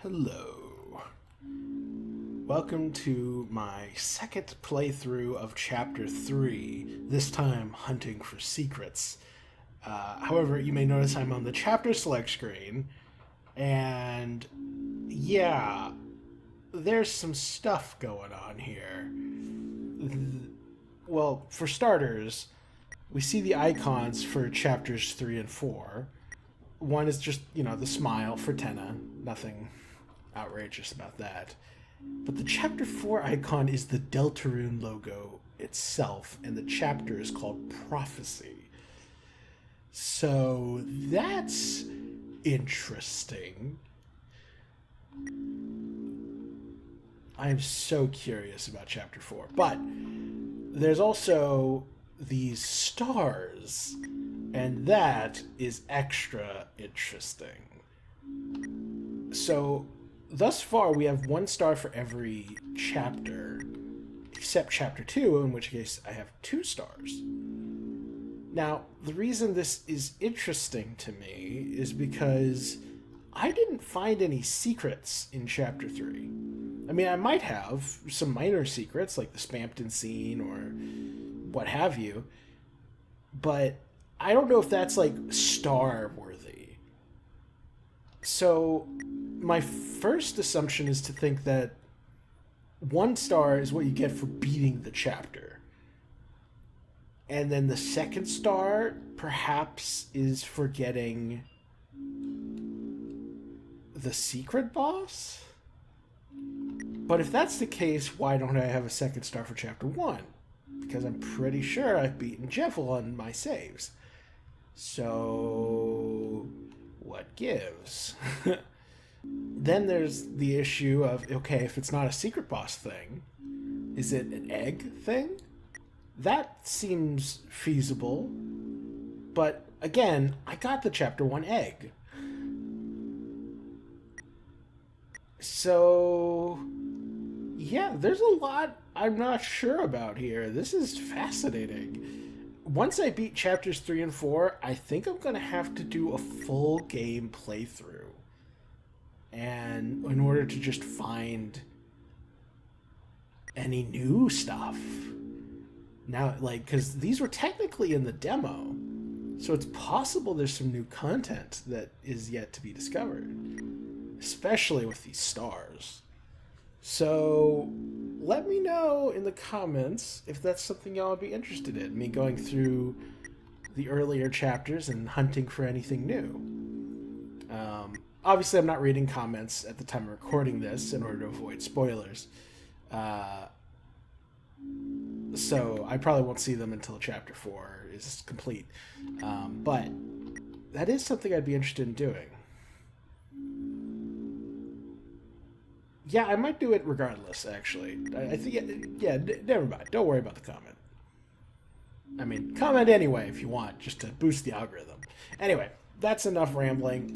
Hello. Welcome to my second playthrough of Chapter 3, this time hunting for secrets. However, you may notice I'm on the chapter select screen, and yeah, there's some stuff going on here. Well, for starters, we see the icons for chapters 3 and 4. One is just, the smile for Tenna. Nothing outrageous about that. But the chapter 4 icon is the DELTARUNE logo itself, and the chapter is called Prophecy. So that's interesting. I'm so curious about chapter 4. But there's also these stars, and that is extra interesting. So thus far, we have 1 star for every chapter, except chapter 2, in which case I have 2 stars. Now, the reason this is interesting to me is because I didn't find any secrets in chapter 3. I mean, I might have some minor secrets, like the Spampton scene or what have you, but I don't know if that's, star-worthy. So my first assumption is to think that 1 star is what you get for beating the chapter. And then the second star perhaps is for getting the secret boss? But if that's the case, why don't I have a 2nd star for chapter 1? Because I'm pretty sure I've beaten Jeffel on my saves. So what gives? Then there's the issue of, okay, if it's not a secret boss thing, is it an egg thing? That seems feasible. But again, I got the chapter 1 egg. So yeah, there's a lot I'm not sure about here. This is fascinating. Once I beat chapters 3 and 4, I think I'm going to have to do a full game playthrough. And in order to just find any new stuff. Now, because these were technically in the demo, so it's possible there's some new content that is yet to be discovered, especially with these stars. So let me know in the comments if that's something y'all would be interested in, me going through the earlier chapters and hunting for anything new. Obviously, I'm not reading comments at the time of recording this in order to avoid spoilers. So I probably won't see them until chapter 4 is complete. But that is something I'd be interested in doing. Yeah, I might do it regardless, actually. I think, never mind. Don't worry about the comment. I mean, comment anyway if you want, just to boost the algorithm. Anyway, that's enough rambling.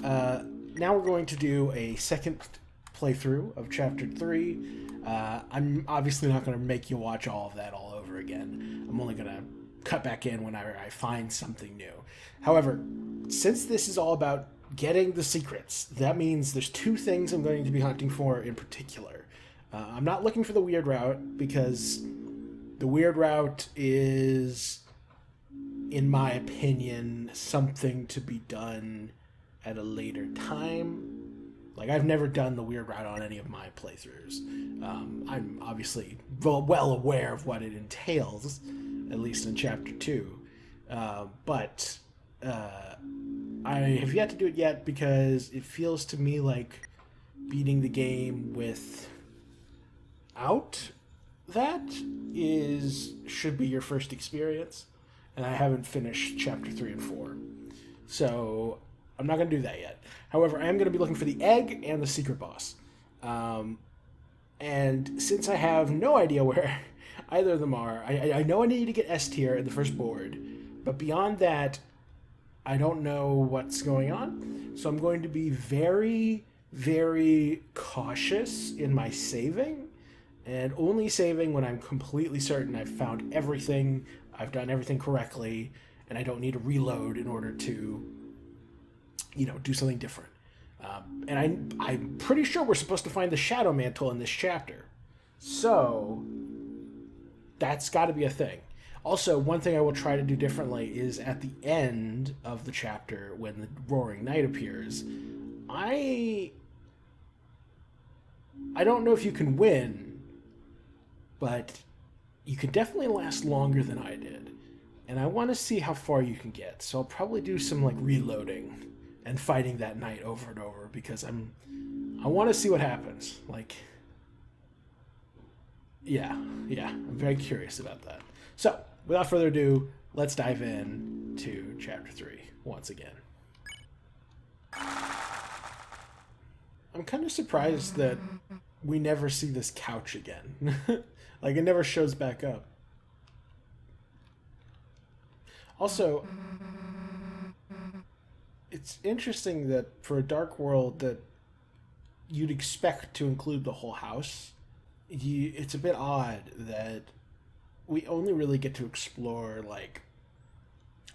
Now we're going to do a second playthrough of Chapter 3. I'm obviously not going to make you watch all of that all over again. I'm only going to cut back in whenever I find something new. However, since this is all about getting the secrets, that means there's 2 things I'm going to be hunting for in particular. I'm not looking for the weird route, because the weird route is, in my opinion, something to be done at a later time. I've never done the weird route on any of my playthroughs. I'm obviously well aware of what it entails, at least in Chapter 2. But I have yet to do it yet because it feels to me like beating the game without that should be your first experience, and I haven't finished Chapter 3 and 4. So I'm not going to do that yet. However, I am going to be looking for the egg and the secret boss. And since I have no idea where either of them are, I know I need to get S tier in the first board, but beyond that, I don't know what's going on. So I'm going to be very, very cautious in my saving, and only saving when I'm completely certain I've found everything, I've done everything correctly, and I don't need to reload in order to, do something different. I'm pretty sure we're supposed to find the Shadow Mantle in this chapter. So that's got to be a thing. Also, one thing I will try to do differently is at the end of the chapter when the Roaring Night appears, I don't know if you can win, but you can definitely last longer than I did. And I want to see how far you can get. So I'll probably do some like reloading and fighting that night over and over because I want to see what happens. Like yeah, I'm very curious about that. So, without further ado, let's dive in to chapter 3 once again. I'm kind of surprised that we never see this couch again. Like, it never shows back up. Also, it's interesting that for a dark world that you'd expect to include the whole house, it's a bit odd that we only really get to explore like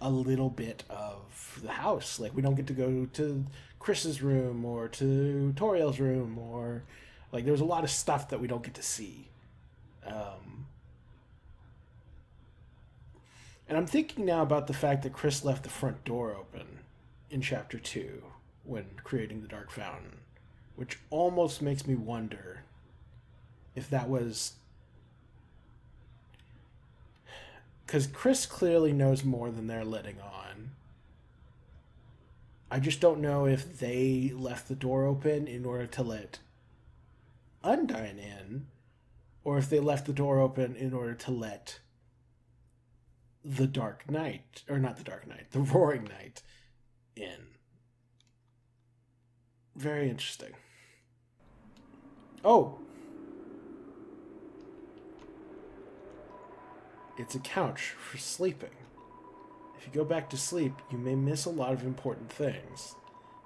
a little bit of the house. Like we don't get to go to Chris's room or to Toriel's room, or like there's a lot of stuff that we don't get to see. And I'm thinking now about the fact that Chris left the front door open in chapter 2 when creating the Dark Fountain, which almost makes me wonder if that was because Chris clearly knows more than they're letting on. I just don't know if they left the door open in order to let Undyne in, or if they left the door open in order to let the Dark Knight, or not the Dark Knight, the Roaring Knight in. Very interesting. Oh! It's a couch for sleeping. If you go back to sleep, you may miss a lot of important things.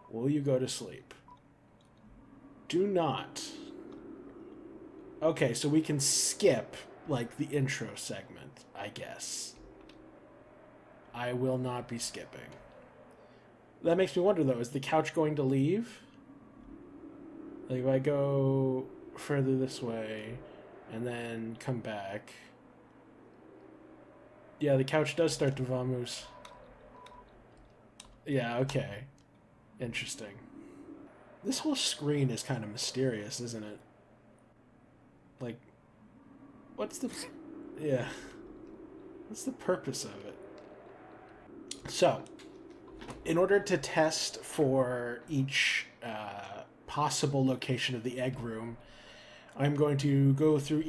Will you go to sleep? Do not. Okay, so we can skip, like, the intro segment, I guess. I will not be skipping. That makes me wonder, though, is the couch going to leave? Like, if I go further this way and then come back... Yeah, the couch does start to vamoose. Yeah, okay. Interesting. This whole screen is kind of mysterious, isn't it? Like, what's the... Yeah. What's the purpose of it? So, in order to test for each possible location of the egg room, I'm going to go through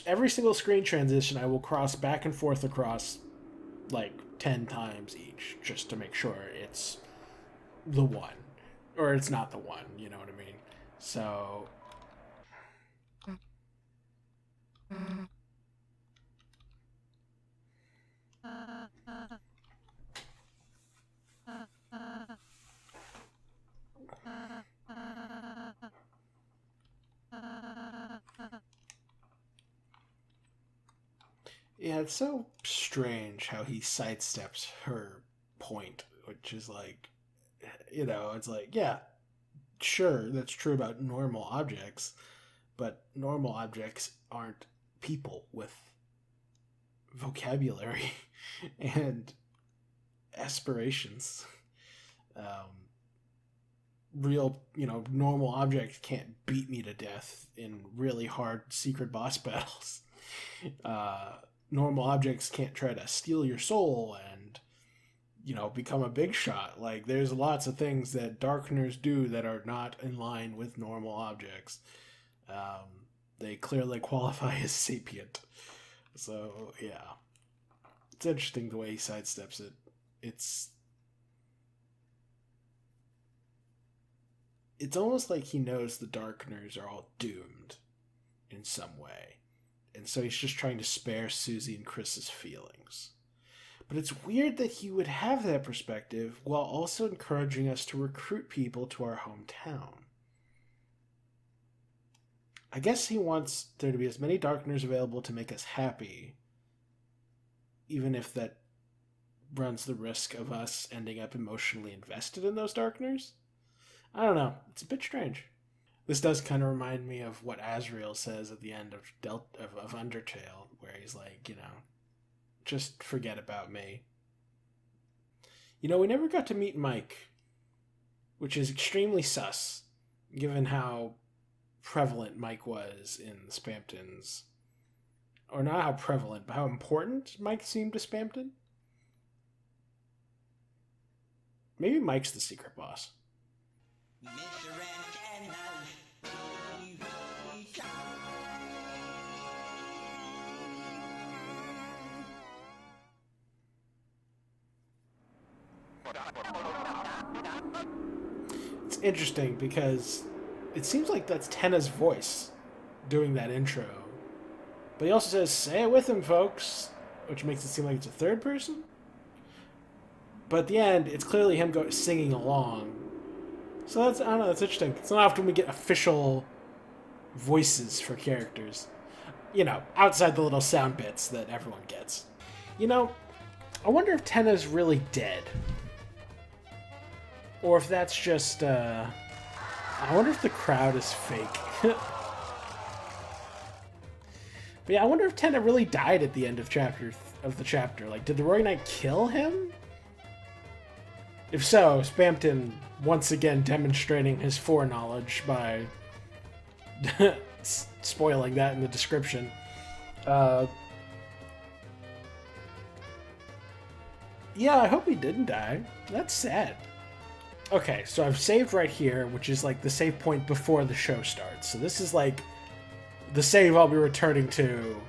every single screen transition. I will cross back and forth across like 10 times each, just to make sure it's the one, or it's not the one, you know what I mean? So... Yeah, it's so strange how he sidesteps her point, which is like, you know, it's like, yeah, sure, that's true about normal objects, but normal objects aren't people with vocabulary and aspirations. Real, you know, normal objects can't beat me to death in really hard secret boss battles. Normal objects can't try to steal your soul and, you know, become a big shot. Like, there's lots of things that Darkners do that are not in line with normal objects. They clearly qualify as sapient. So, yeah. It's interesting the way he sidesteps it. It's almost like he knows the Darkners are all doomed in some way. And so he's just trying to spare Susie and Chris's feelings. But it's weird that he would have that perspective while also encouraging us to recruit people to our hometown. I guess he wants there to be as many Darkners available to make us happy, even if that runs the risk of us ending up emotionally invested in those Darkners. I don't know. It's a bit strange. This does kind of remind me of what Azrael says at the end of Undertale, where he's like, just forget about me. We never got to meet Mike, which is extremely sus, given how prevalent Mike was in the Spamptons. Or not how prevalent, but how important Mike seemed to Spampton. Maybe Mike's the secret boss. It's interesting because it seems like that's Tenna's voice doing that intro. But he also says, say it with him, folks, which makes it seem like it's a third person. But at the end, it's clearly him singing along. So I don't know, that's interesting. It's not often we get official voices for characters. Outside the little sound bits that everyone gets. I wonder if Tenna's really dead. Or if that's just, I wonder if the crowd is fake. But yeah, I wonder if Tenna really died at the end of the chapter. Like, did the Roaring Knight kill him? If so, Spampton once again demonstrating his foreknowledge by spoiling that in the description. Yeah, I hope he didn't die. That's sad. Okay, so I've saved right here, which is like the save point before the show starts. So this is like the save I'll be returning to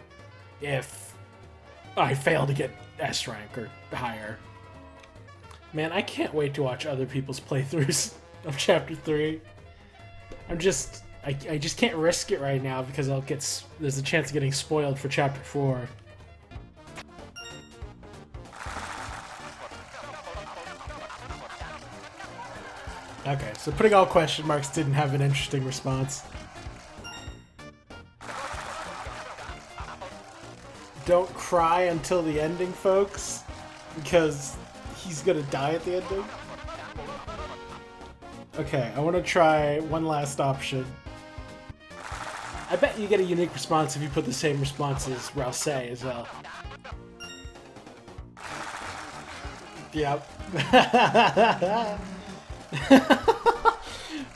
if I fail to get S rank or higher. Man, I can't wait to watch other people's playthroughs of Chapter 3. I just can't risk it right now because there's a chance of getting spoiled for Chapter 4. Okay, so putting all question marks didn't have an interesting response. Don't cry until the ending, folks, because he's gonna die at the ending. Okay, I want to try one last option. I bet you get a unique response if you put the same response as Rouse as well. Yep.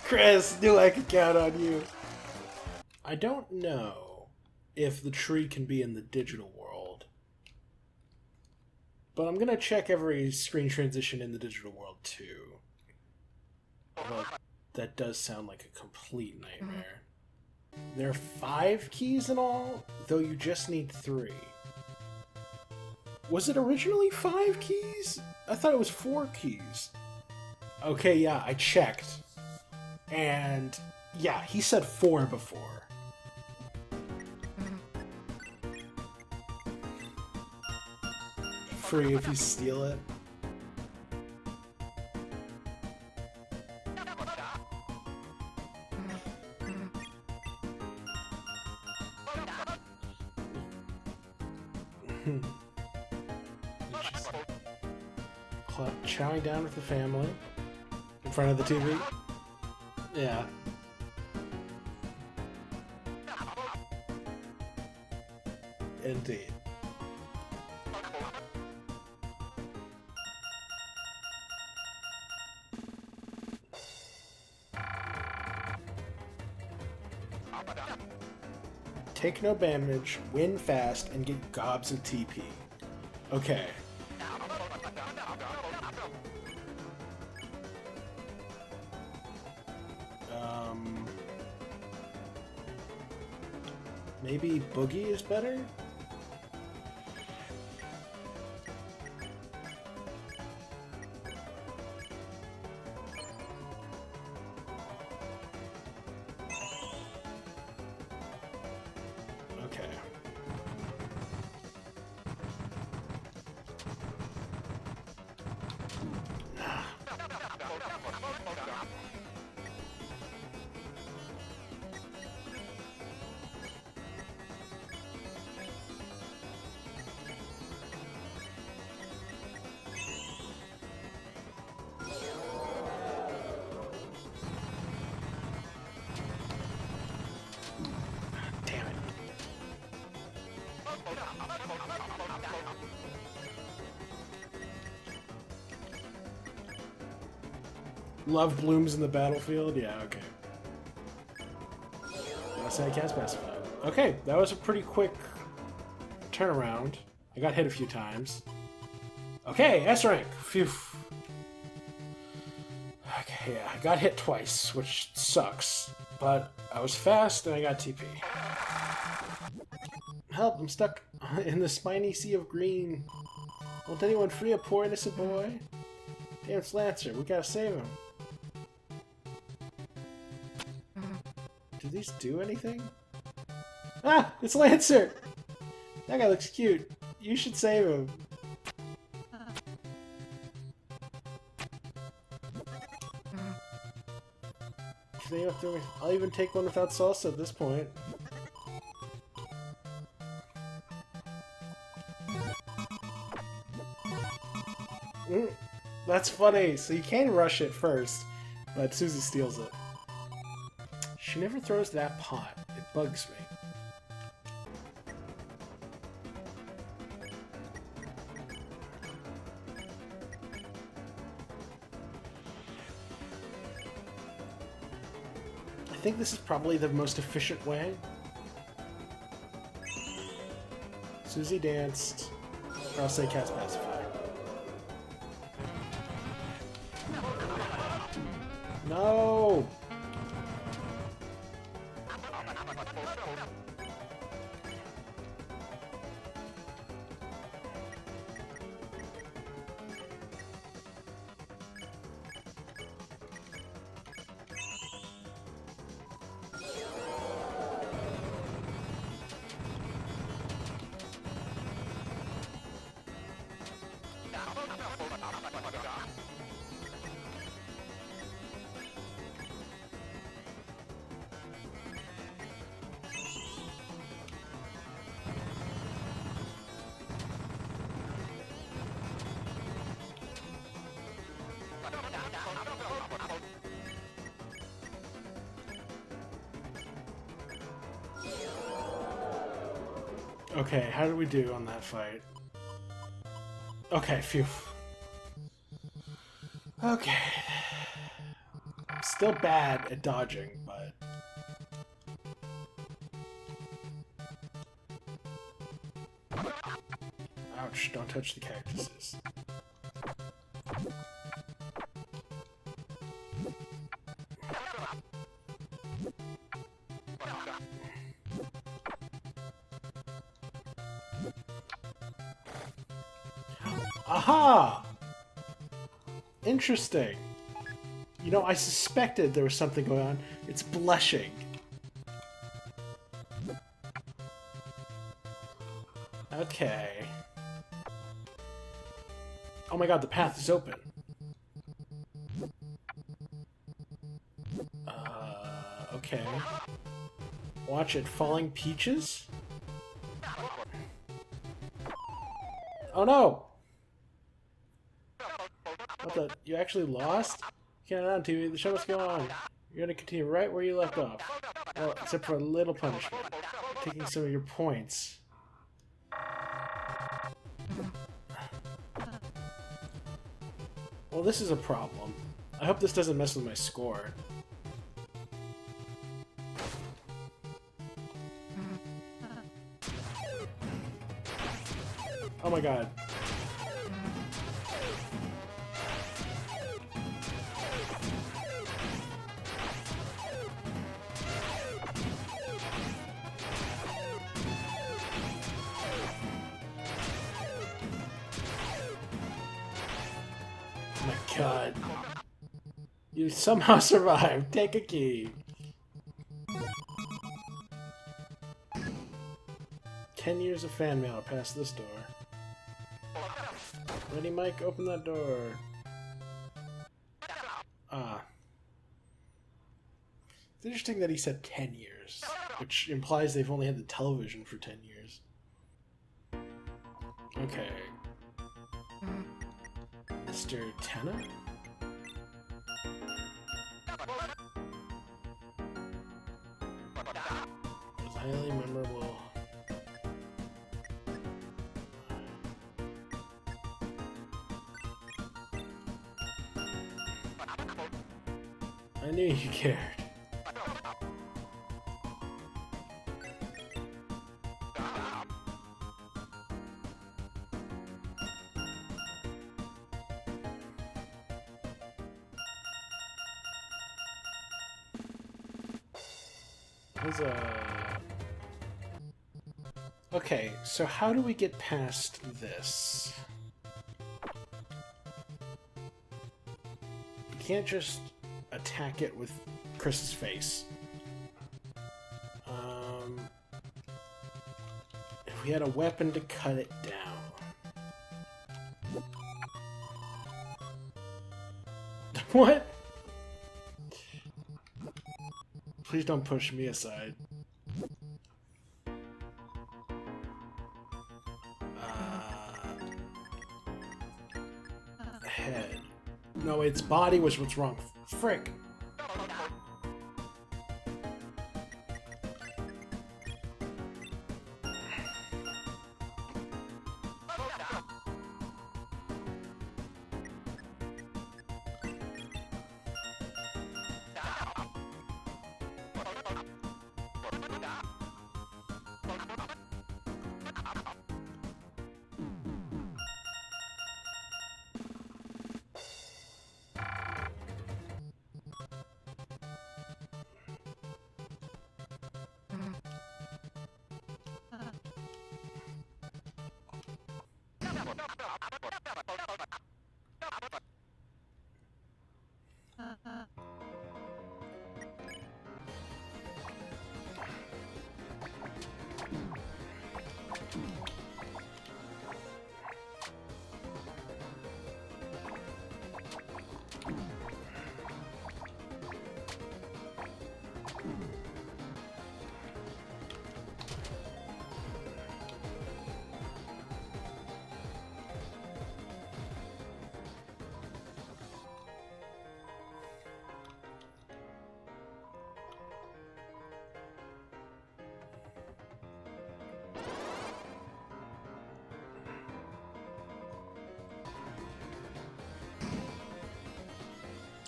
Chris, knew I could count on you. I don't know if the tree can be in the digital world, but I'm gonna check every screen transition in the digital world too. Although that does sound like a complete nightmare. There are 5 keys in all, though you just need 3. Was it originally 5 keys? I thought it was 4 keys. Okay, yeah, I checked. And yeah, he said 4 before. Free if you steal it. Chowing down with the family in front of the TV. Yeah. Indeed. Take no damage, win fast, and get gobs of TP. Okay. Maybe Boogie is better? Okay. Love blooms in the battlefield? Yeah, okay. I can't specify. Okay, that was a pretty quick turnaround. I got hit a few times. Okay, S rank. Phew. Okay, yeah, I got hit twice, which sucks. But I was fast and I got TP. Help, I'm stuck in the spiny sea of green. Won't anyone free a poor innocent boy? Damn, it's Lancer, we gotta save him. Do these do anything? Ah! It's Lancer! That guy looks cute. You should save him. I'll even take one without salsa at this point. That's funny. So you can rush it first, but Susie steals it. She never throws that pot. It bugs me. I think this is probably the most efficient way. Susie danced. Or I'll say cast pacify. No! Okay, how did we do on that fight? Okay, phew. Okay. I'm still bad at dodging, but... Ouch, don't touch the cactuses. Aha! Interesting. You know, I suspected there was something going on. It's blushing. Okay. Oh my god, the path is open. Okay. Watch it. Falling peaches? Oh no! What the? You actually lost? You can't on TV. The show must go on. You're gonna continue right where you left off. Well, except for a little punishment. Taking some of your points. Well, this is a problem. I hope this doesn't mess with my score. Oh my god. Oh my god. You somehow survived. Take a key. 10 years of fan mail are past this door. Ready, Mike? Open that door. Ah. It's interesting that he said 10 years, which implies they've only had the television for 10 years. Okay. Mr. Tenna? Was highly memorable. I knew you cared. Okay, so how do we get past this? You can't just attack it with Chris's face. If we had a weapon to cut it down. What? Please don't push me aside. Head. No, its body was what's wrong. Frick.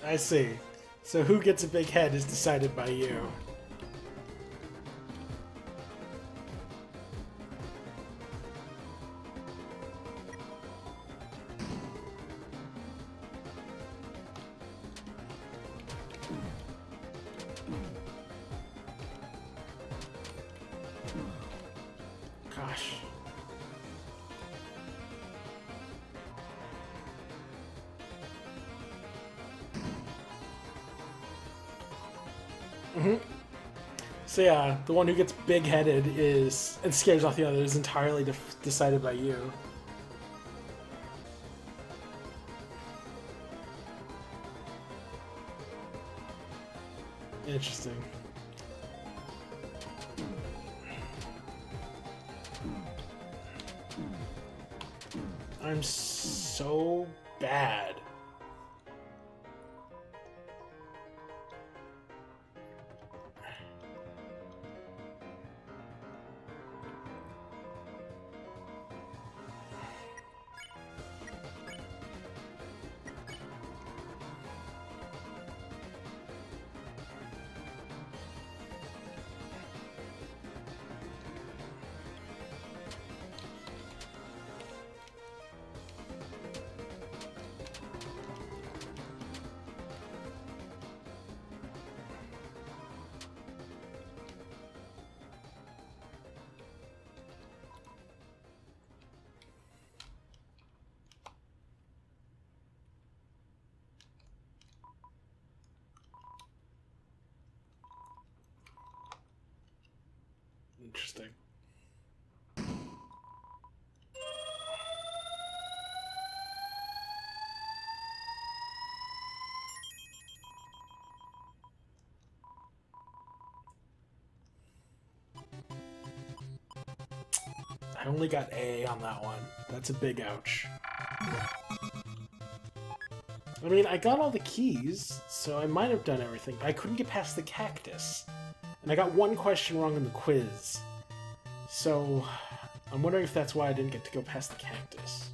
I see. So who gets a big head is decided by you. Gosh. So yeah, the one who gets big-headed is and scares off the others is entirely decided by you. Interesting. I'm so bad. Interesting. I only got A on that one. That's a big ouch. I mean, I got all the keys, so I might have done everything, but I couldn't get past the cactus. And I got one question wrong in the quiz. So, I'm wondering if that's why I didn't get to go past the cactus.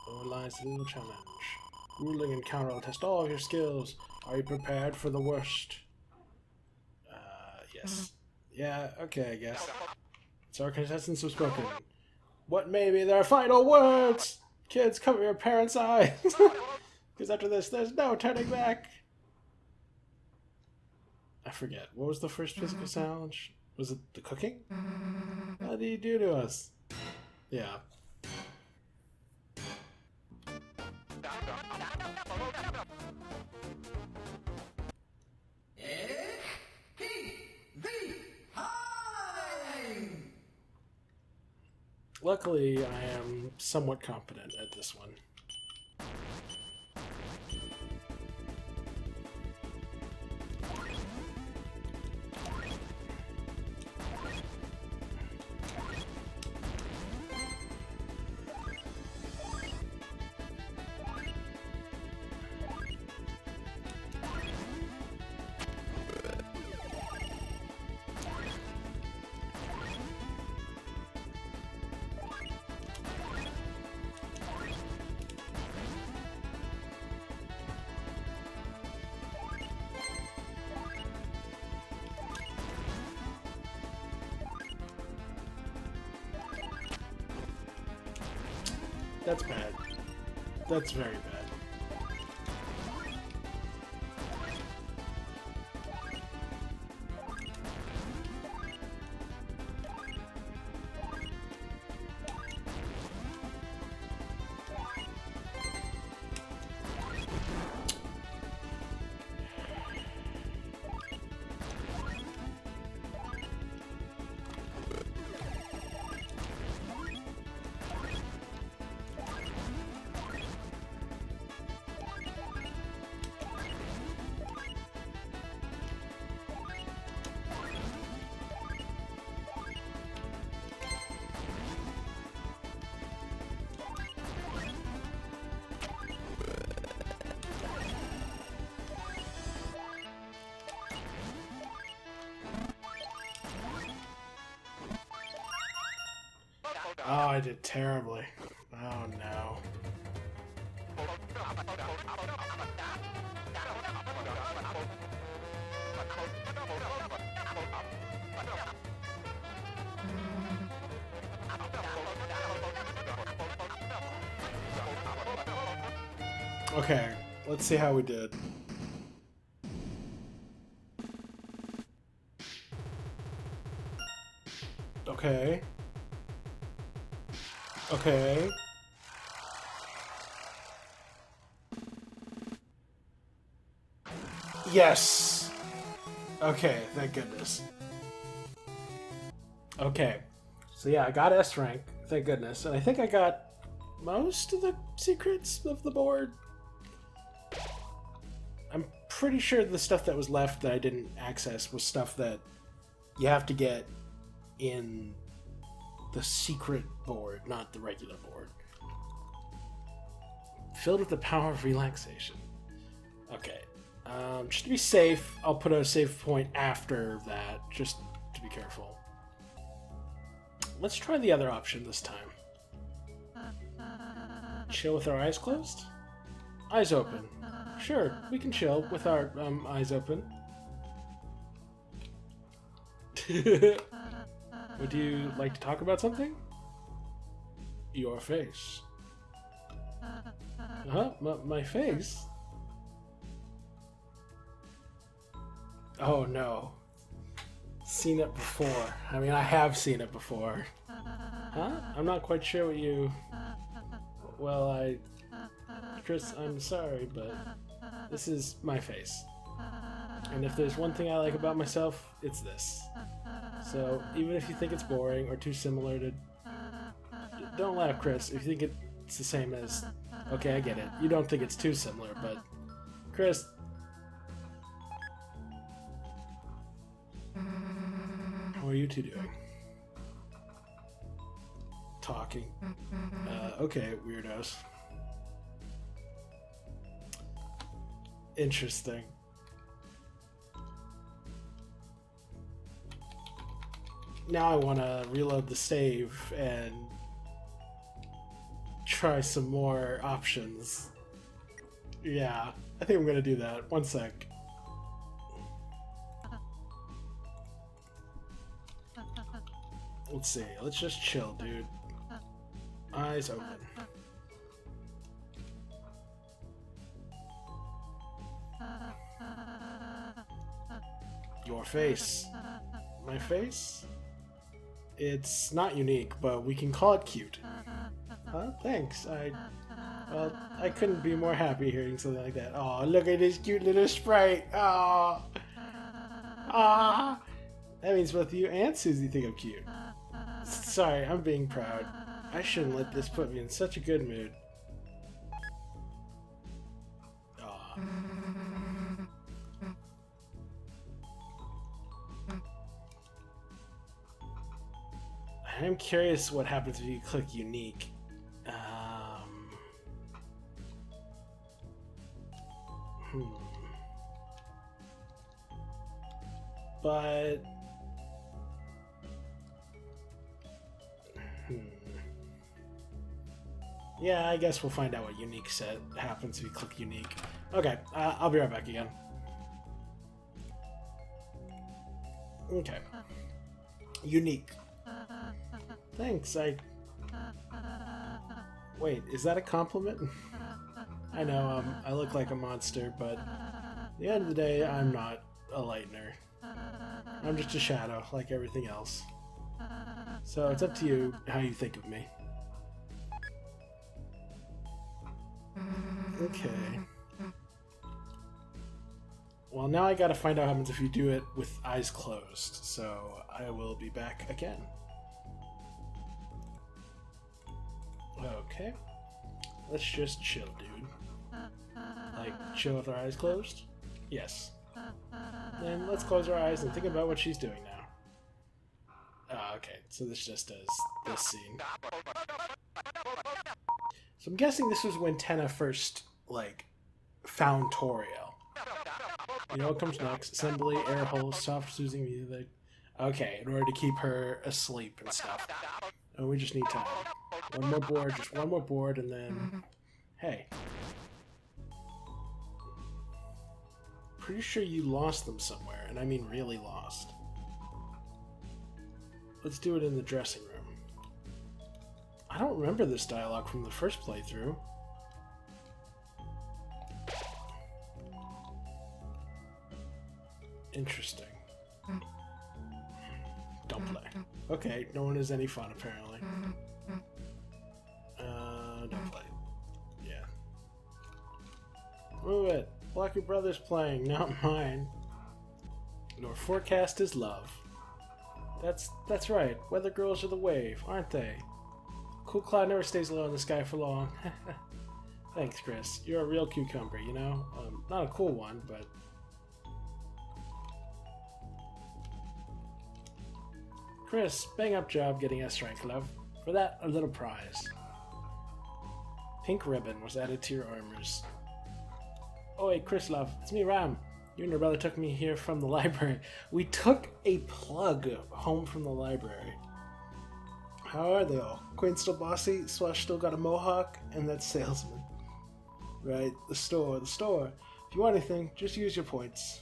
Or lies the little challenge. Grueling encounter will test all of your skills. Are you prepared for the worst? Yes. Yeah, okay, I guess. So our contestants have spoken. What may be their final words? Kids, cover your parents' eyes. Because after this, there's no turning back. I forget. What was the first physical challenge? Was it the cooking? What did he do to us? Yeah. Luckily, I am somewhat competent at this one. That's bad. That's very bad. Oh, I did terribly. Oh no. Okay, let's see how we did. Okay. Okay. Yes! Okay, thank goodness. Okay. So yeah, I got S rank, thank goodness. And I think I got most of the secrets of the board. I'm pretty sure the stuff that was left that I didn't access was stuff that you have to get in the secret board, not the regular board. Filled with the power of relaxation. Okay. Just to be safe, I'll put a save point after that, just to be careful. Let's try the other option this time. Chill with our eyes closed? Eyes open. Sure, we can chill with our eyes open. Would you like to talk about something? Your face. Huh? My face? Oh no. Seen it before. I mean, I have seen it before. Huh? I'm not quite sure what you... Well, Chris, I'm sorry, but this is my face. And if there's one thing I like about myself, it's this. So, even if you think it's boring or too similar to... Don't laugh, Chris, if you think it's the same as... Okay, I get it. You don't think it's too similar, but... Chris... How are you two doing? Talking. Okay, weirdos. Interesting. Now I want to reload the save and try some more options. Yeah, I think I'm gonna do that. One sec. Let's see. Let's just chill, dude. Eyes open. Your face. My face? It's not unique, but we can call it cute. Huh? Thanks. Well, I couldn't be more happy hearing something like that. Oh, look at this cute little sprite. Oh. Ah. That means both you and Susie think I'm cute. Sorry, I'm being proud. I shouldn't let this put me in such a good mood. Aw. I'm curious what happens if you click unique. But... yeah, I guess we'll find out what unique set happens if you click unique. Okay, I'll be right back again. Okay. Unique. Thanks, wait, is that a compliment? I know, I look like a monster, but at the end of the day, I'm not a lightener. I'm just a shadow, like everything else. So it's up to you how you think of me. Okay. Well, now I gotta find out what happens if you do it with eyes closed, so I will be back again. Okay. Let's just chill, dude. Like, chill with our eyes closed? Yes. Then let's close our eyes and think about what she's doing now. Ah, okay. So this just does this scene. So I'm guessing this was when Tenna first, like, found Toriel. You know what comes next? Assembly, air holes, soft soothing music. Okay, in order to keep her asleep and stuff. Oh, we just need time. One more board, just one more board, and then... Hey. Pretty sure you lost them somewhere, and I mean really lost. Let's do it in the dressing room. I don't remember this dialogue from the first playthrough. Interesting. Don't play. Okay, no one has any fun apparently. Don't play. Yeah. Move it. Blocky Brothers playing, not mine. Your forecast is love. That's right. Weather girls are the wave, aren't they? Cool cloud never stays low in the sky for long. Thanks, Chris. You're a real cucumber, you know? Not a cool one, but... Chris, bang up job getting S rank, love. For that, a little prize. Pink ribbon was added to your armors. Oi, Chris, love. It's me, Ram. You and your brother took me here from the library. We took a plug home from the library. How are they all? Quinn still bossy, Swash still got a mohawk, and that salesman. Right, the store. If you want anything, just use your points.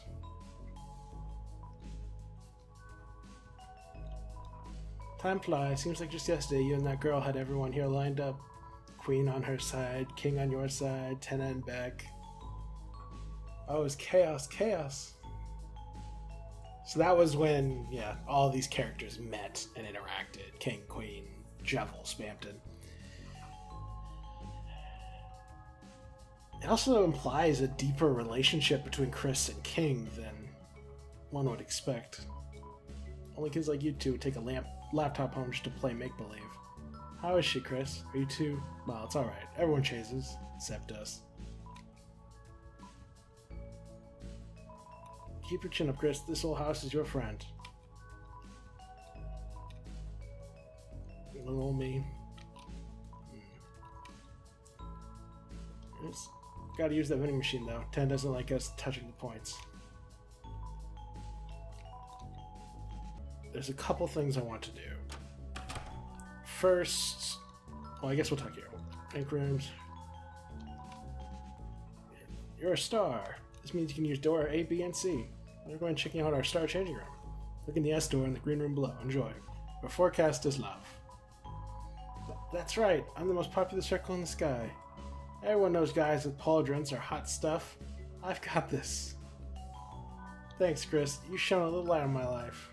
Time flies. Seems like just yesterday you and that girl had everyone here lined up. Queen on her side, King on your side, Tenna and Beck. Oh, it was chaos. So that was when, yeah, all these characters met and interacted. King, Queen, Jevil, Spamton. It also implies a deeper relationship between Chris and King than one would expect. Only kids like you two would take a laptop home just to play make-believe. How is she, Chris? Are you two? Well, it's alright. Everyone chases, except us. Keep your chin up, Chris. This whole house is your friend. Little old me. Gotta use that vending machine, though. 10 doesn't like us touching the points. There's a couple things I want to do. First... Well, I guess we'll talk here. Ink rooms. You're a star. This means you can use door A, B, and C. We're going checking out our star changing room. Look in the S door in the green room below. Enjoy. Our forecast is love. That's right. I'm the most popular circle in the sky. Everyone knows guys with pauldrons are hot stuff. I've got this. Thanks, Chris. You shone a little light on my life.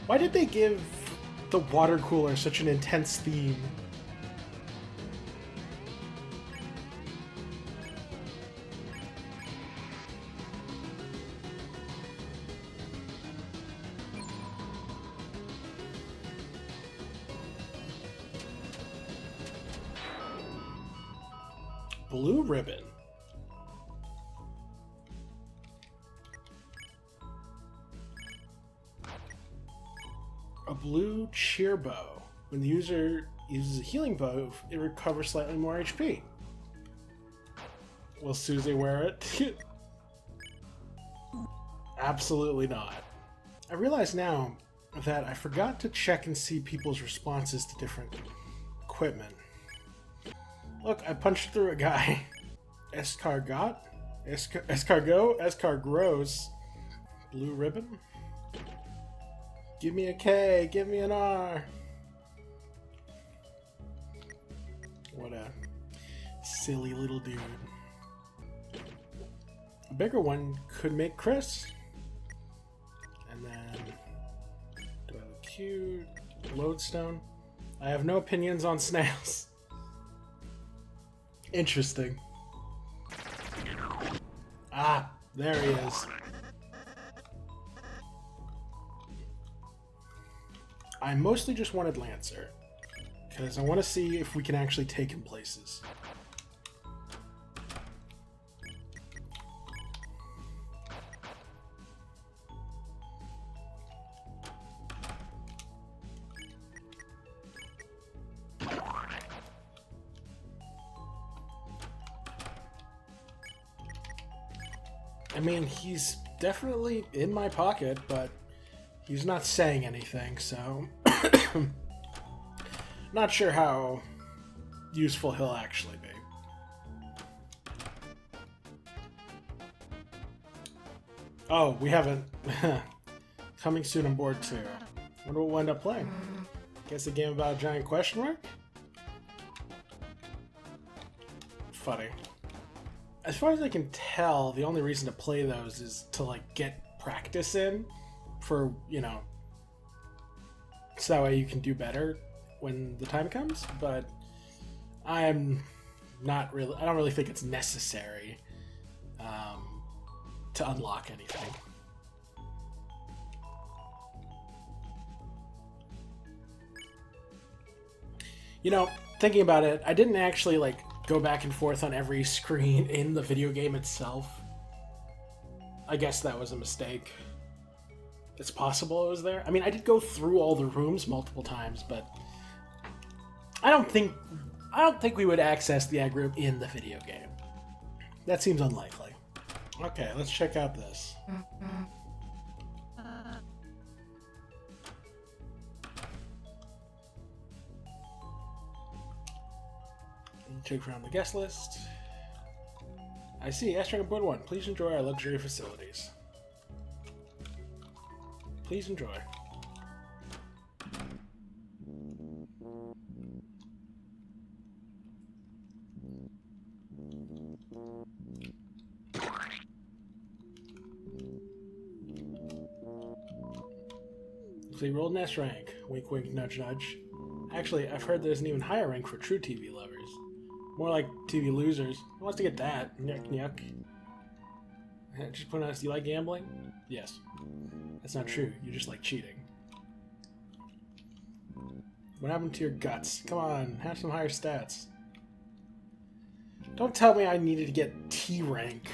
Why did they give the water cooler such an intense theme? Blue ribbon. A blue cheer bow. When the user uses a healing bow, it recovers slightly more HP. Will Susie wear it? Absolutely not. I realize now that I forgot to check and see people's responses to different equipment. Look, I punched through a guy. Escargot? Escargot? Escargross. Blue ribbon? Give me a K, give me an R. What a silly little dude. A bigger one could make Chris. And then do I have a cute lodestone? I have no opinions on snails. Interesting. Ah, there he is. I mostly just wanted Lancer, because I want to see if we can actually take him places. I mean, he's definitely in my pocket, but he's not saying anything, so not sure how useful he'll actually be. Oh, we haven't. Coming soon on board 2. Wonder what we'll end up playing. Guess a game about a giant question mark? Funny. As far as I can tell, the only reason to play those is to, like, get practice in for, you know, so that way you can do better when the time comes, but I don't really think it's necessary to unlock anything. You know, thinking about it, I didn't actually, like, go back and forth on every screen in the video game itself. I guess that was a mistake. It's possible it was there. I mean, I did go through all the rooms multiple times, but I don't think we would access the egg room in the video game. That seems unlikely. Okay, let's check out this. Check around the guest list. I see. Astronaut Board 1. Please enjoy our luxury facilities. Please enjoy. So you rolled an S rank. Wink, wink, nudge, nudge. Actually, I've heard there's an even higher rank for true TV lovers. More like TV losers. Who wants to get that? Yuck, yuck. Just put on us. Do you like gambling? Yes. That's not true. You just like cheating. What happened to your guts? Come on, have some higher stats. Don't tell me I needed to get T rank.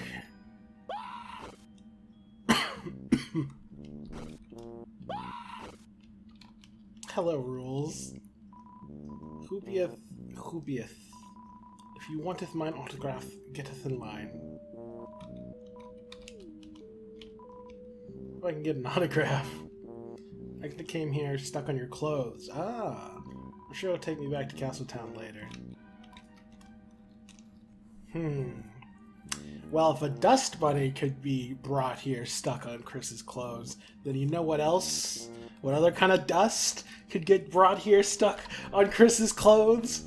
Hello, rules. Who beeth? If you wanteth mine autograph, getteth in line. If I can get an autograph. I came here stuck on your clothes. Ah. sure it'll take me back to Castletown later. Well, if a dust bunny could be brought here stuck on Chris's clothes, then you know what else? What other kind of dust could get brought here stuck on Chris's clothes?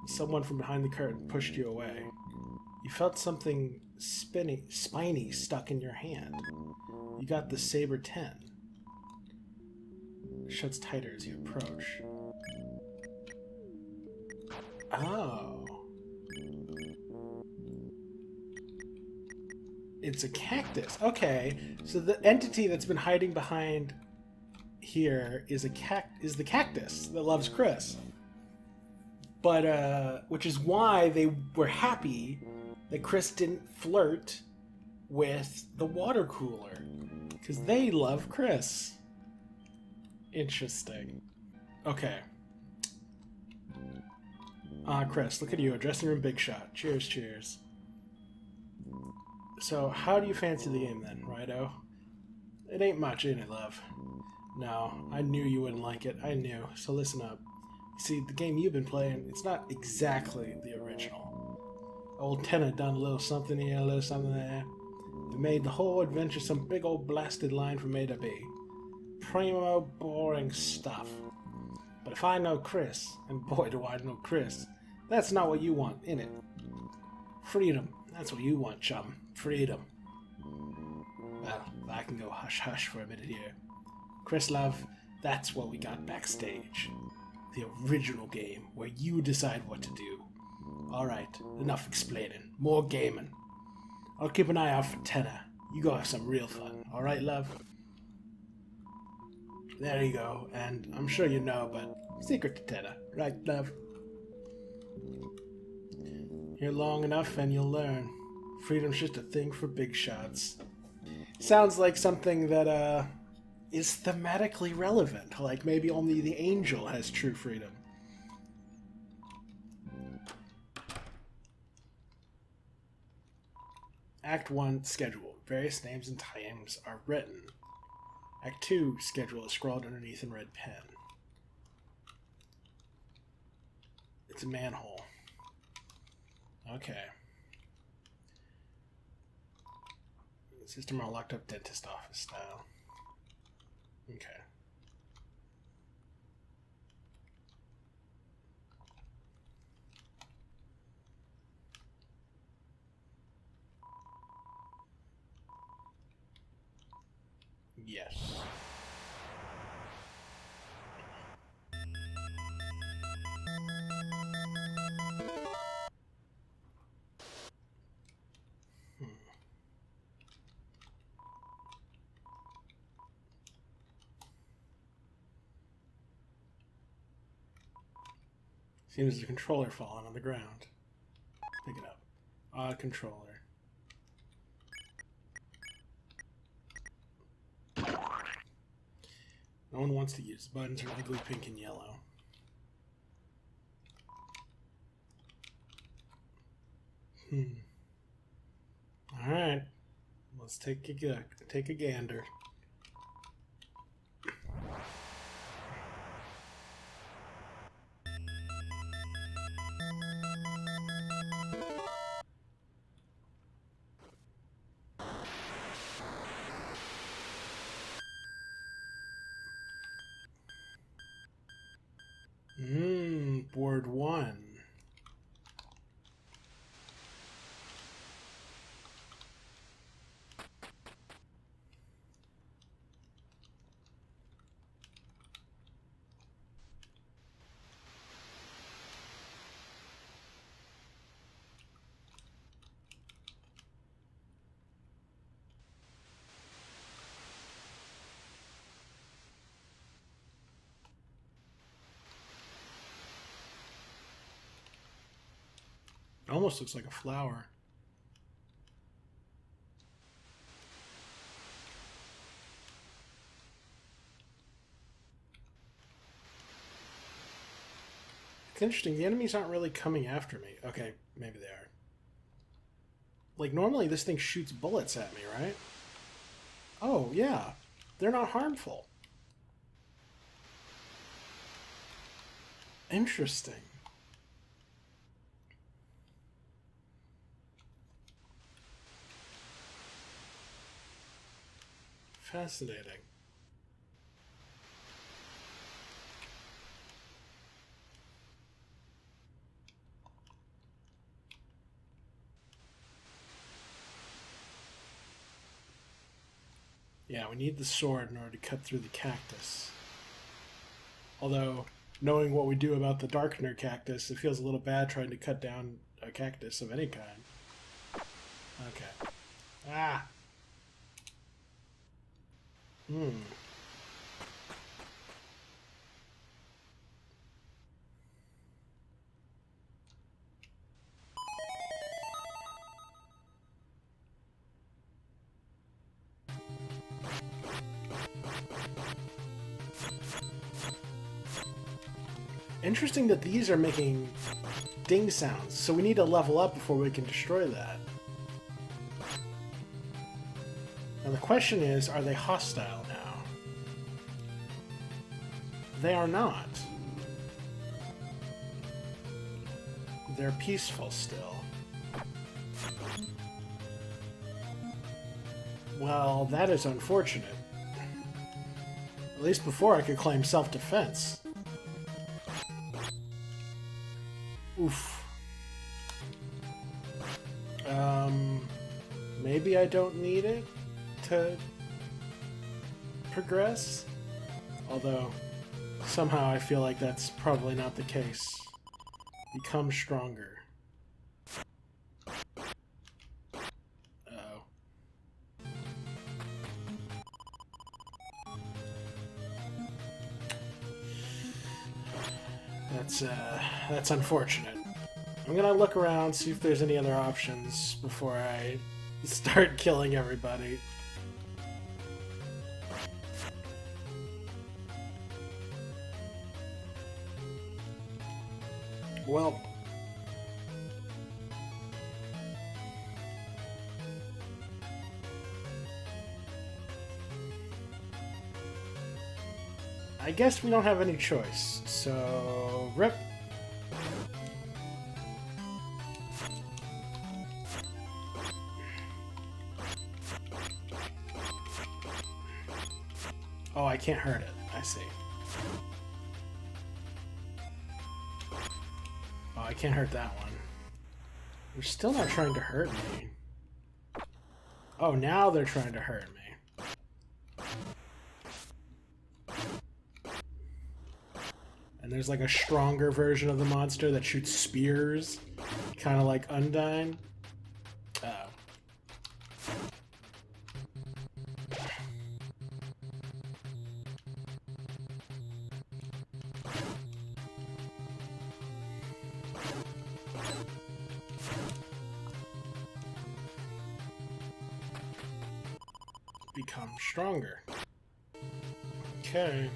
Someone from behind the curtain pushed you away. You felt something spiny stuck in your hand. You got the Saber 10. It shuts tighter as you approach. Oh. It's a cactus. Okay, so the entity that's been hiding behind here is the cactus that loves Chris. But which is why they were happy that Chris didn't flirt with the water cooler, because they love Chris. Interesting. Okay. Chris, look at you, a dressing room big shot. Cheers, cheers. So, how do you fancy the game then, righto? It ain't much, ain't it, love? No, I knew you wouldn't like it. I knew. So listen up. See, the game you've been playing, it's not exactly the original. Old Tenna done a little something here, a little something there. They made the whole adventure some big old blasted line from A to B. Primo boring stuff. But if I know Chris, and boy do I know Chris, that's not what you want, innit? Freedom. That's what you want, chum. Freedom. Well, I can go hush-hush for a minute here. Chris, love, that's what we got backstage. The original game, where you decide what to do. Alright, enough explaining. More gaming. I'll keep an eye out for Tenna. You go have some real fun. Alright, love? There you go, and I'm sure you know, but secret to Tenna. Right, love? Here long enough and you'll learn. Freedom's just a thing for big shots. Sounds like something that, is thematically relevant. Like maybe only the angel has true freedom. Act 1, schedule. Various names and times are written. Act 2, schedule is scrawled underneath in red pen. It's a manhole. Okay. System are locked up dentist office style. Okay. Yes. Seems there's a controller falling on the ground. Pick it up. Odd controller. No one wants to use. The buttons are ugly pink and yellow. Alright. Let's take a gander. Board 1. It almost looks like a flower. It's interesting, the enemies aren't really coming after me. Okay, maybe they are. Like, normally this thing shoots bullets at me, right? Oh, yeah. They're not harmful. Interesting. Fascinating. Yeah, we need the sword in order to cut through the cactus. Although, knowing what we do about the darkener cactus, it feels a little bad trying to cut down a cactus of any kind. Okay. Ah! Hmm. Interesting that these are making ding sounds, so we need to level up before we can destroy that. Now the question is, are they hostile now? They are not. They're peaceful still. Well, that is unfortunate. At least before I could claim self-defense. Oof. Maybe I don't need it to progress? Although, somehow I feel like that's probably not the case. Become stronger. Uh-oh. That's unfortunate. I'm gonna look around, see if there's any other options before I start killing everybody. Well, I guess we don't have any choice, so rip. Oh, I can't hurt it. I see. Oh, I can't hurt that one. They're still not trying to hurt me. Oh, now they're trying to hurt me. And there's like a stronger version of the monster that shoots spears, kind of like Undyne. Oh. Become stronger. Okay.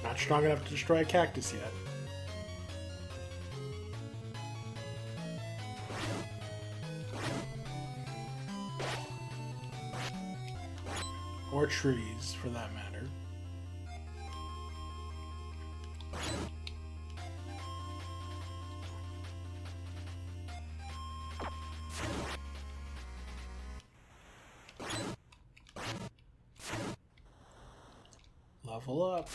Not strong enough to destroy a cactus yet. Or trees, for that matter. Level up.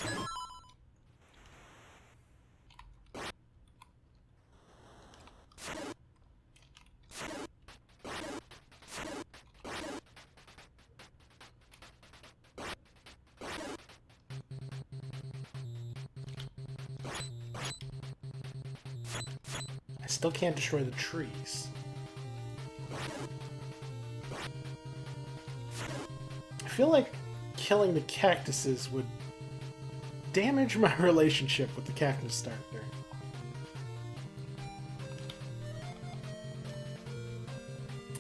I still can't destroy the trees. I feel like killing the cactuses would damage my relationship with the cactus starter.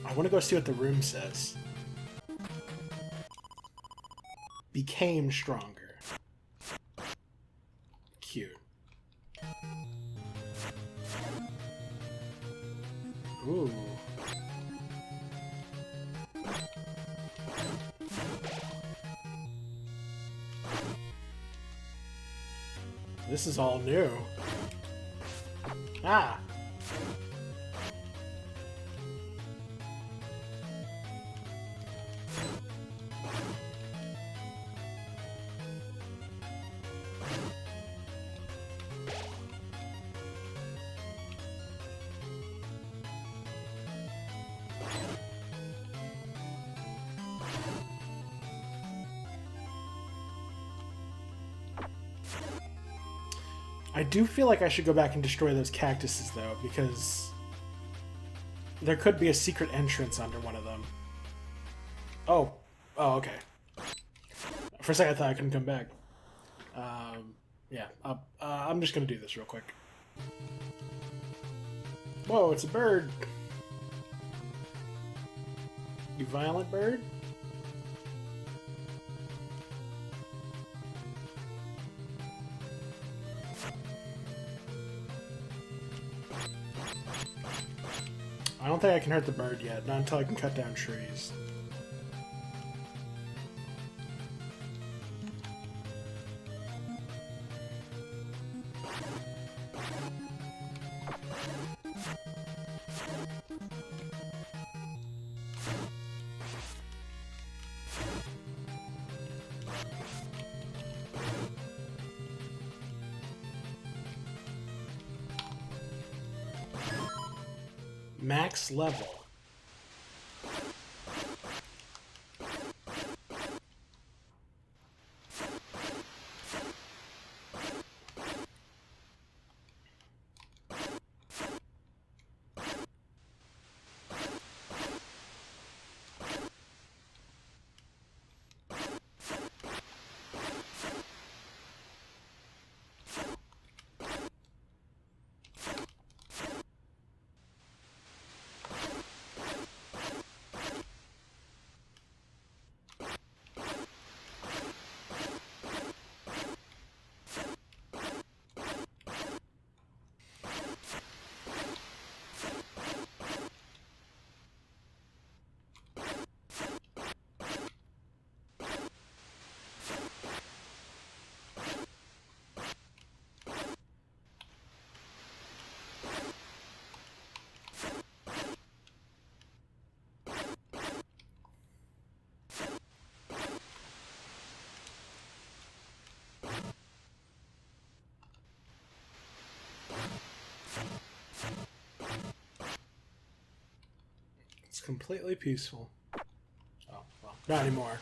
I want to go see what the room says. Became stronger. Cute. Ooh. This is all new. Ah. I do feel like I should go back and destroy those cactuses, though, because there could be a secret entrance under one of them. Oh. Oh, okay. For a second, I thought I couldn't come back. Yeah. I'm just going to do this real quick. Whoa, it's a bird. You violent bird? I don't think I can hurt the bird yet, not until I can cut down trees. Max level. It's completely peaceful. Oh, well, not anymore.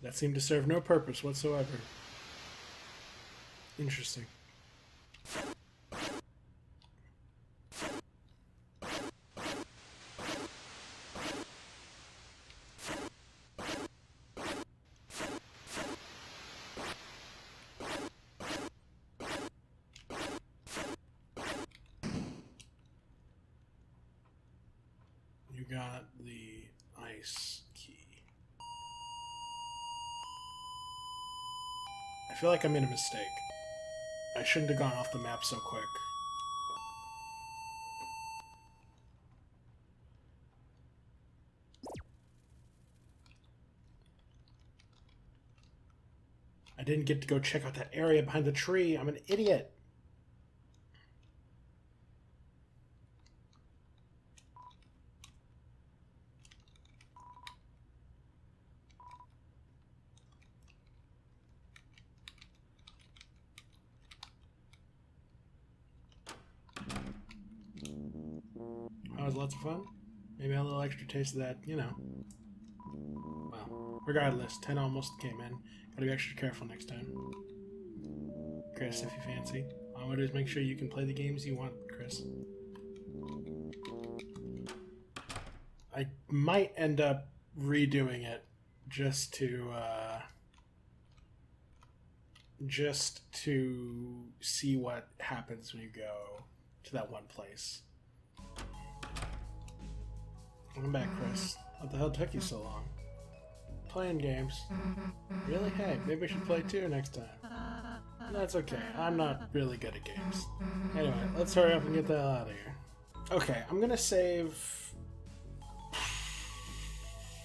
That seemed to serve no purpose whatsoever. Interesting. You got the ice key. I feel like I made a mistake. I shouldn't have gone off the map so quick. I didn't get to go check out that area behind the tree. I'm an idiot. was lots of fun. Maybe a little extra taste of that, you know. Well, regardless, 10 almost came in. Gotta be extra careful next time. Chris, if you fancy. All I want to do is make sure you can play the games you want, Chris. I might end up redoing it just to see what happens when you go to that one place. Welcome back, Chris. What the hell took you so long? Playing games. Really? Hey, maybe we should play too next time. That's okay. I'm not really good at games. Anyway, let's hurry up and get the hell out of here. Okay, I'm gonna save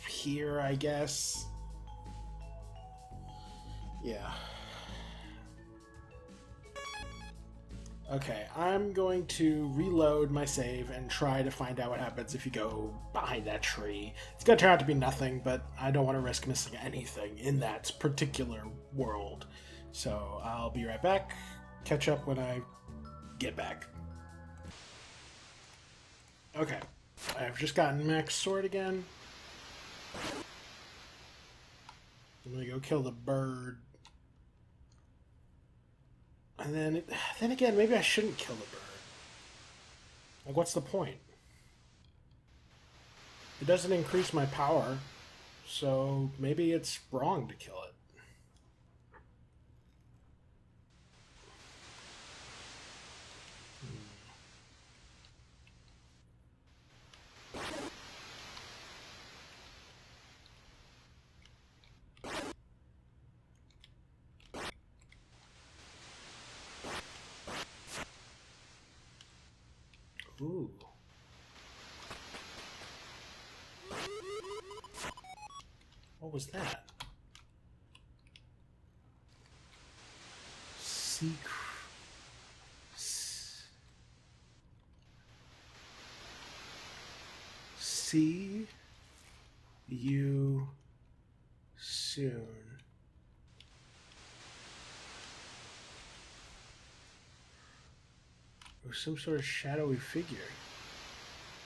here, I guess. Yeah. Okay, I'm going to reload my save and try to find out what happens if you go behind that tree. It's going to turn out to be nothing, but I don't want to risk missing anything in that particular world. So I'll be right back. Catch up when I get back. Okay, I've just gotten max sword again. I'm going to go kill the bird. And then again, maybe I shouldn't kill the bird. Like, what's the point? It doesn't increase my power, so maybe it's wrong to kill it. Ooh. What was that? See you soon. Or some sort of shadowy figure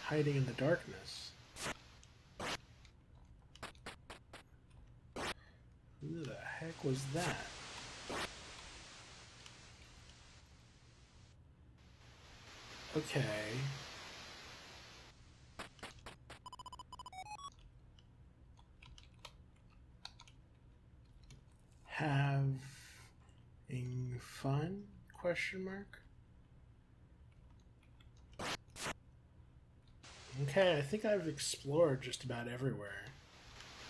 hiding in the darkness. Who the heck was that? Okay. Having fun? Question mark. Okay, I think I've explored just about everywhere.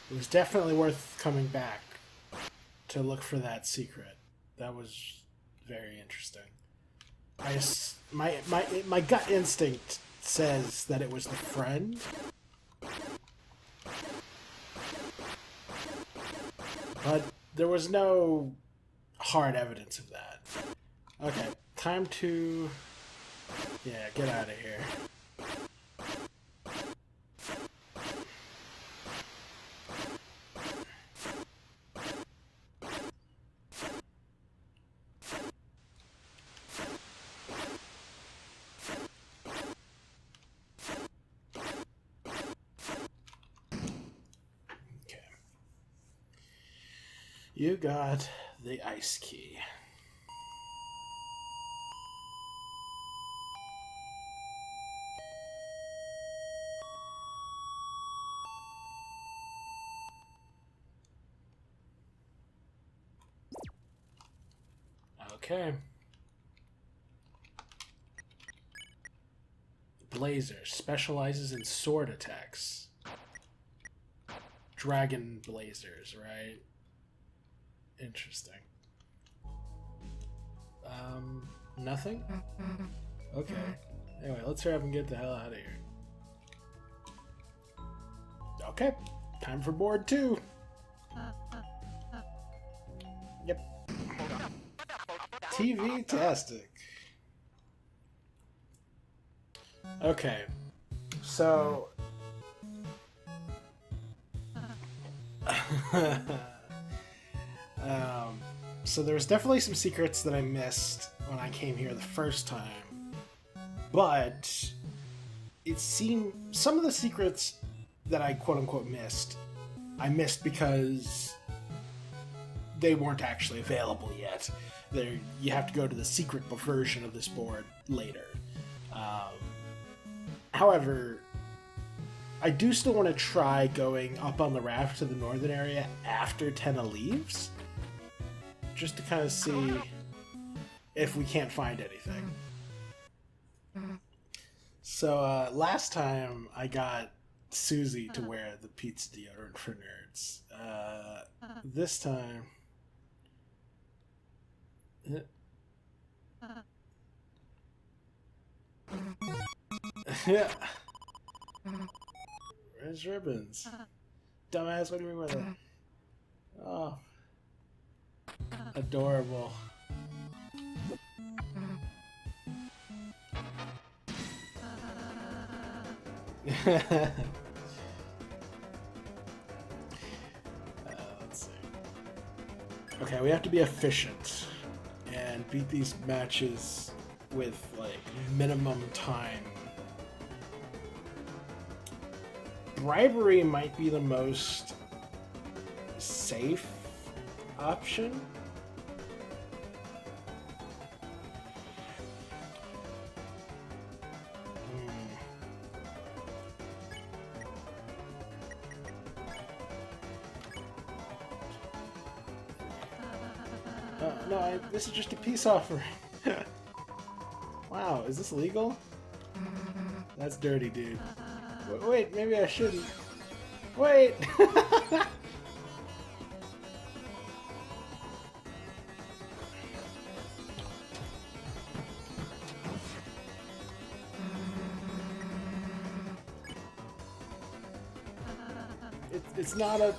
It was definitely worth coming back to look for that secret. That was very interesting. My gut instinct says that it was the friend. But there was no hard evidence of that. Okay, time to... yeah, get out of here. You got the ice key. Okay. Blazer specializes in sword attacks. Dragon blazers, right? Interesting. Nothing? Okay. Anyway, let's hurry up and get the hell out of here. Okay. Time for board 2. Yep. TV-tastic. Okay. So... so there was definitely some secrets that I missed when I came here the first time, but it seemed some of the secrets that I quote unquote missed, I missed because they weren't actually available yet. You have to go to the secret version of this board later. However, I do still want to try going up on the raft to the northern area after Tenna leaves, just to kind of see if we can't find anything. So last time I got Susie to wear the pizza deodorant for nerds. This time... Yeah. Where's ribbons? Dumbass, what do you mean by that? Oh. Adorable. Let's see. Okay, we have to be efficient and beat these matches with, like, minimum time. Bribery might be the most safe option. No, this is just a peace offering. Wow, is this legal? That's dirty, dude. Wait, maybe I shouldn't. Wait! It's not a...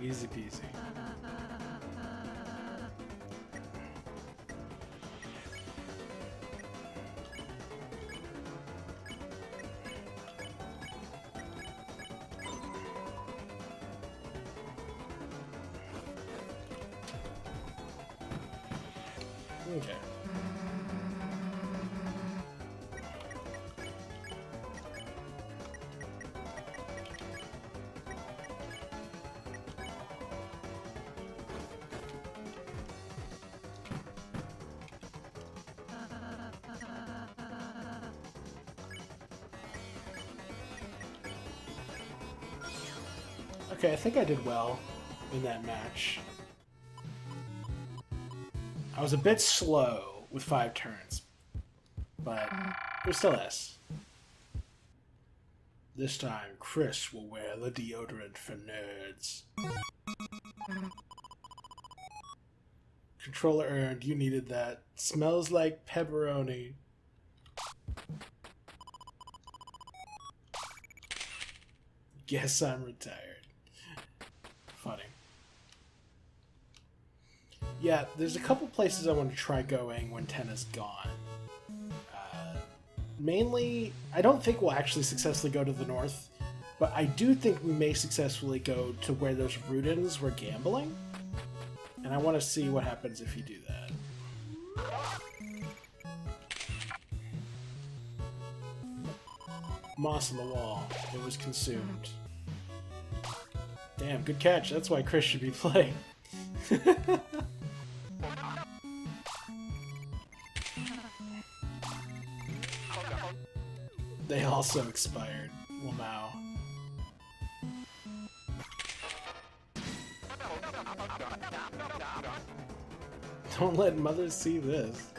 Easy peasy. Okay. Okay, I think I did well in that match. I was a bit slow with 5 turns, but it was still S. This time, Chris will wear the deodorant for nerds. Controller earned, you needed that. Smells like pepperoni. Guess I'm retired. Funny. Yeah, there's a couple places I want to try going when Tenna's gone. Mainly, I don't think we'll actually successfully go to the north, but I do think we may successfully go to where those Rudens were gambling, and I want to see what happens if you do that. Moss on the wall. It was consumed. Damn, good catch. That's why Chris should be playing. They also expired. Wow. Don't let mothers see this.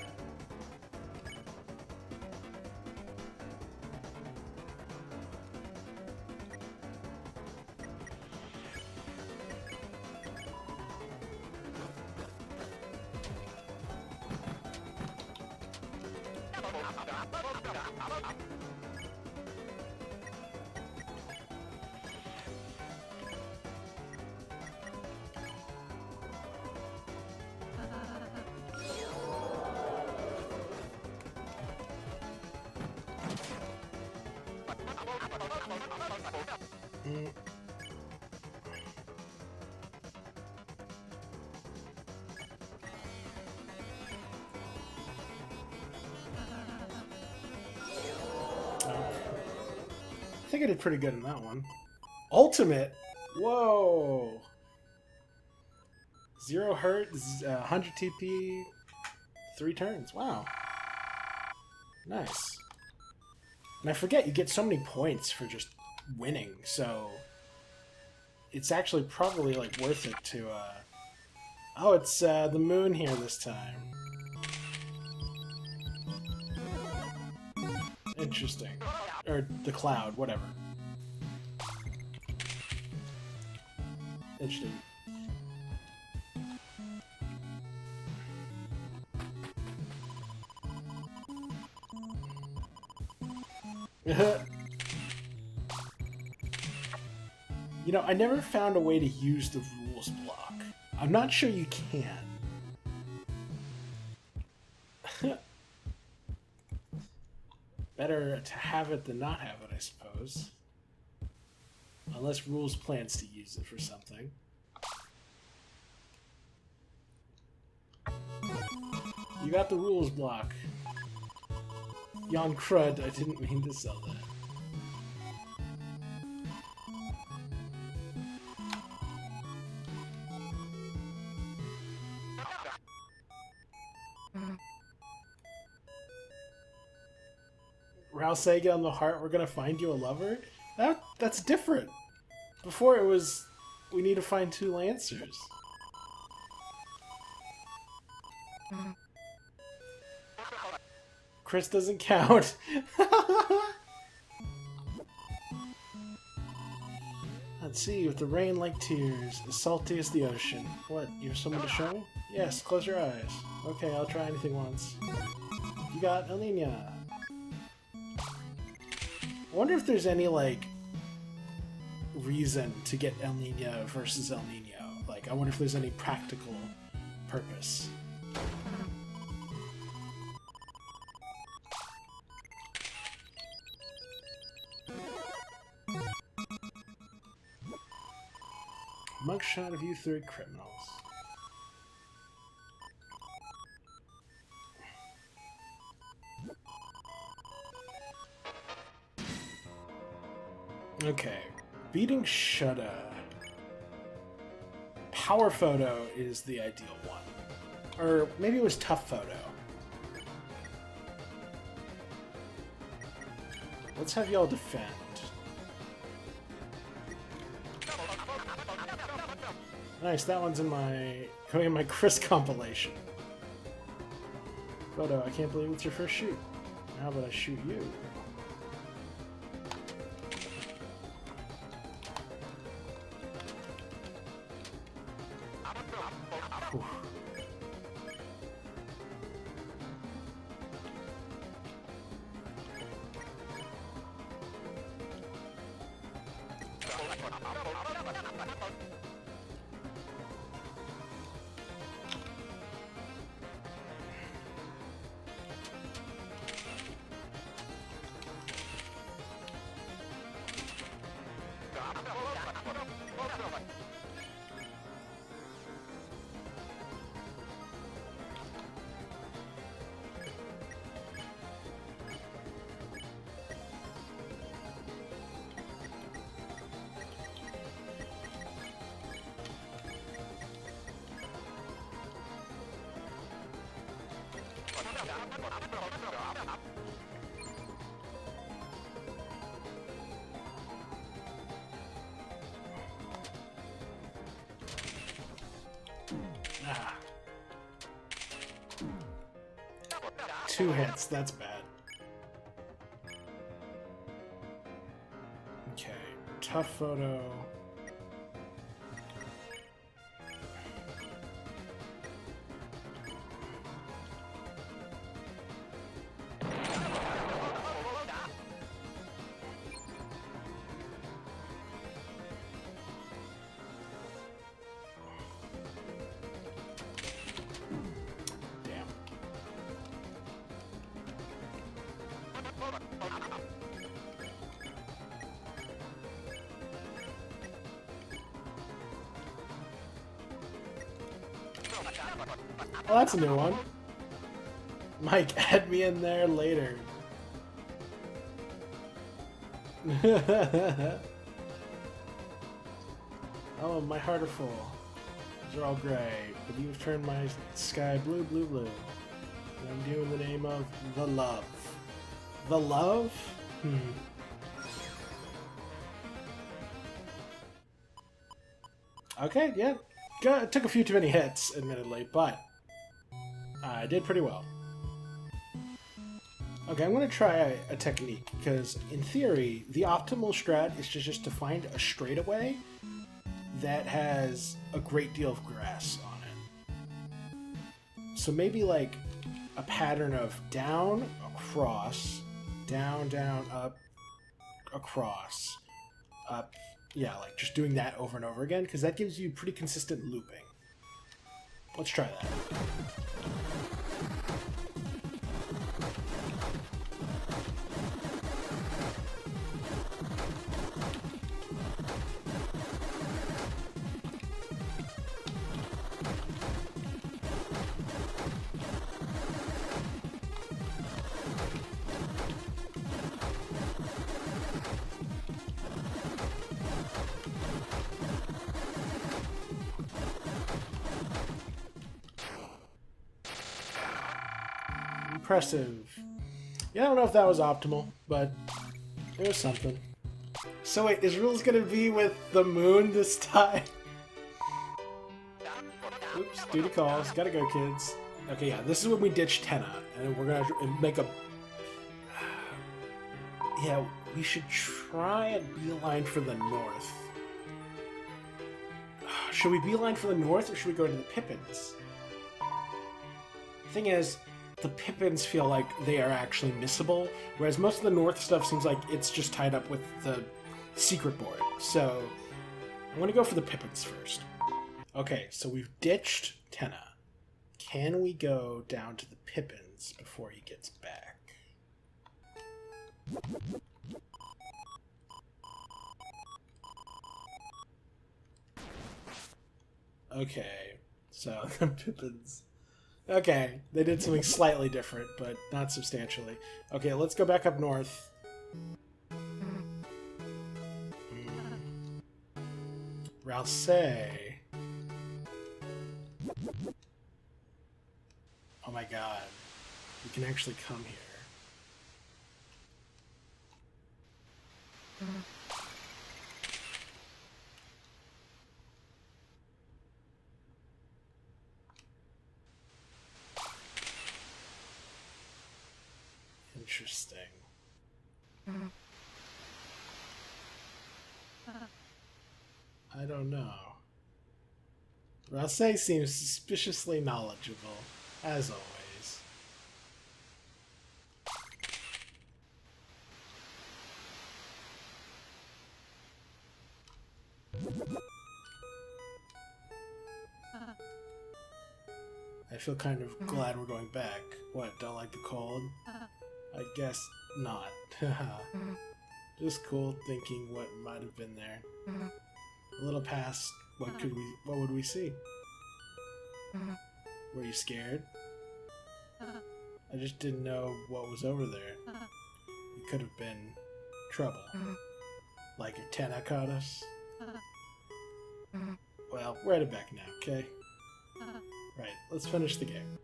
think I did pretty good in that one. Ultimate? Whoa! 0 hurt, 100 TP, 3 turns. Wow. Nice. And I forget, you get so many points for just winning, so it's actually probably like worth it to oh, it's the moon here this time. Interesting. Or the cloud, whatever. Interesting. You know, I never found a way to use the rules block. I'm not sure you can. Better to have it than not have it, I suppose. Unless rules plans to use it for something. You got the rules block. Yon crud, I didn't mean to sell that. Rausega on the heart, we're gonna find you a lover? That's different. Before it was, we need to find 2 Lancers. Chris doesn't count. Let's see, with the rain like tears, as salty as the ocean. What, you have someone to show me? Yes, close your eyes. Okay, I'll try anything once. You got El Niño. I wonder if there's any, like, reason to get El Niño versus El Niño. Like, I wonder if there's any practical purpose. Mugshot of you 3 criminals. Okay, beating Shudda. Power Photo is the ideal one. Or maybe it was Tough Photo. Let's have y'all defend. Nice, that one's in my going in my Chris compilation. Photo, I can't believe it's your first shoot. How about I shoot you? Whew. Ah. 2 hits, that's bad. Okay, Tough Photo. Oh, that's a new one. Mike, add me in there later. Oh, my heart are full. These are all gray, but you've turned my sky blue, blue, blue. And I'm doing the name of the love. The love? Okay, yeah. It took a few too many hits, admittedly, but I did pretty well. Okay, I'm going to try a technique, because in theory, the optimal strat is just to find a straightaway that has a great deal of grass on it. So maybe like a pattern of down, across, down, down, up, across, up. Yeah, like just doing that over and over again, because that gives you pretty consistent looping. Let's try that. Impressive. Yeah, I don't know if that was optimal, but it was something. So wait, is rules gonna be with the moon this time? Oops, duty calls. Gotta go, kids. Okay, yeah, this is when we ditch Tenna, and we're gonna make a... Yeah, we should try and beeline for the north. Should we beeline for the north, or should we go to the Pippins? Thing is, the Pippins feel like they are actually missable, whereas most of the north stuff seems like it's just tied up with the secret board. So I'm going to go for the Pippins first. Okay, so we've ditched Tenna. Can we go down to the Pippins before he gets back? Okay, so the Pippins... Okay, they did something slightly different, but not substantially. Okay, let's go back up north. Ralsei. Oh my god. We can actually come here. Interesting. I don't know. Ralsei seems suspiciously knowledgeable, as always. I feel kind of glad we're going back. What, don't like the cold? I guess not. Just cool thinking what might have been there. A little past, what would we see? Were you scared? I just didn't know what was over there. It could have been trouble. Like if Tenna caught us. Well, we're headed back now, okay? Right, let's finish the game.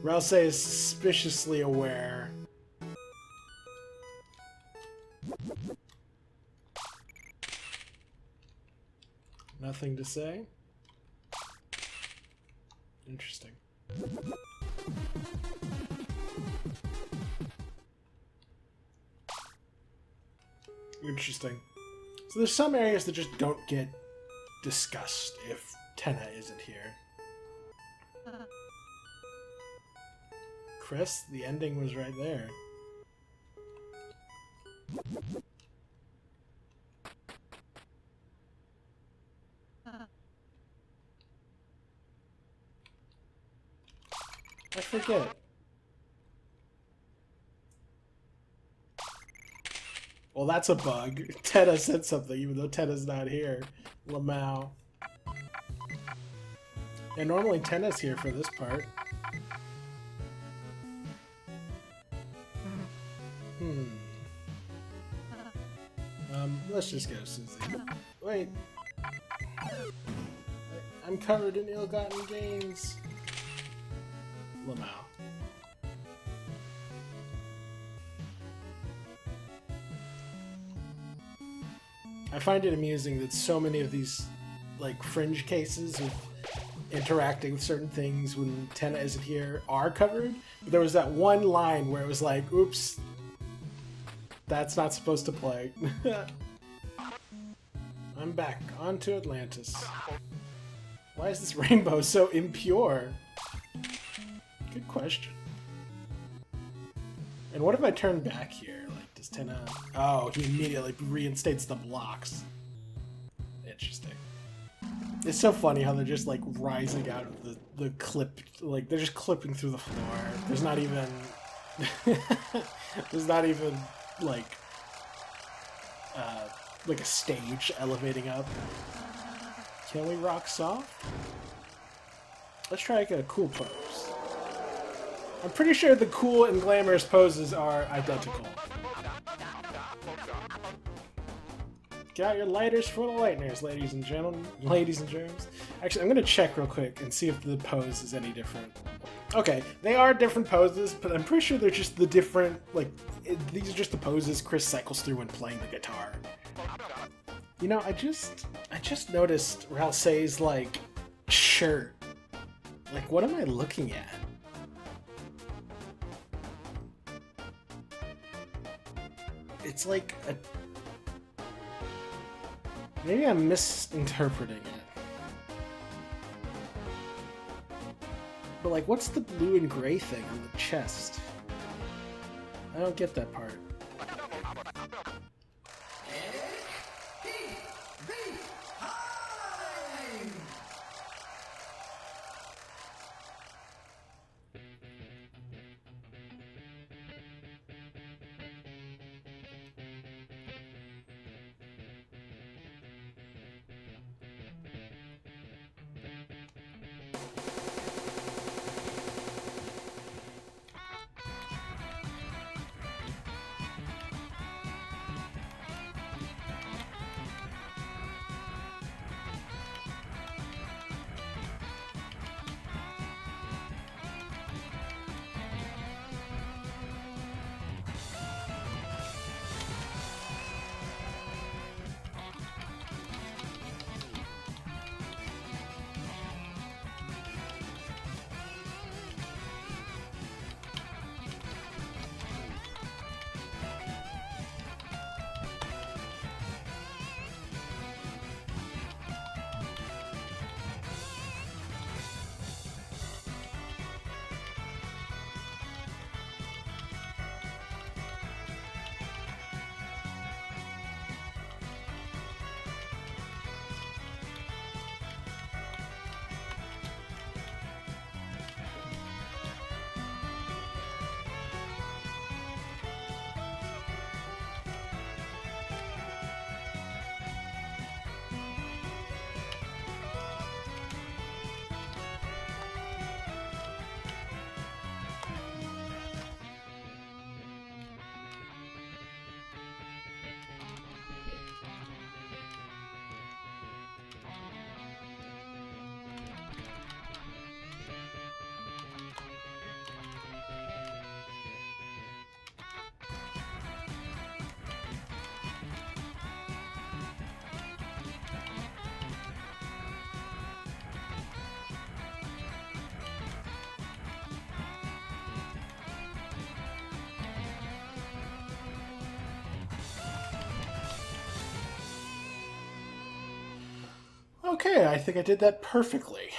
Ralsei is suspiciously aware. Nothing to say? Interesting. Interesting. So there's some areas that just don't get discussed if Tenna isn't here. Chris, the ending was right there. I forget. Well, that's a bug. Tenna said something, even though Tenna's not here. Lamau. Yeah, normally Tenna's here for this part. Let's just go, Susie. Wait. I'm covered in ill-gotten gains. Lamau. I find it amusing that so many of these, like, fringe cases of interacting with certain things when Tenna isn't here are covered. But there was that one line where it was like, oops, that's not supposed to play. I'm back. On to Atlantis. Why is this rainbow so impure? Good question. And what if I turn back here? Like, does Tenna... Oh, he immediately reinstates the blocks. Interesting. It's so funny how they're just, like, rising out of the clip. Like, they're just clipping through the floor. There's not even... There's not even, like a stage elevating up. Can we rock soft? Let's try like a cool pose. I'm pretty sure the cool and glamorous poses are identical. Get out your lighters for the lighteners, ladies and gentlemen. Ladies and germs. Actually, I'm gonna check real quick and see if the pose is any different. Okay, they are different poses, but I'm pretty sure they're just the different, like, these are just the poses Chris cycles through when playing the guitar. You know, I just noticed Ralsei's, like, shirt. Like, what am I looking at? It's like a... Maybe I'm misinterpreting it. But, like, what's the blue and gray thing on the chest? I don't get that part. Okay, I think I did that perfectly.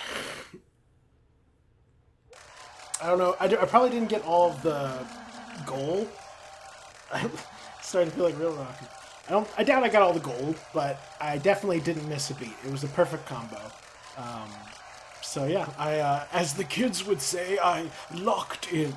I don't know. I probably didn't get all of the gold. I'm starting to feel like real rocky. I doubt I got all the gold, but I definitely didn't miss a beat. It was a perfect combo. So yeah, I, as the kids would say, I locked in.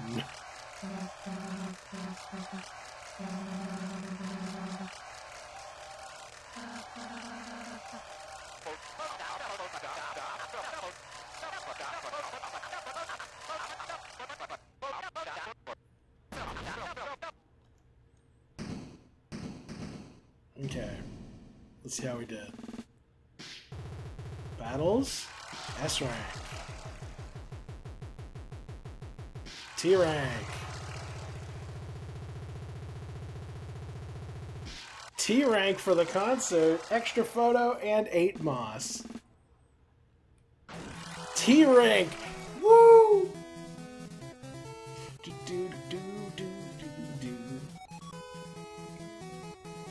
Okay. Let's see how we did. Battles. S rank. T rank. T rank for the concert. Extra photo and 8 moss. T rank. Woo!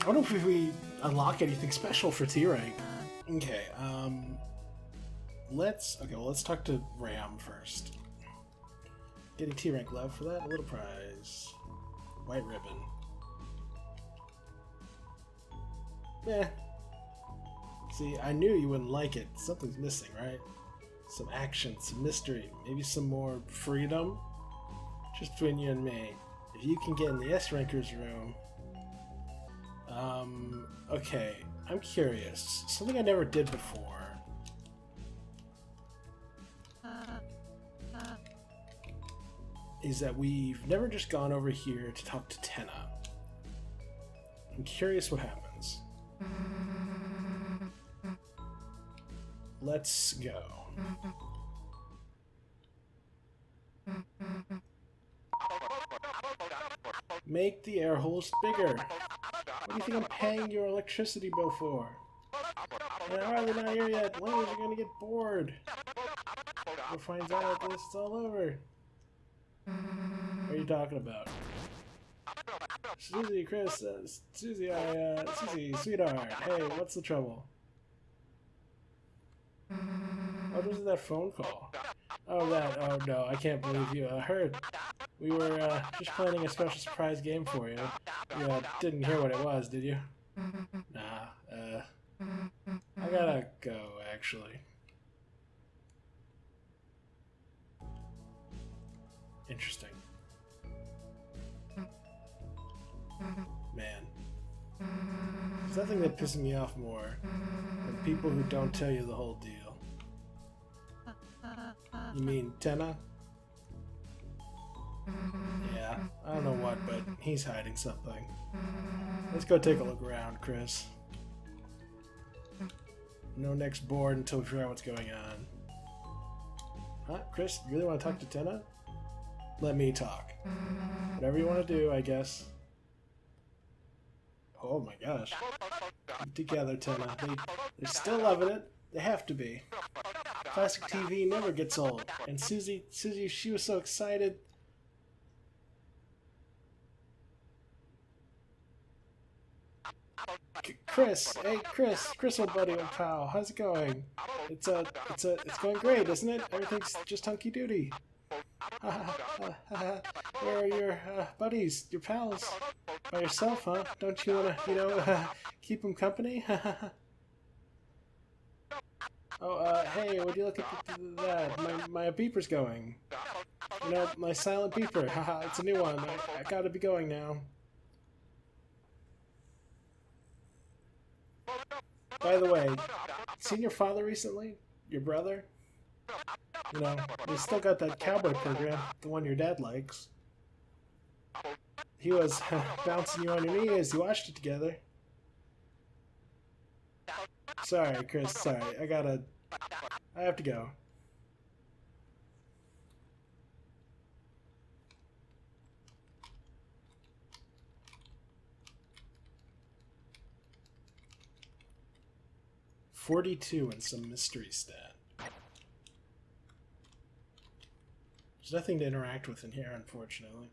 I wonder if we unlock anything special for T rank. Okay, let's talk to Ram first. Getting T rank love for that, a little prize. White ribbon. Eh. See, I knew you wouldn't like it. Something's missing, right? Some action, some mystery, maybe some more freedom. Just between you and me. If you can get in the S-Rankers room... okay. I'm curious. Something I never did before. Is that we've never just gone over here to talk to Tenna. I'm curious what happens. Let's go. Make the air holes bigger. What do you think I'm paying your electricity bill for? And how are they not here yet? Language are gonna get bored. We'll find out this is all over. What are you talking about? Susie, Chris, Susie, Susie, sweetheart. Hey, what's the trouble? What was that phone call? Oh, that. Oh, no, I can't believe you heard. We were just planning a special surprise game for you. You didn't hear what it was, did you? Nah, I gotta go, actually. Interesting. Man. There's nothing that pisses me off more than people who don't tell you the whole deal. You mean Tenna? Yeah, I don't know what, but he's hiding something. Let's go take a look around, Chris. No next board until we figure out what's going on. Huh? Chris, you really want to talk to Tenna? Let me talk. Whatever you want to do, I guess. Oh my gosh. Keep together, Tenna. They're still loving it. They have to be. Classic TV never gets old. And Susie, she was so excited. Chris, hey Chris, old buddy, old pal, how's it going? It's going great, isn't it? Everything's just hunky doody. Where are your buddies, your pals? By yourself, huh? Don't you wanna, keep them company? Oh, hey, would you look at that? My beeper's going. My silent beeper. Haha, it's a new one. I gotta be going now. By the way, seen your father recently? Your brother? They still got that cowboy program, the one your dad likes. He was bouncing you on your knee as you watched it together. Sorry, Chris, sorry. I have to go. $42 and some mystery stat. There's nothing to interact with in here, unfortunately.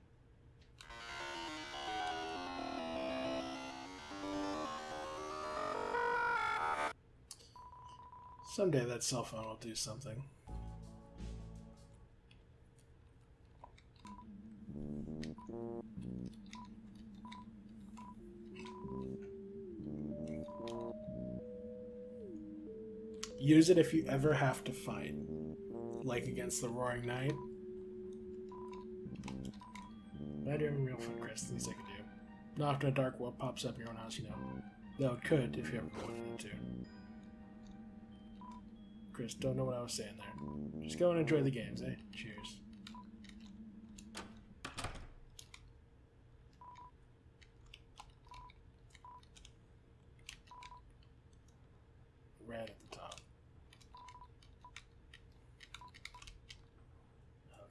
Someday that cell phone will do something. Use it if you ever have to fight. Like against the Roaring Knight. Not even real fun, Chris. Things I can do. Not often a dark world pops up in your own house, Though it could if you ever go into it too. Chris, don't know what I was saying there. Just go and enjoy the games, eh? Cheers.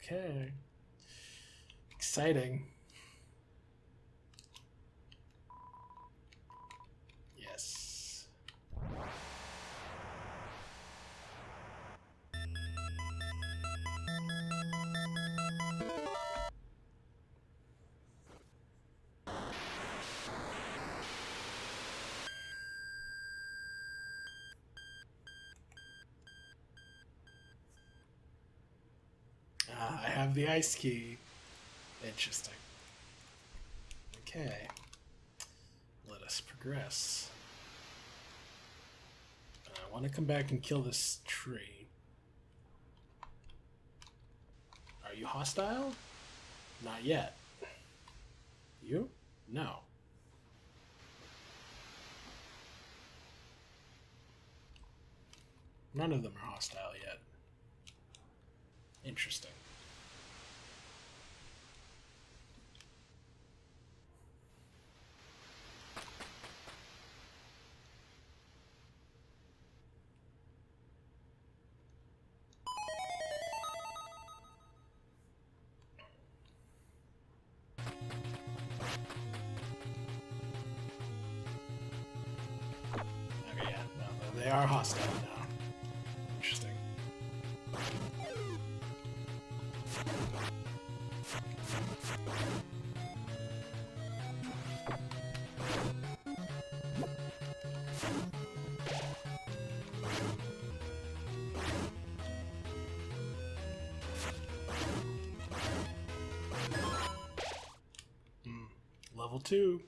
Okay. Exciting. Yes. I have the ice key. Interesting. Okay. Let us progress. I want to come back and kill this tree. Are you hostile? Not yet. You? No. None of them are hostile yet. Interesting. Okay, yeah, no, they are hostile now. Interesting. Level 2.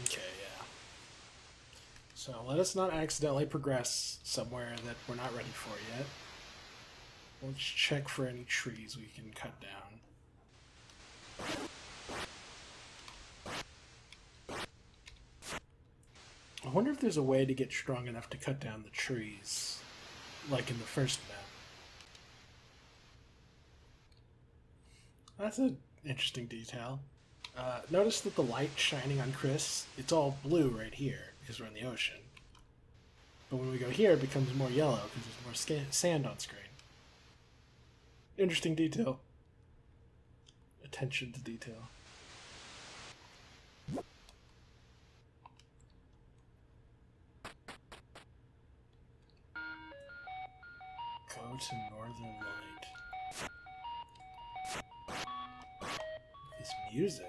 Okay, yeah. So let us not accidentally progress somewhere that we're not ready for yet. Let's check for any trees we can cut down. I wonder if there's a way to get strong enough to cut down the trees, like in the first map. That's an interesting detail. Notice that the light shining on Chris, it's all blue right here, because we're in the ocean. But when we go here, it becomes more yellow, because there's more sand on screen. Interesting detail. Attention to detail. Go to Northern Light. This music.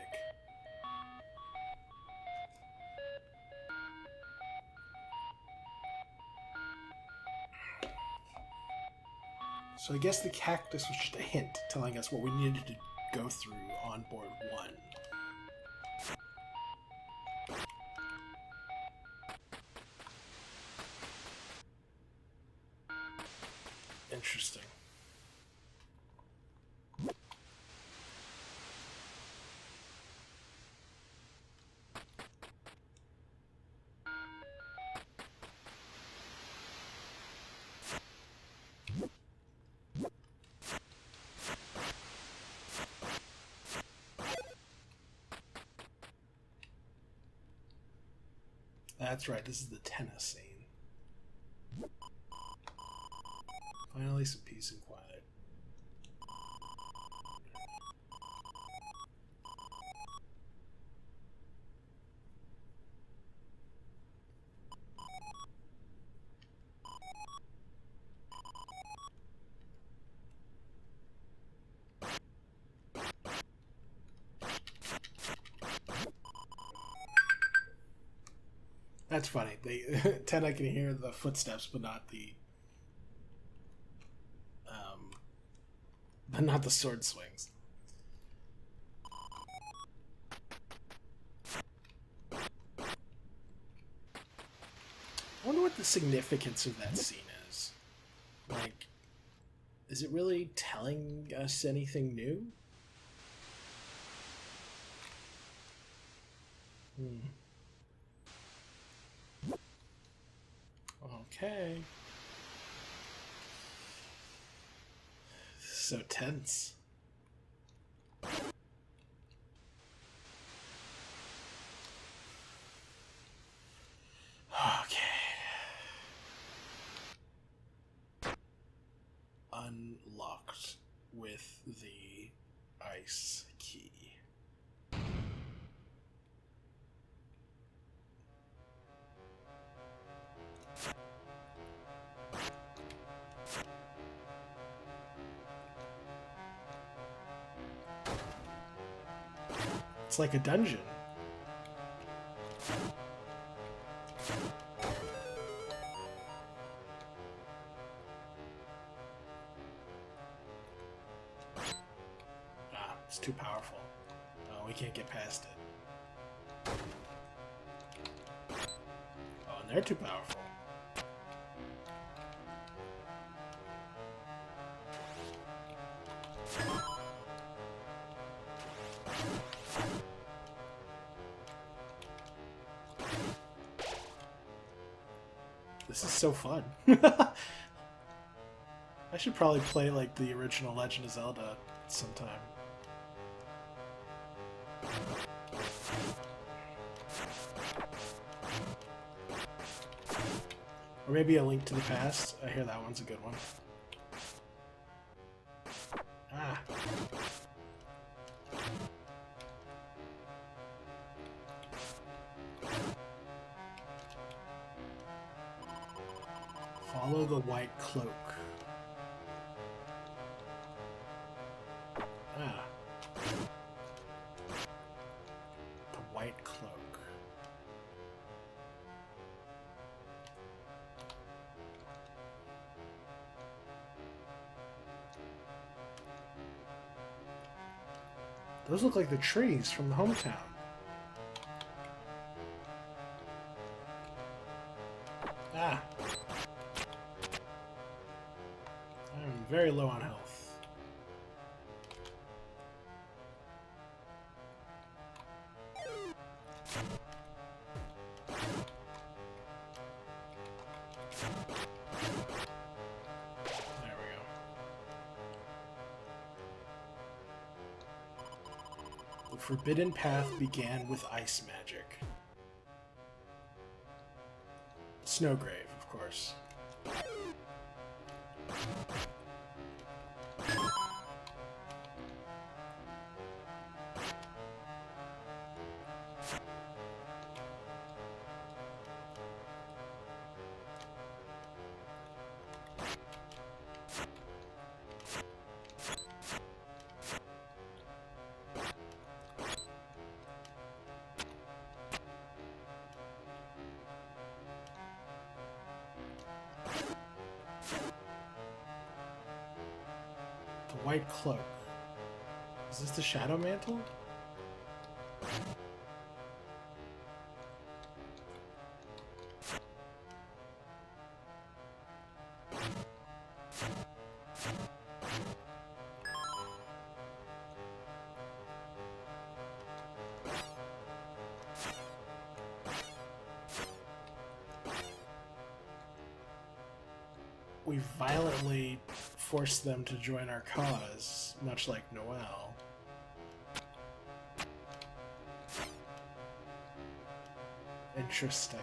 So I guess the cactus was just a hint telling us what we needed to go through on board 1. Interesting. That's right, this is the tennis scene. Finally some peace and quiet. That's funny. Tenna can hear the footsteps, but not the sword swings. I wonder what the significance of that scene is. Like, is it really telling us anything new? Okay. This is so tense. locked with the ice key. It's like a dungeon. Ah, it's too powerful. Oh, we can't get past it. Oh, and they're too powerful. This is so fun. I should probably play like the original Legend of Zelda sometime. Or maybe A Link to the Past. I hear that one's a good one. Ah. Follow the white cloak. Ah. The white cloak. Those look like the trees from the hometown. Ah. I'm very low on health. There we go. The forbidden path began with ice magic. Snowgrave, of course. White cloak. Is this the Shadow Mantle? We violently force them to join our cause, much like Noel. Interesting.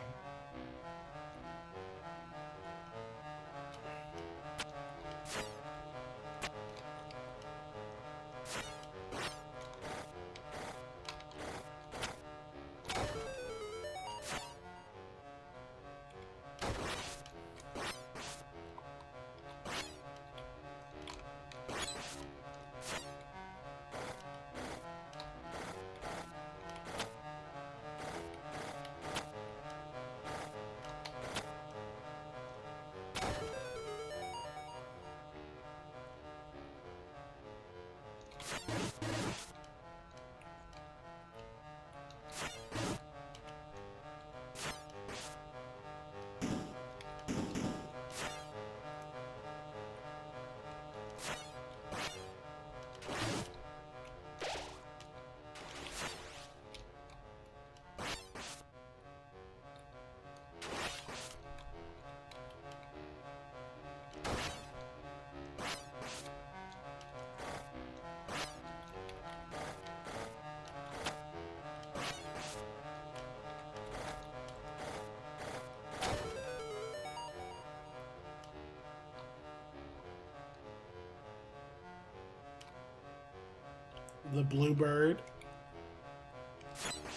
the blue bird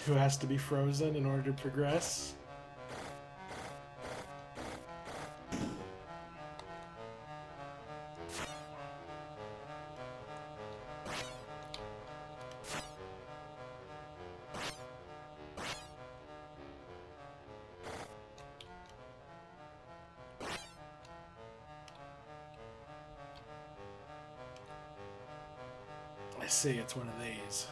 who has to be frozen in order to progress. I see, it's one of these.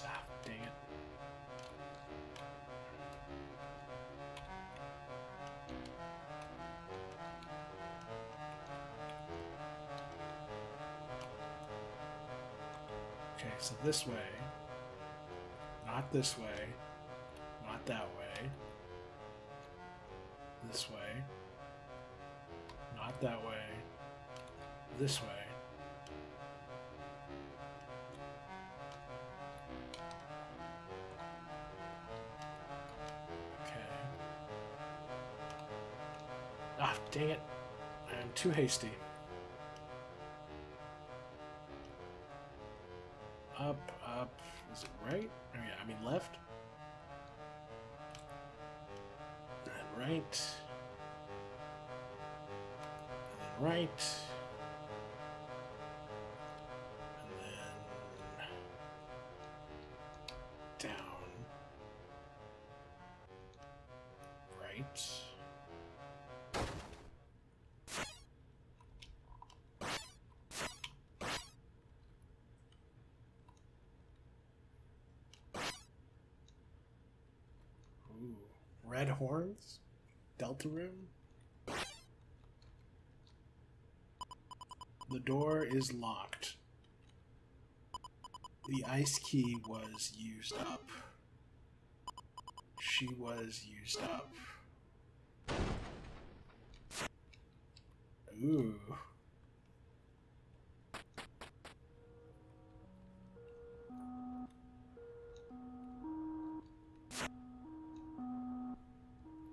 Ah, dang it. Okay, so this way. Not this way. Not that way. This way. Not that way. This way. Okay. Ah, dang it. I'm too hasty. Up, up. Is it right? Oh yeah, I mean left. And then right. And then right. And then down. Right. Red horns? Deltarune? The door is locked. The ice key was used up. She was used up. Ooh.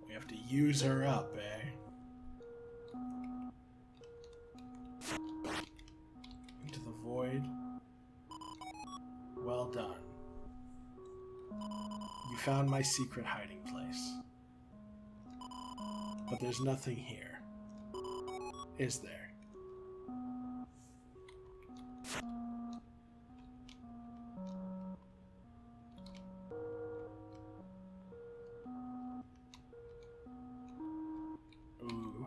We have to use her up, eh? Into the void. Well done. You found my secret hiding place. But there's nothing here. Is there? Ooh.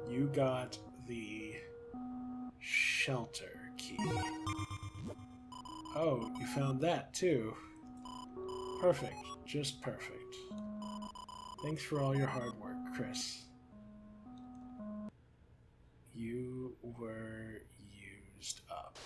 You got the shelter key. Oh, you found that too. Perfect. Just perfect. Thanks for all your hard work, Chris. You were used up.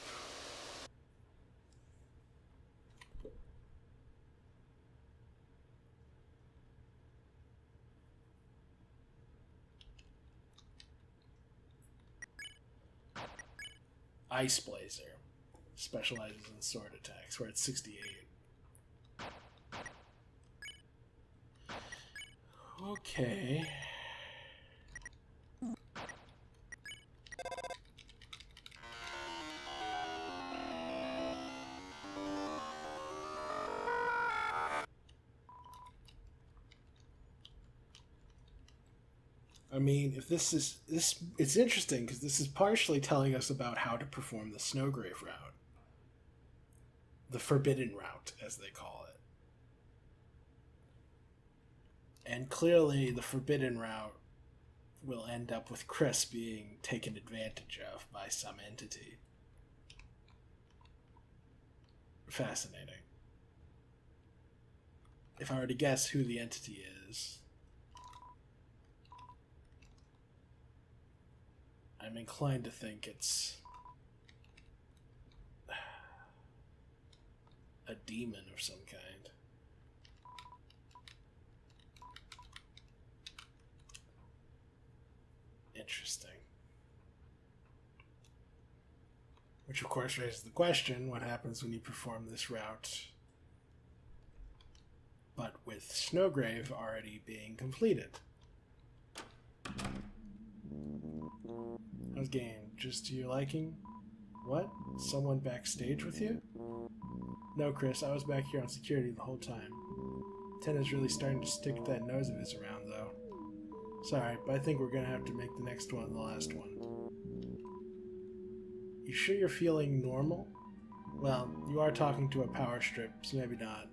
Ice Blazer specializes in sword attacks. We're at 68. Okay. I mean, if this is it's interesting because this is partially telling us about how to perform the Snowgrave route. The Forbidden Route, as they call it. And clearly the Forbidden Route will end up with Chris being taken advantage of by some entity. Fascinating. If I were to guess who the entity is, I'm inclined to think it's a demon of some kind. Interesting. Which, of course, raises the question, what happens when you perform this route, but with Snowgrave already being completed? How's game? Just to your liking? What? Someone backstage with you? No, Chris, I was back here on security the whole time. Tenna's really starting to stick that nose of his around, though. Sorry, but I think we're gonna have to make the next one the last one. You sure you're feeling normal? Well, you are talking to a power strip, so maybe not.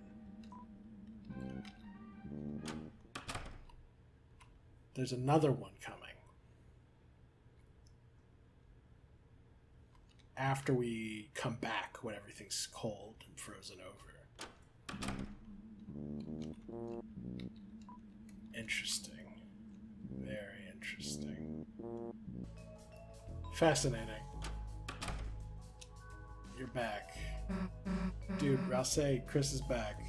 There's another one coming. After we come back when everything's cold and frozen over. Interesting. Very interesting. Fascinating. You're back. Dude, I'll say Chris is back.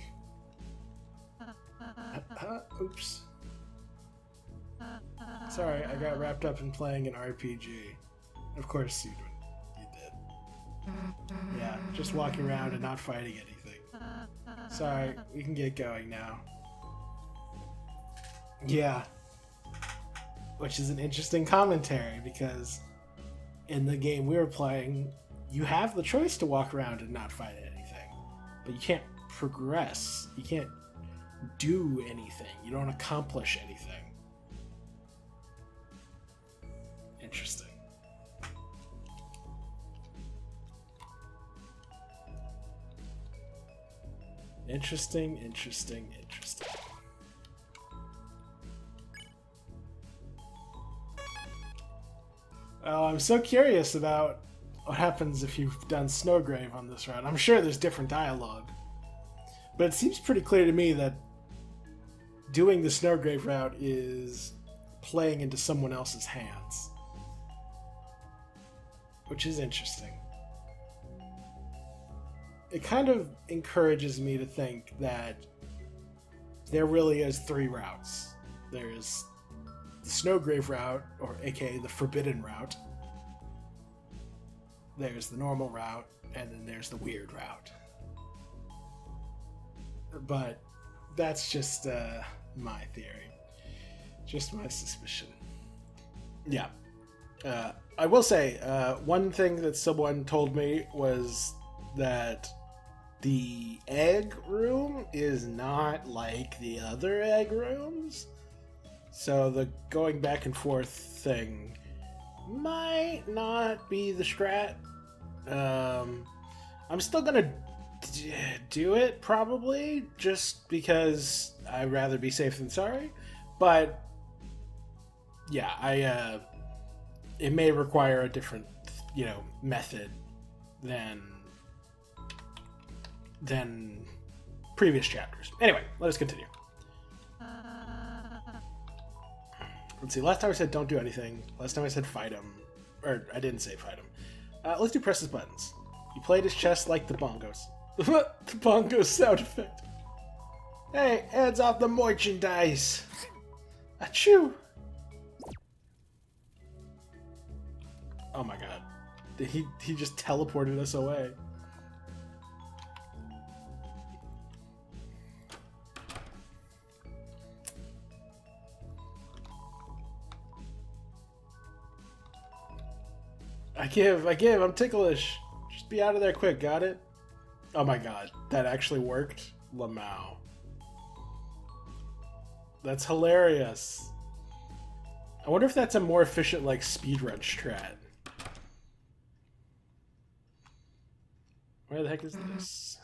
Oops. Sorry, I got wrapped up in playing an RPG. Of course you did. Yeah, just walking around and not fighting anything. Sorry, we can get going now. Yeah. Which is an interesting commentary, because in the game we were playing, you have the choice to walk around and not fight anything. But you can't progress. You can't do anything. You don't accomplish anything. Interesting. Interesting, interesting, interesting. Oh, I'm so curious about what happens if you've done Snowgrave on this route. I'm sure there's different dialogue. But it seems pretty clear to me that doing the Snowgrave route is playing into someone else's hands. Which is interesting. It kind of encourages me to think that there really is 3 routes. There's the Snowgrave route, or aka the Forbidden route. There's the normal route, and then there's the weird route. But that's just my theory. Just my suspicion. Yeah. I will say, one thing that someone told me was that the egg room is not like the other egg rooms. So the going back and forth thing might not be the strat. I'm still gonna do it, probably, just because I'd rather be safe than sorry. But yeah, it may require a different, method than previous chapters. Anyway, let us continue. Let's see. Last time I said don't do anything. Last time I said fight him. Or I didn't say fight him. Let's do press his buttons. He played his chest like the bongos. The bongos sound effect. Hey, hands off the merchandise. Achoo. Oh my god. He just teleported us away. I give, I'm ticklish. Just be out of there quick, got it? Oh my god, that actually worked? Lamau. That's hilarious. I wonder if that's a more efficient, speedrun strat. Where the heck is this?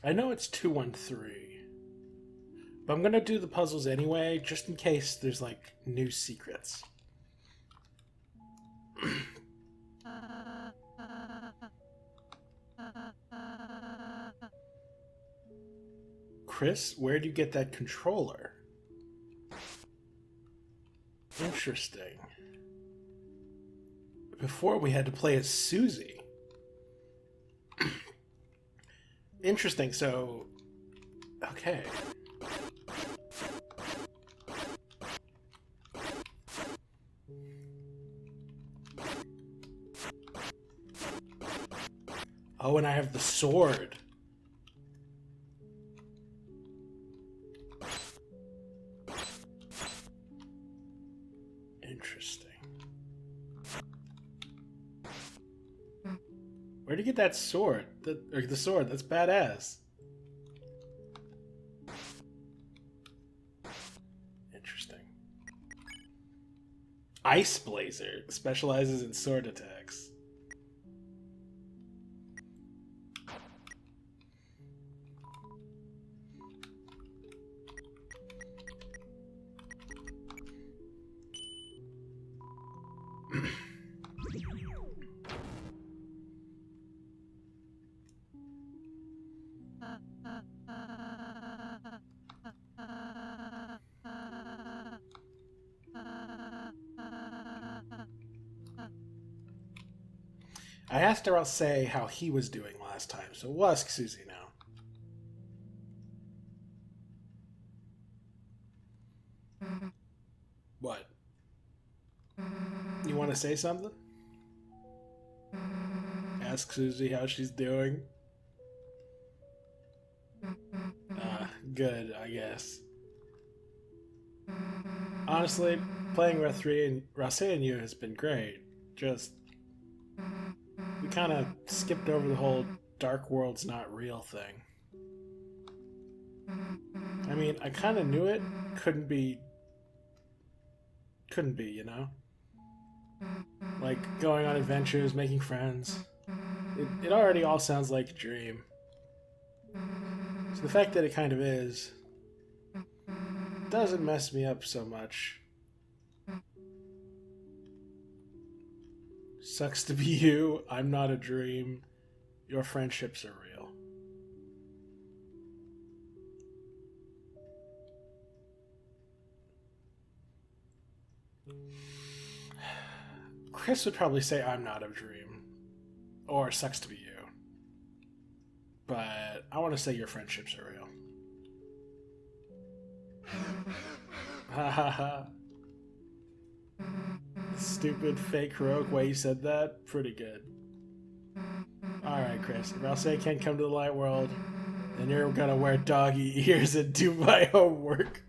I know it's 213. But I'm gonna do the puzzles anyway, just in case there's, new secrets. Chris, where'd you get that controller? Interesting. Before we had to play as Susie. Interesting, so... Okay. Oh, and I have the sword. Interesting. Where'd you get that sword? The sword, that's badass. Interesting. Ice Blazer specializes in sword attacks. I asked her, I'll say how he was doing last time, so we'll ask Susie now. What? You want to say something? Ask Susie how she's doing. Good, I guess. Honestly, playing Rosse and you has been great. Just... we kind of skipped over the whole Dark World's not real thing. I mean, I kind of knew it. Couldn't be, you know? Like, going on adventures, making friends. It already all sounds like a dream. So the fact that it kind of is doesn't mess me up so much. Sucks to be you. I'm not a dream. Your friendships are real. Chris would probably say I'm not a dream. Or sucks to be you. But I want to say your friendships are real. Ha ha ha. Stupid fake heroic way you said that. Pretty good. Alright, Chris. If Rosse can't come to the light world, then you're gonna wear doggy ears and do my homework.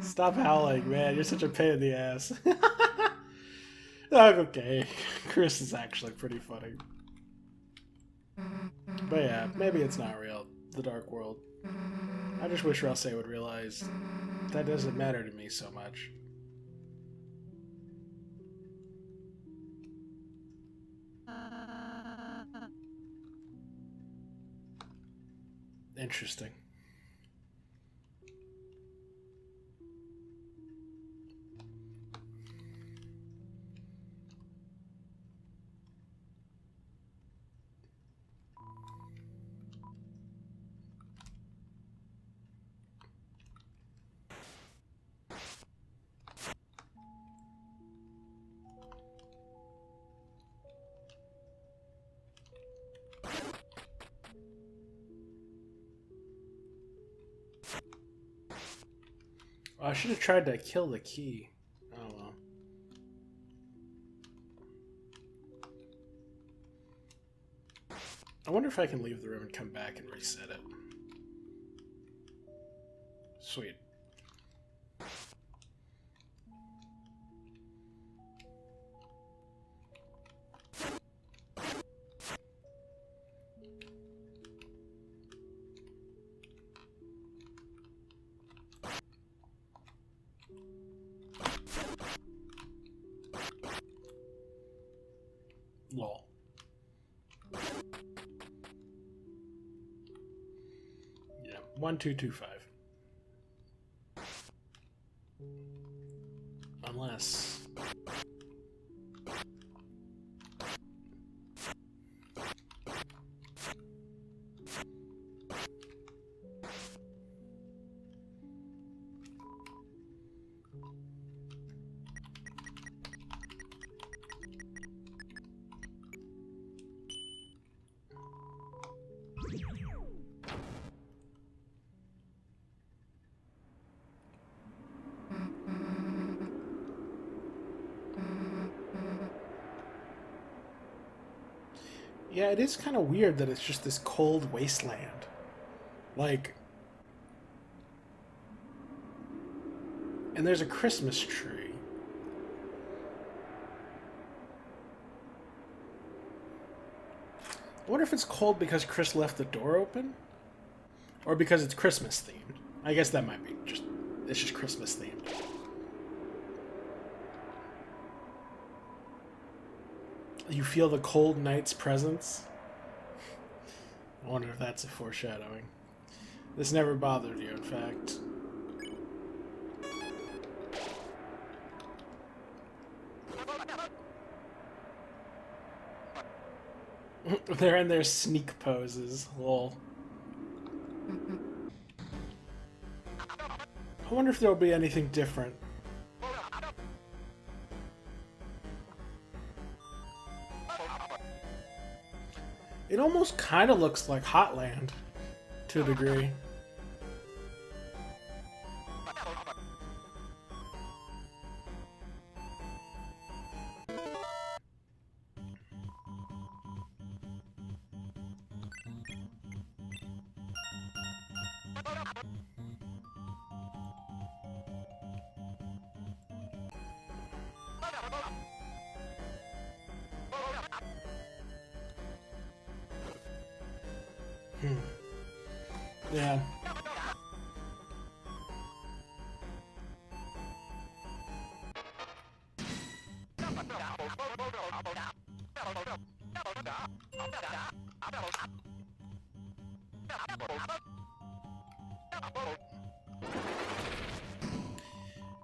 Stop howling, man. You're such a pain in the ass. Okay. Chris is actually pretty funny. But yeah, maybe it's not real. The Dark World. I just wish Rosse would realize that doesn't matter to me so much. Interesting. I should have tried to kill the key. Oh well. I wonder if I can leave the room and come back and reset it. Sweet. Lol. Yeah, 1225. Unless... Yeah, it is kind of weird that it's just this cold wasteland. Like, and there's a Christmas tree. I wonder if it's cold because Chris left the door open? Or because it's Christmas themed. I guess that might be it's just Christmas themed. You feel the cold night's presence? I wonder if that's a foreshadowing. This never bothered you, in fact. They're in their sneak poses. Lol. I wonder if there'll be anything different. It almost kind of looks like Hotland, to a degree. Yeah.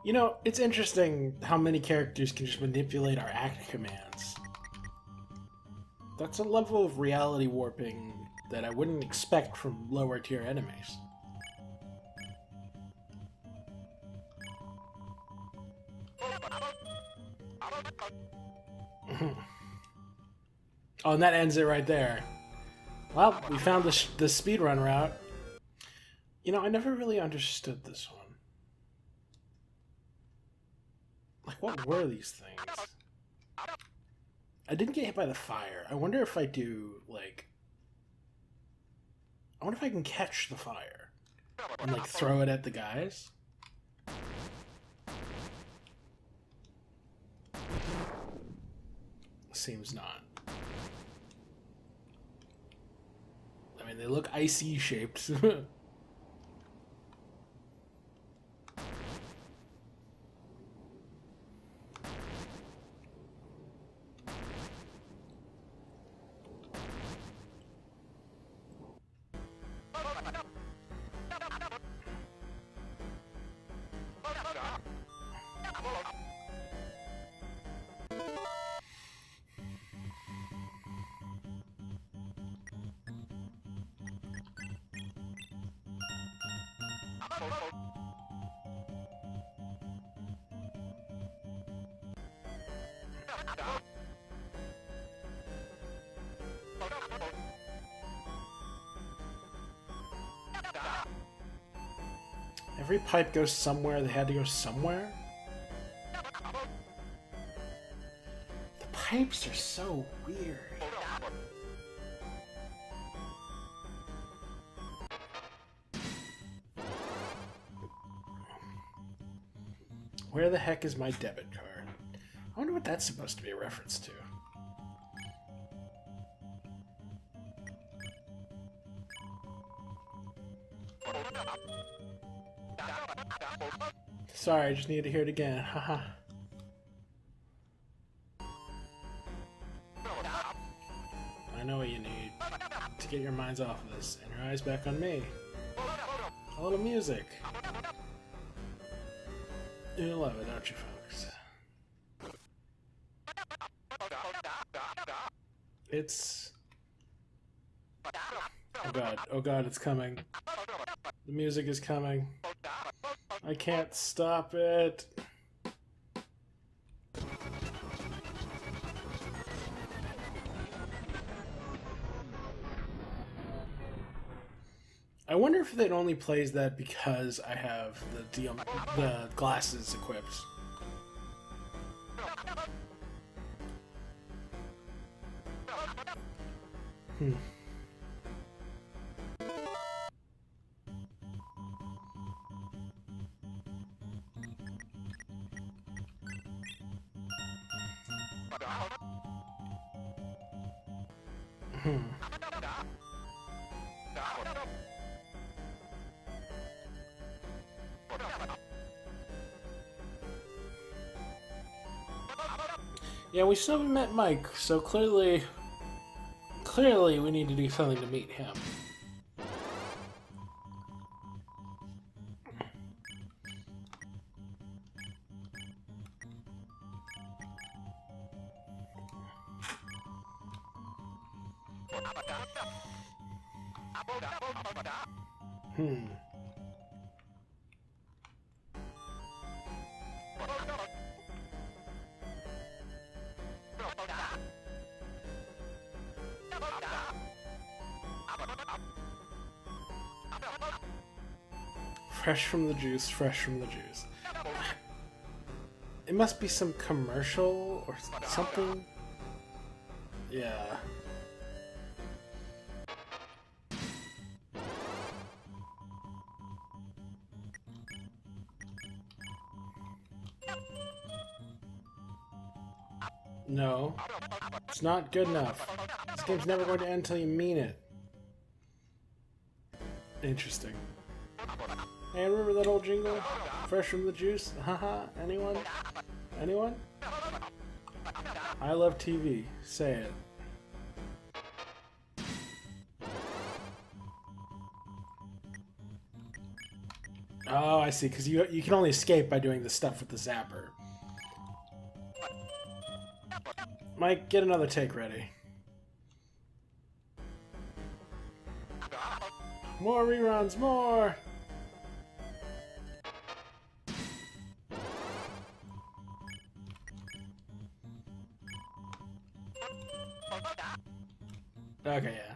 You know, it's interesting how many characters can just manipulate our act commands. That's a level of reality warping that I wouldn't expect from lower tier enemies. Oh, and that ends it right there. Well, we found the speedrun route. You know, I never really understood this one. Like, what were these things? I didn't get hit by the fire. I wonder if I do, like... I wonder if I can catch the fire and, like, throw it at the guys. Seems not. I mean, they look icy shaped. Every pipe goes somewhere. They had to go somewhere. The pipes are so weird. Where the heck is my debit card? I wonder what that's supposed to be a reference to. Sorry, I just needed to hear it again. Haha. I know what you need to get your minds off of this and your eyes back on me. A little music. You love it, don't you, folks? It's... oh god, it's coming. The music is coming. I can't stop it. I wonder if it only plays that because I have the glasses equipped. Hmm. Hmm. Yeah, we still haven't met Mike, so clearly we need to do something to meet him. Hmm. Fresh from the juice, fresh from the juice. It must be some commercial or something. Yeah. No. It's not good enough. This game's never going to end until you mean it. Interesting. Hey, remember that old jingle? Fresh from the juice? Haha, anyone? Anyone? I love TV. Say it. Oh, I see, because you can only escape by doing the stuff with the zapper. Mike, get another take ready. More reruns, more! Okay, yeah.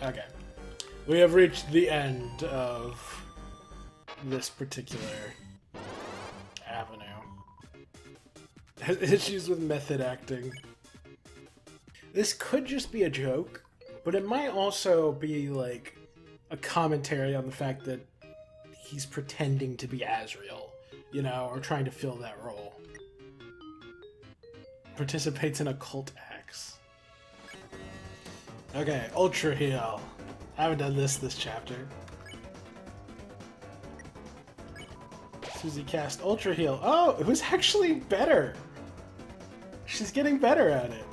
Okay. We have reached the end of this particular avenue. Issues with method acting. This could just be a joke, but it might also be like a commentary on the fact that he's pretending to be Azrael, you know, or trying to fill that role. Participates in occult acts. Okay, Ultra Heal. I haven't done this chapter. Susie cast Ultra Heal. Oh, it was actually better. She's getting better at it.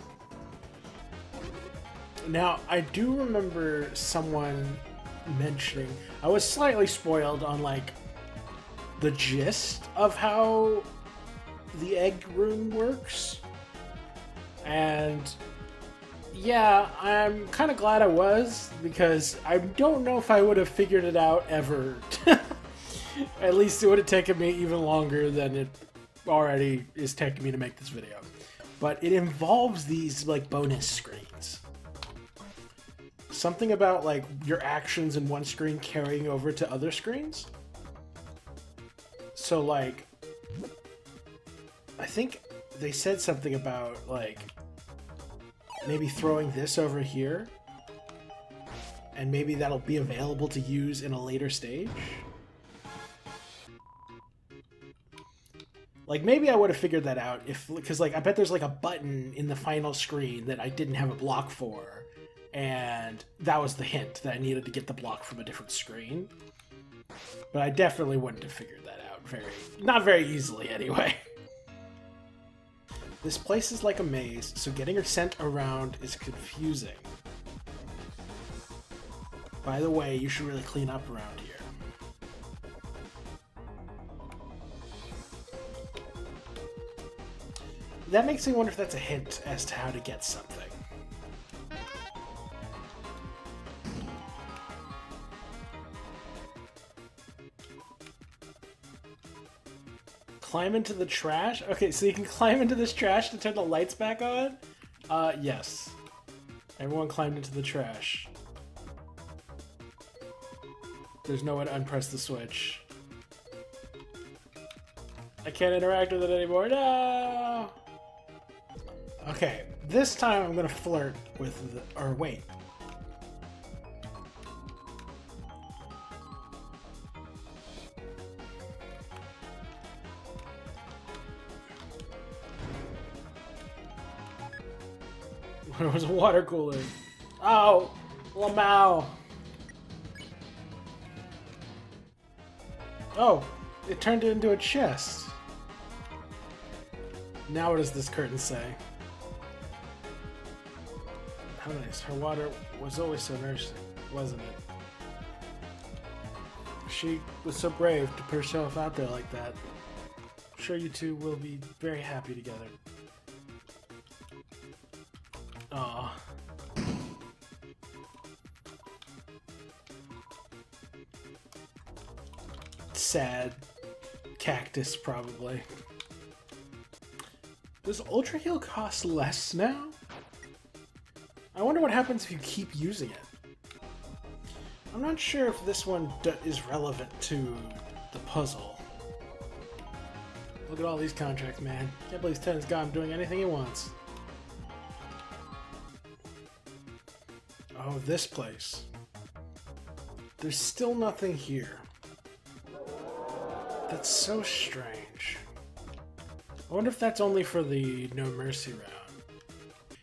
Now, I do remember someone mentioning, I was slightly spoiled on like the gist of how the egg rune works. And yeah, I'm kind of glad I was, because I don't know if I would have figured it out ever. At least it would have taken me even longer than it already is taking me to make this video. But it involves these like bonus screens. Something about like your actions in one screen carrying over to other screens. So like, I think they said something about like maybe throwing this over here, and maybe that'll be available to use in a later stage. Like, maybe I would have figured that out if, because like I bet there's like a button in the final screen that I didn't have a block for, and that was the hint that I needed to get the block from a different screen. But I definitely wouldn't have figured that out not very easily anyway. This place is like a maze, so getting her sent around is confusing. By the way, you should really clean up around here. That makes me wonder if that's a hint as to how to get something. Climb into the trash? Okay, so you can climb into this trash to turn the lights back on? Yes. Everyone climbed into the trash. There's no way to unpress the switch. I can't interact with it anymore. No! Okay, This time I'm gonna flirt with the... Or wait. It was a water cooler. Oh! Lamau! Oh! It turned it into a chest. Now what does this curtain say? How nice. Her water was always so nourishing, wasn't it? She was so brave to put herself out there like that. I'm sure you two will be very happy together. Aww. Sad. Cactus, probably. Does Ultra Heal cost less now? I wonder what happens if you keep using it. I'm not sure if this one is relevant to the puzzle. Look at all these contracts, man. Can't believe Ten's got him doing anything he wants. Oh, this place. There's still nothing here. That's so strange. I wonder if that's only for the No Mercy round.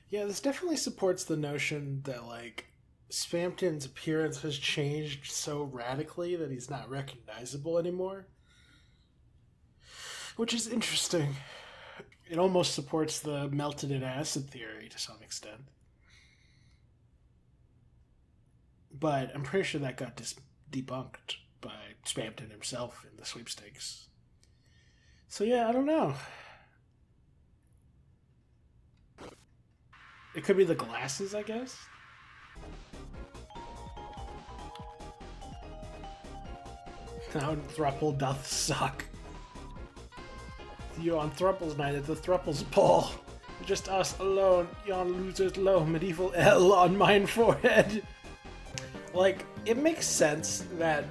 Yeah, this definitely supports the notion that, like, Spamton's appearance has changed so radically that he's not recognizable anymore. Which is interesting. It almost supports the melted in acid theory to some extent. But I'm pretty sure that got debunked by Spamton himself in the sweepstakes. So yeah, I don't know. It could be the glasses, I guess? Now Thruple doth suck. You on Thruple's night at the Thruple's ball. Just us alone, yon losers low, medieval L on mine forehead. Like, it makes sense that,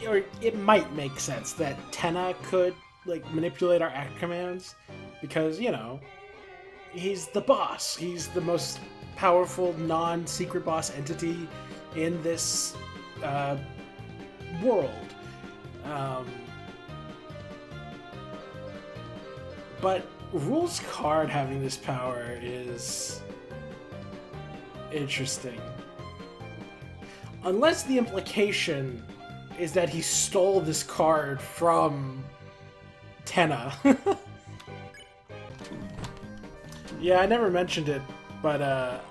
or it might make sense that Tenna could, like, manipulate our act commands, because, you know, he's the boss. He's the most powerful non-secret boss entity in this world. But Rule's card having this power is interesting. Unless the implication is that he stole this card from Tenna. Yeah, I never mentioned it, but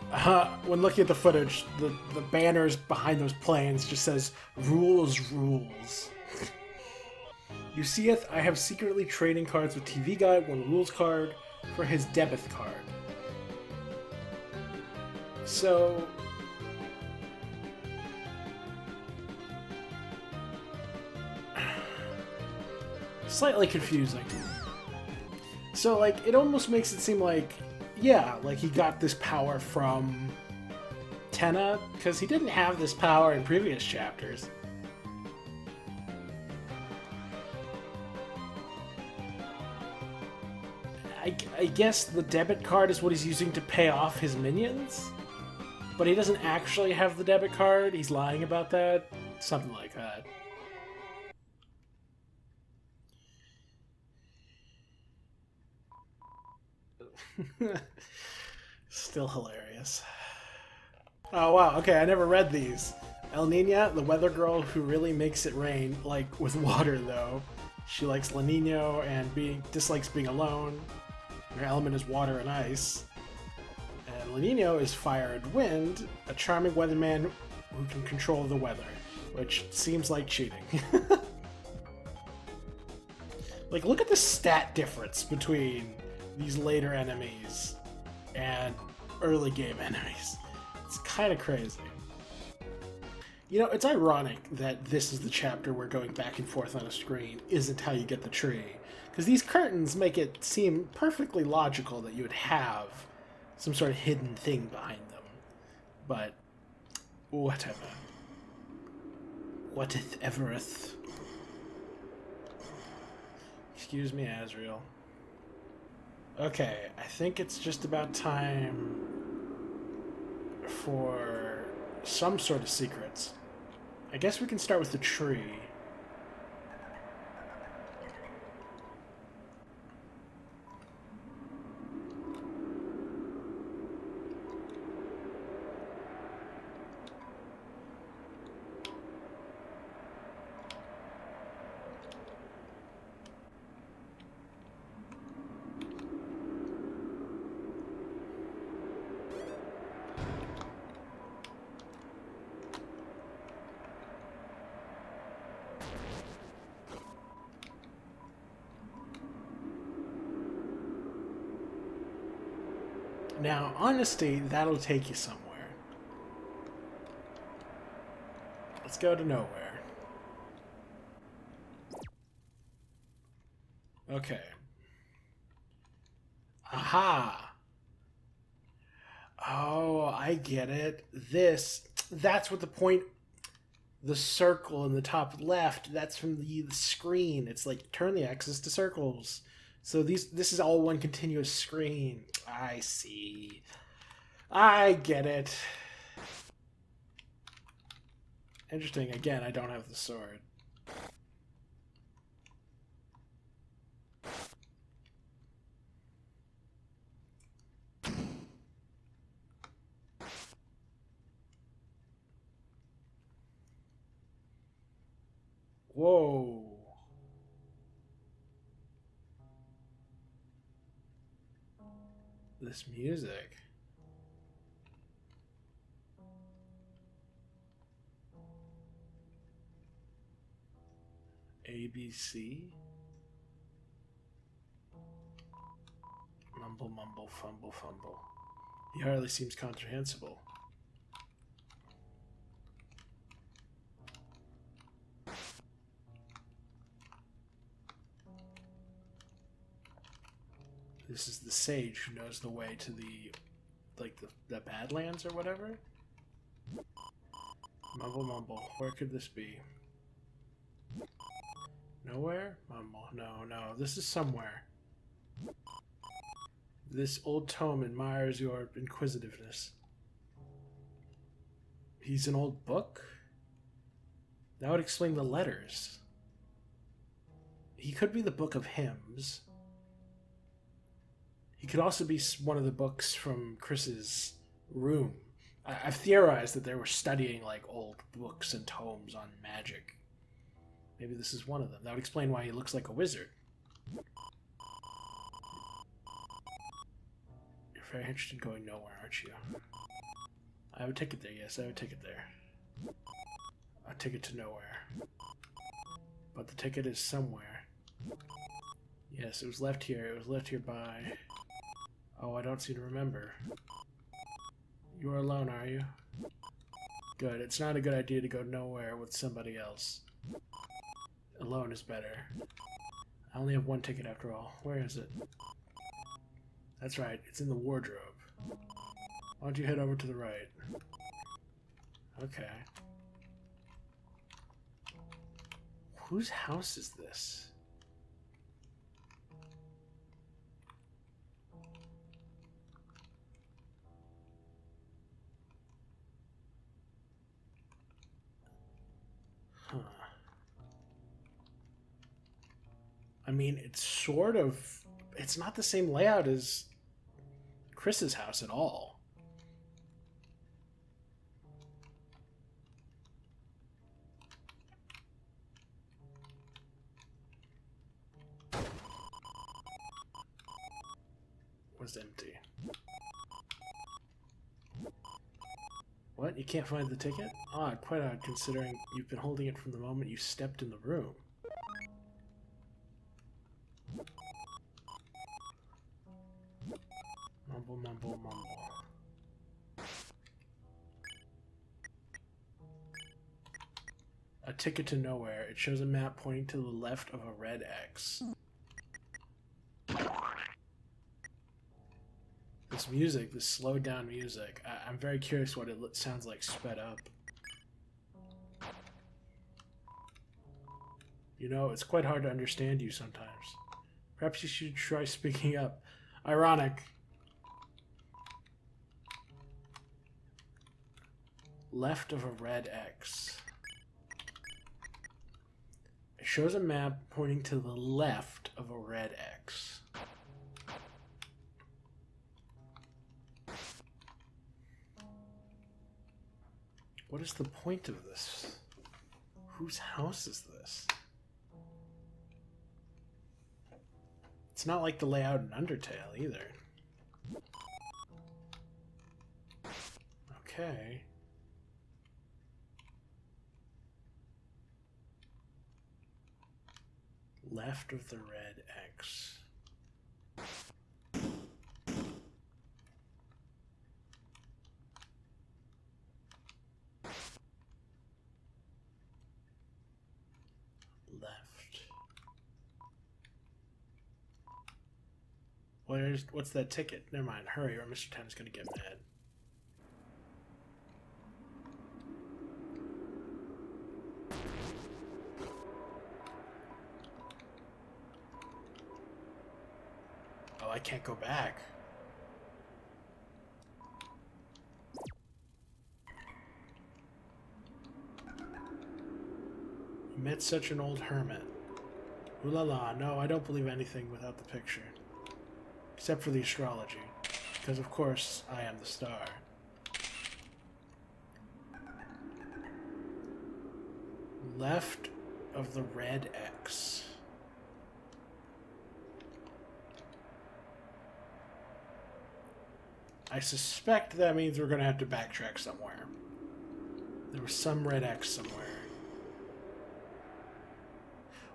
when looking at the footage, the banners behind those planes just says, "Rules, rules." You seeth, I have secretly trading cards with TV Guide, one Rules card for his debit card. So... slightly confusing. So, like, it almost makes it seem like, yeah, like he got this power from Tenna, because he didn't have this power in previous chapters. I guess the debit card is what he's using to pay off his minions? But he doesn't actually have the debit card? He's lying about that? Something like that. Still hilarious. Oh wow, okay, I never read these. El Nina, the weather girl who really makes it rain, like with water though. She likes La Nino and dislikes being alone. Her element is water and ice. And La Nino is fire and wind, a charming weatherman who can control the weather, which seems like cheating. Like, look at the stat difference between these later enemies and early game enemies. It's kind of crazy. You know, it's ironic that this is the chapter where going back and forth on a screen isn't how you get the tree. Because these curtains make it seem perfectly logical that you would have some sort of hidden thing behind them. But, whatever. Whateth evereth. Excuse me, Azrael. Okay, I think it's just about time for some sort of secrets. I guess we can start with the tree. Now, honesty, that'll take you somewhere. Let's go to nowhere. Okay. Aha! Oh, I get it. That's what the point, the circle in the top left, that's from the screen. It's like turn the axis to circles. So this is all one continuous screen. I see. I get it. Interesting. Again, I don't have the sword. Whoa. This music. ABC? Mumble, mumble, fumble, fumble. He hardly seems comprehensible. This is the sage who knows the way to the Badlands or whatever? Mumble, mumble. Where could this be? Nowhere? Mumble. No, no. This is somewhere. This old tome admires your inquisitiveness. He's an old book? That would explain the letters. He could be the Book of Hymns. He could also be one of the books from Chris's room. I've theorized that they were studying like old books and tomes on magic. Maybe this is one of them. That would explain why he looks like a wizard. You're very interested in going nowhere, aren't you? I have a ticket there, yes, I have a ticket there. A ticket to nowhere. But the ticket is somewhere. Yes, it was left here. It was left here by... Oh, I don't seem to remember. You're alone, are you? Good. It's not a good idea to go nowhere with somebody else. Alone is better. I only have one ticket after all. Where is it? That's right. It's in the wardrobe. Why don't you head over to the right? Okay. Whose house is this? Huh. I mean, it's sort of... It's not the same layout as Chris's house at all. Was empty. What? You can't find the ticket? Odd, quite odd, considering you've been holding it from the moment you stepped in the room. Mumble, mumble, mumble. A ticket to nowhere. It shows a map pointing to the left of a red X. This music, this slowed down music, I'm very curious what it sounds like sped up. You know, it's quite hard to understand you sometimes. Perhaps you should try speaking up. Ironic. Left of a red X. It shows a map pointing to the left of a red X. What is the point of this? Whose house is this? It's not like the layout in Undertale either. Okay. Left of the red X. Left. What's that ticket? Never mind. Hurry or Mr. 10 is going to get mad. Oh, I can't go back. You met such an old hermit. Ooh la la, no, I don't believe anything without the picture. Except for the astrology. Because of course, I am the star. Left of the red X. I suspect that means we're going to have to backtrack somewhere. There was some red X somewhere.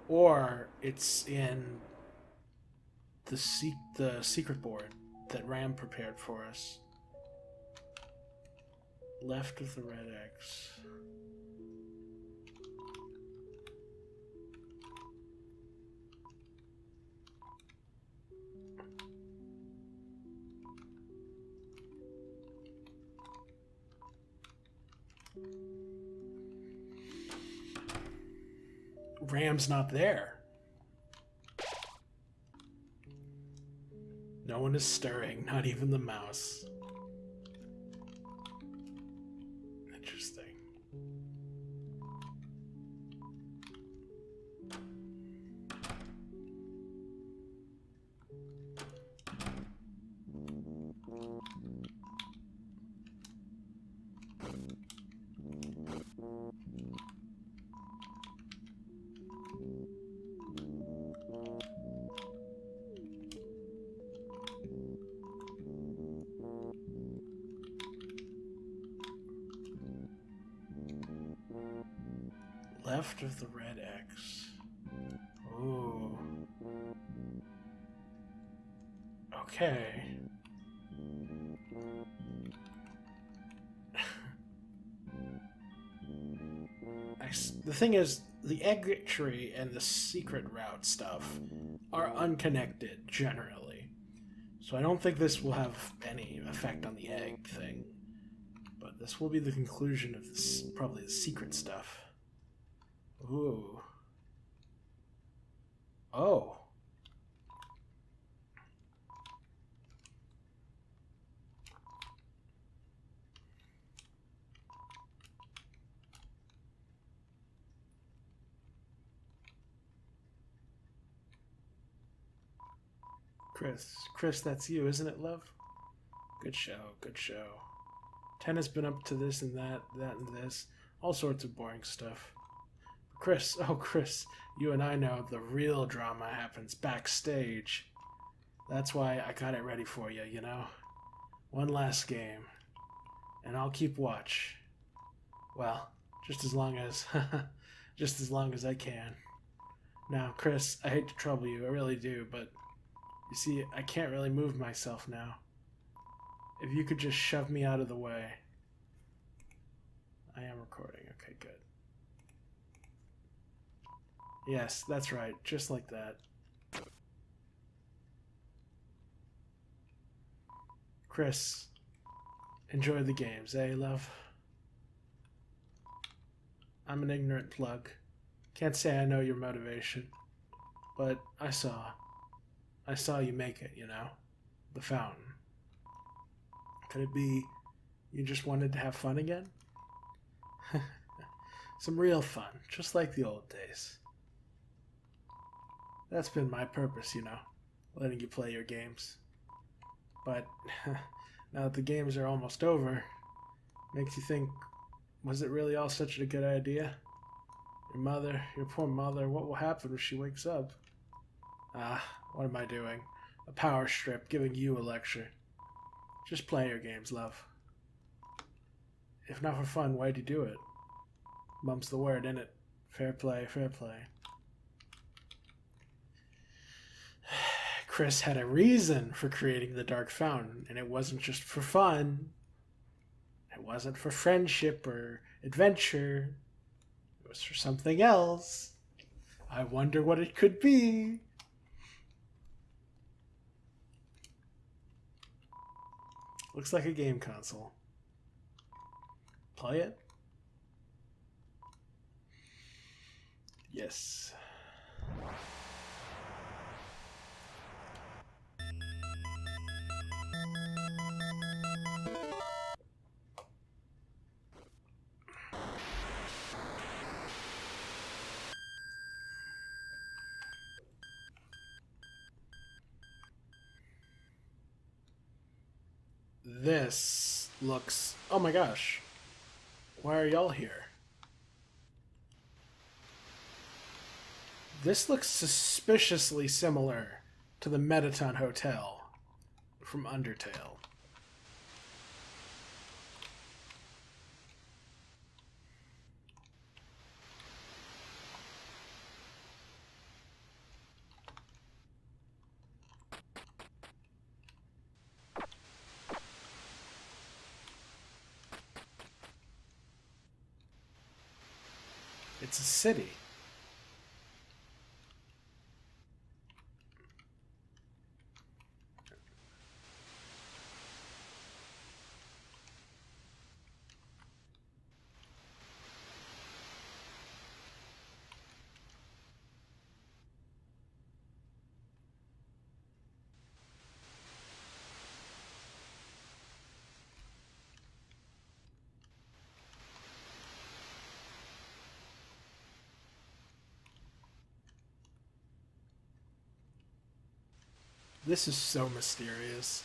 Or it's in the secret board that Ram prepared for us. Left of the red X. Ram's not there. No one is stirring, not even the mouse. Interesting. Left of the red X. Ooh. Okay. The thing is, the egg tree and the secret route stuff are unconnected generally. So I don't think this will have any effect on the egg thing. But this will be the conclusion of this, probably the secret stuff. Ooh. Oh. Chris, that's you, isn't it, love? Good show, good show. 10 has been up to this and that and this. All sorts of boring stuff. Chris, you and I know the real drama happens backstage. That's why I got it ready for you, you know? One last game. And I'll keep watch. Well, just as long as I can. Now, Chris, I hate to trouble you, I really do, but you see, I can't really move myself now. If you could just shove me out of the way. I am recording, okay, good. Yes, that's right, just like that. Chris, enjoy the games, eh, love? I'm an ignorant plug. Can't say I know your motivation, but I saw you make it, you know? the fountain? Could it be you just wanted to have fun again? Some real fun, just like the old days. That's been my purpose, you know, letting you play your games. But now that the games are almost over, makes you think, was it really all such a good idea? Your poor mother, what will happen when she wakes up? What am I doing? A power strip giving you a lecture. Just play your games, love. If not for fun, why'd you do it? Mum's the word, innit? Fair play, fair play. Chris had a reason for creating the Dark Fountain, and it wasn't just for fun. It wasn't for friendship or adventure. It was for something else. I wonder what it could be. Looks like a game console. Play it? Yes. This looks... Oh my gosh. Why are y'all here? This looks suspiciously similar to the Metaton Hotel from Undertale. It's a city. This is so mysterious.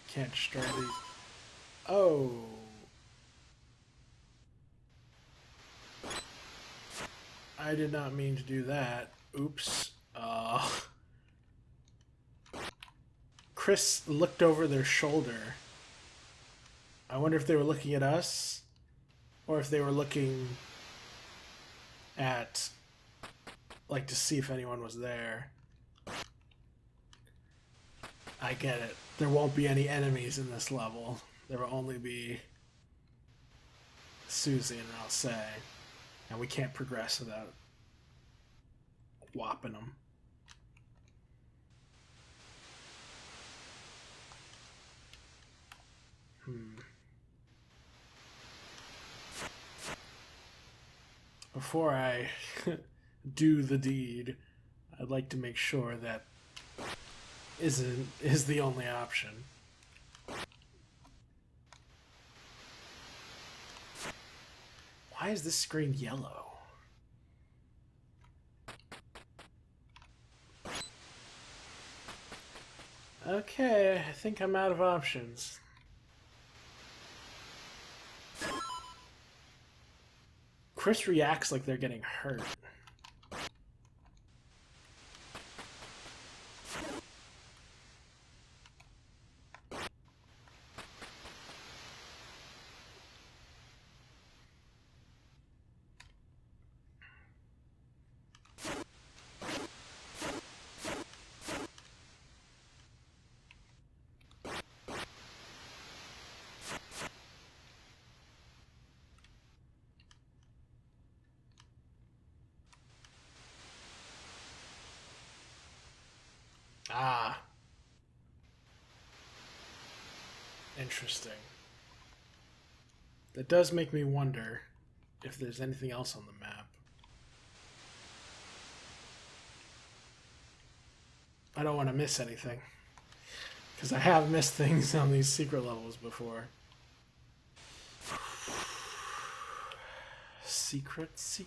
Can't destroy these. Oh. I did not mean to do that. Oops. Chris looked over their shoulder. I wonder if they were looking at us, or if they were looking at, like, to see if anyone was there. I get it. There won't be any enemies in this level. There will only be Susie and Ralsei. And we can't progress without whopping them. Before I do the deed, I'd like to make sure that is the only option. Why is this screen yellow? Okay, I think I'm out of options. Chris reacts like they're getting hurt. Ah. Interesting. That does make me wonder if there's anything else on the map. I don't want to miss anything, because I have missed things on these secret levels before. Secrets.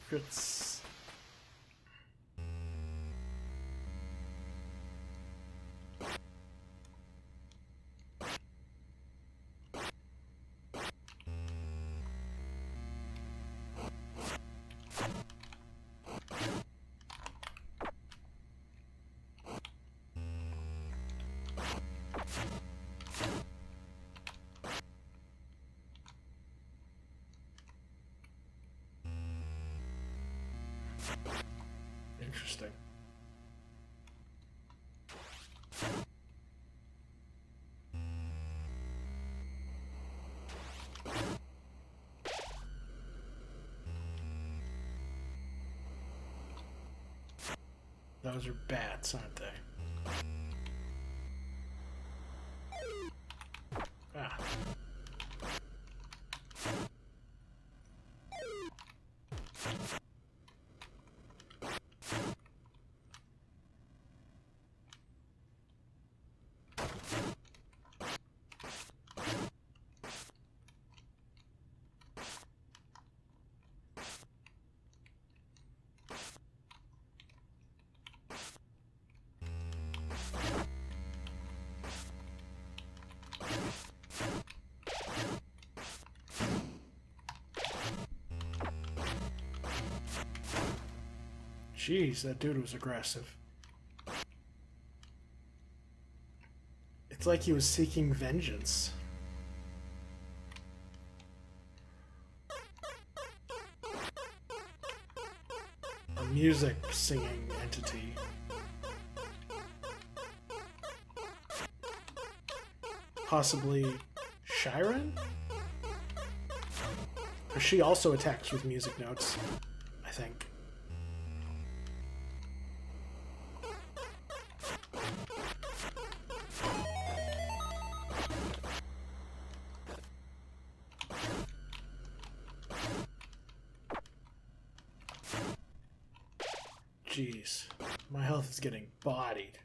Interesting. Those are bats, aren't they? Ah. Jeez, that dude was aggressive. It's like he was seeking vengeance. A music singing entity. Possibly Shiren? Or she also attacks with music notes, I think. Jeez, my health is getting bodied.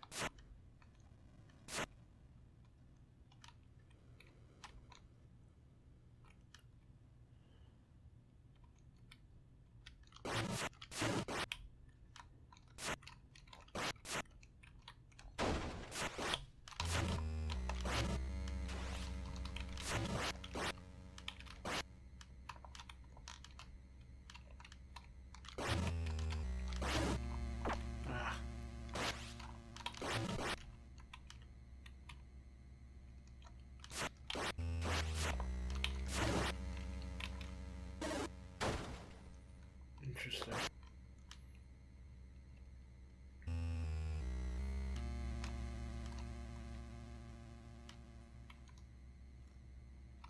Interesting.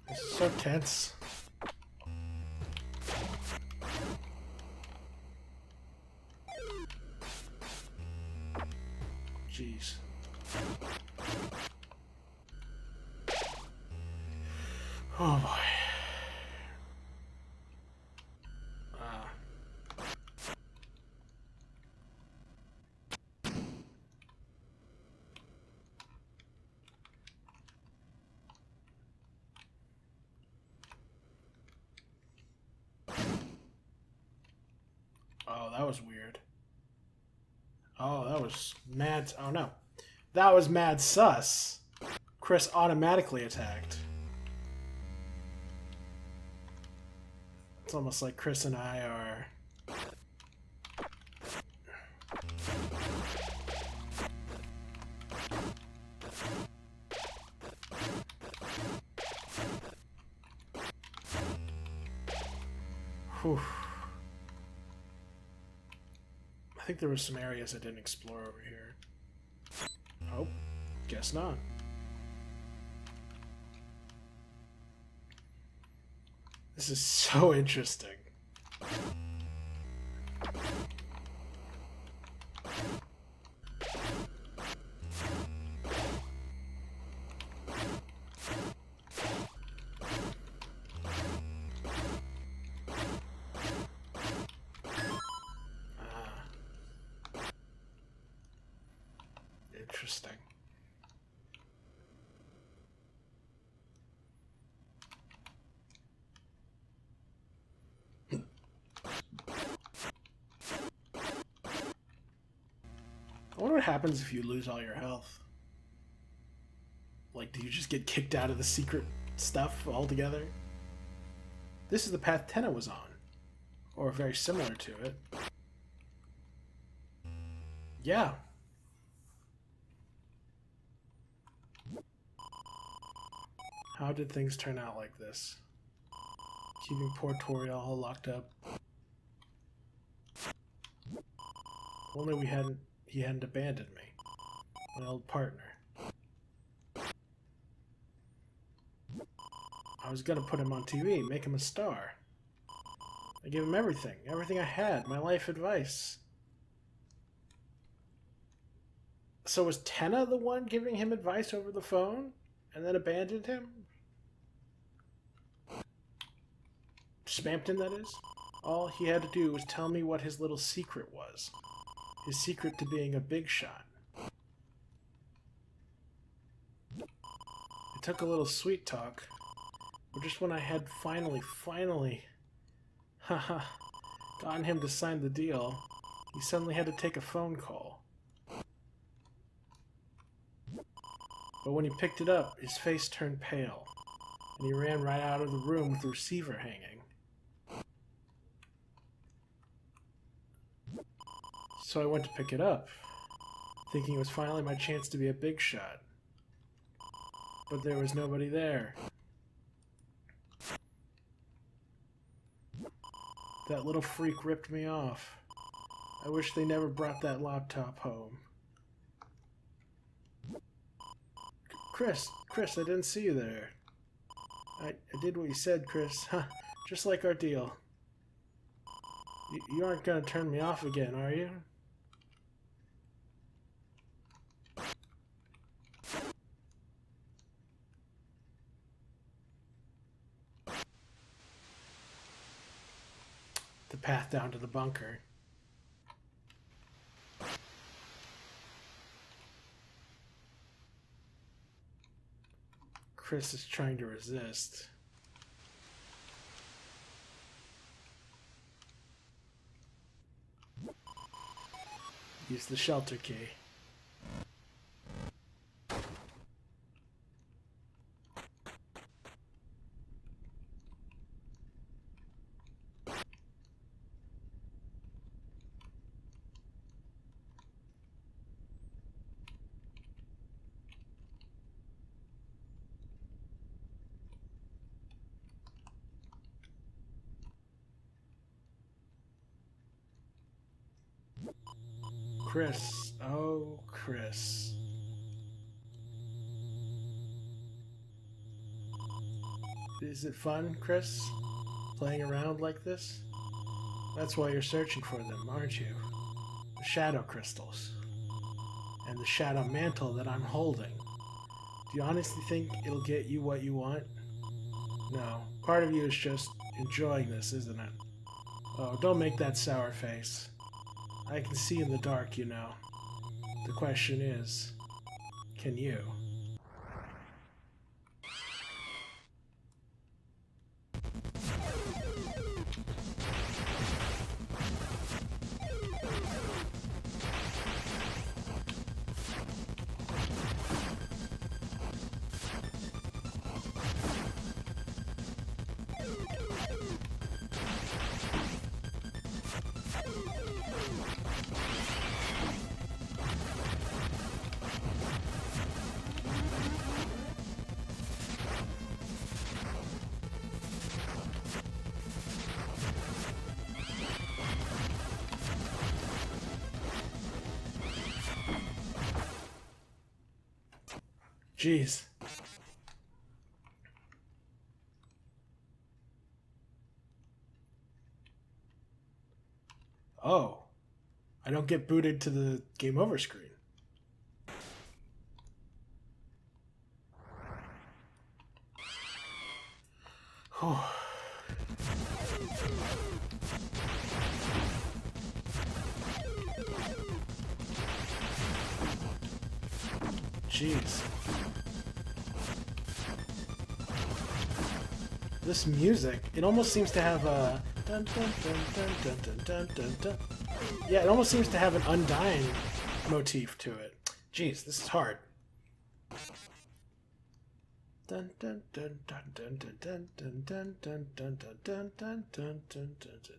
This is so tense. Jeez. Oh boy. Oh, that was weird. Oh, that was mad. Oh, no. That was mad sus. Chris automatically attacked. It's almost like Chris and I are... Whew. I think there were some areas I didn't explore over here. Oh, guess not. This is so interesting. Interesting. I wonder what happens if you lose all your health. Like, do you just get kicked out of the secret stuff altogether? This is the path Tenna was on. Or very similar to it. Yeah. How did things turn out like this? Keeping poor Tori all locked up. Only he hadn't abandoned me. My old partner. I was gonna put him on TV, make him a star. I gave him everything I had, my life advice. So was Tenna the one giving him advice over the phone and then abandoned him? Spamped him, that is? All he had to do was tell me what his little secret was. His secret to being a big shot. It took a little sweet talk, but just when I had finally, gotten him to sign the deal, he suddenly had to take a phone call. But when he picked it up, his face turned pale, and he ran right out of the room with the receiver hanging. So I went to pick it up, thinking it was finally my chance to be a big shot. But there was nobody there. That little freak ripped me off. I wish they never brought that laptop home. Chris, I didn't see you there. I did what you said, Chris. Just like our deal. You aren't gonna turn me off again, are you? The path down to the bunker. Chris is trying to resist. Use the shelter key. Chris. Oh, Chris. Is it fun, Chris? Playing around like this? That's why you're searching for them, aren't you? The shadow crystals. And the shadow mantle that I'm holding. Do you honestly think it'll get you what you want? No. Part of you is just enjoying this, isn't it? Oh, don't make that sour face. I can see in the dark, you know. The question is, can you? Jeez. Oh. I don't get booted to the game over screen. Whew. jeez. This music, it almost seems to have a dun dun dun dun dun dun dun dun dun. Yeah, it almost seems to have an Undying motif to it. Jeez, this is hard. Dun dun dun dun dun dun dun dun dun dun dun dun dun dun dun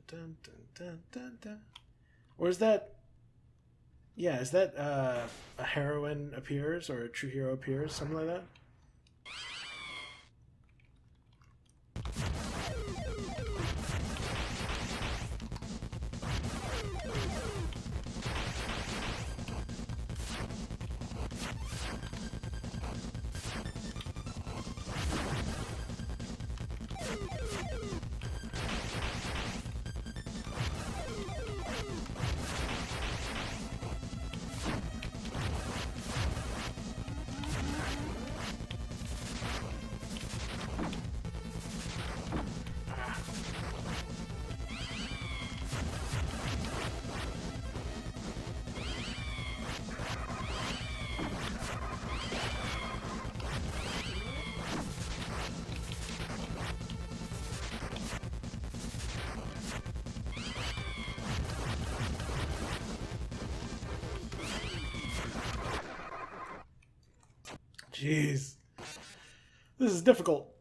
dun dun dun dun. Or is that? Yeah, is that a heroine appears or a true hero appears, something like that? Jeez. This is difficult.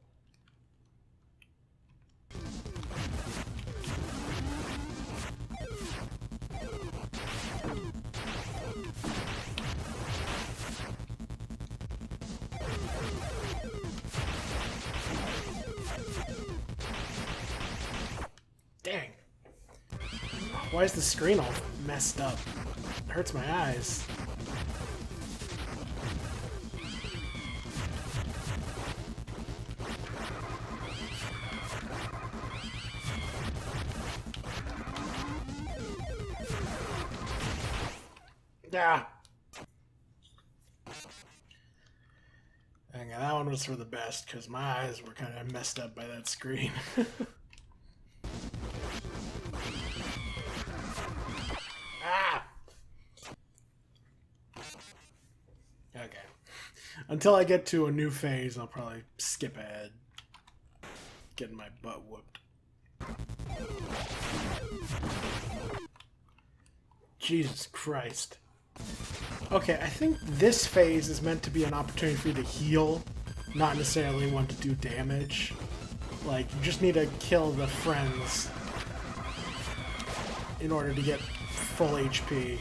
Dang. Why is the screen all messed up? It hurts my eyes. Ah. Hang on, that one was for the best because my eyes were kind of messed up by that screen. Ah. Okay. Until I get to a new phase, I'll probably skip ahead. Getting my butt whooped. Jesus Christ. Okay, I think this phase is meant to be an opportunity for you to heal, not necessarily one to do damage. Like, you just need to kill the friends in order to get full HP.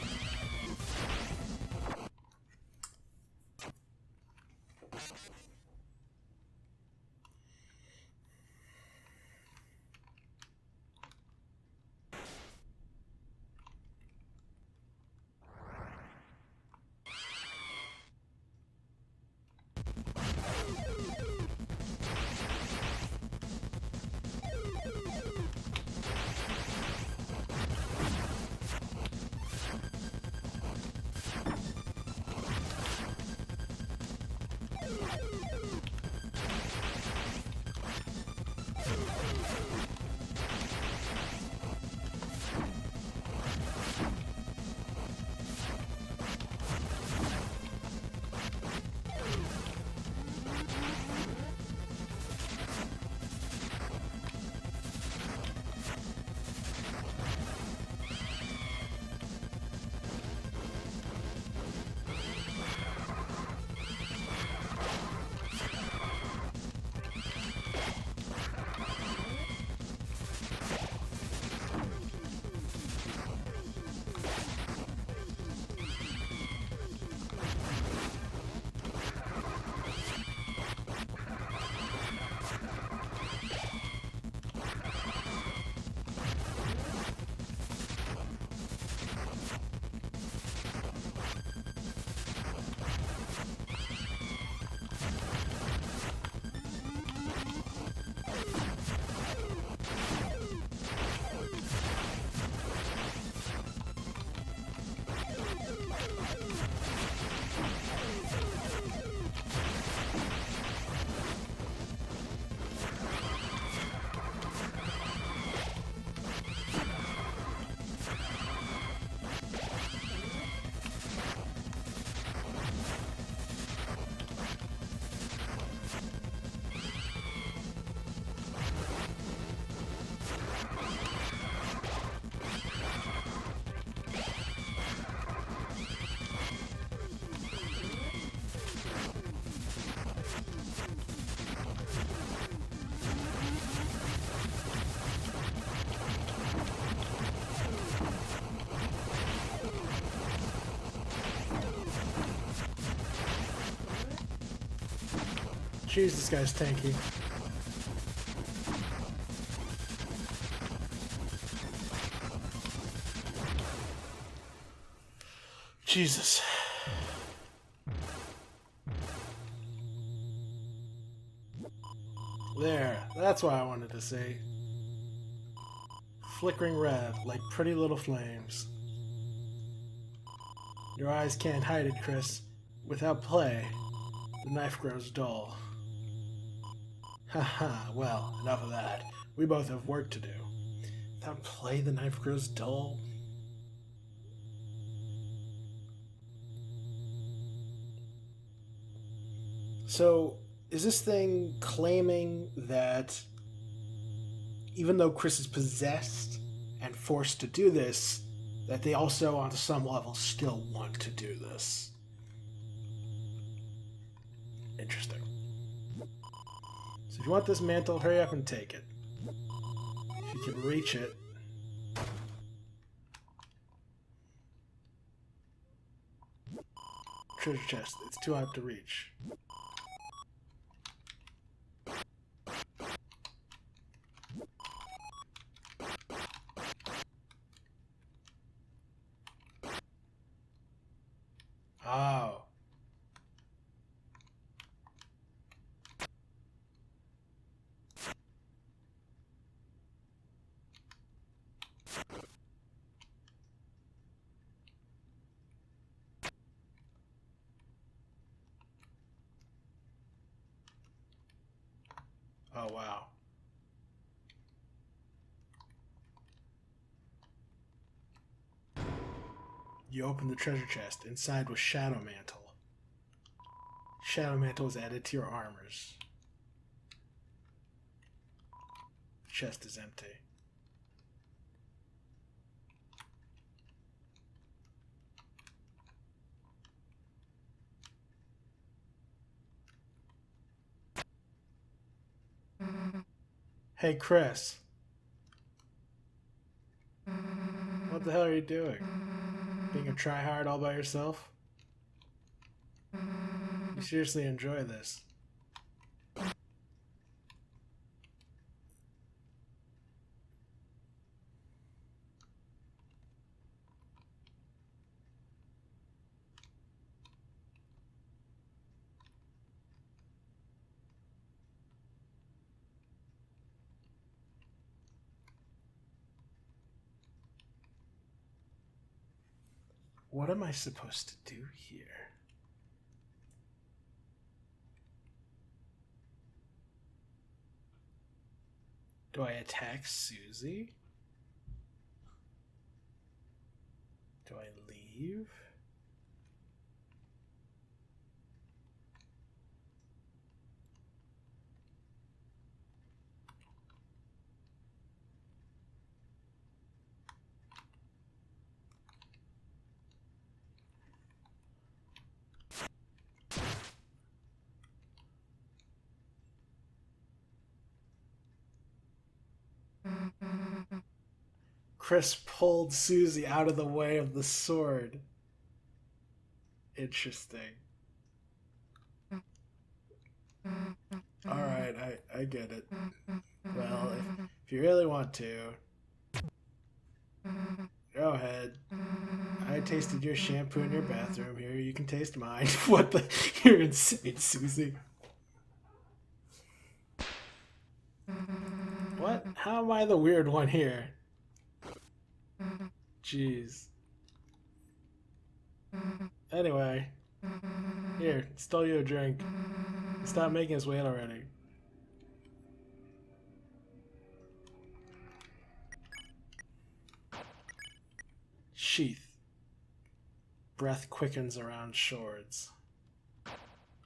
Jeez, this guy's tanky. Jesus. There, that's what I wanted to see. Flickering red, like pretty little flames. Your eyes can't hide it, Chris. Without play, the knife grows dull. Haha, well, enough of that. We both have work to do. Without play, the knife grows dull? So, is this thing claiming that even though Chris is possessed and forced to do this, that they also, on some level, still want to do this? Interesting. So if you want this mantle, hurry up and take it. If you can reach it. Treasure chest. It's too hard to reach. Oh. Oh, wow. You open the treasure chest. Inside was Shadow Mantle. Shadow Mantle is added to your armors. The chest is empty. Hey, Chris. What the hell are you doing? Being a tryhard all by yourself? You seriously enjoy this? What am I supposed to do here? Do I attack Susie? Do I leave? Chris pulled Susie out of the way of the sword. Interesting. Alright, I get it. Well, if you really want to, go ahead. I tasted your shampoo in your bathroom. Here, you can taste mine. What the? You're insane, Susie. What? How am I the weird one here? Jeez. Anyway. Here, stole you a drink. Stop making us wait already. Sheath. Breath quickens around swords.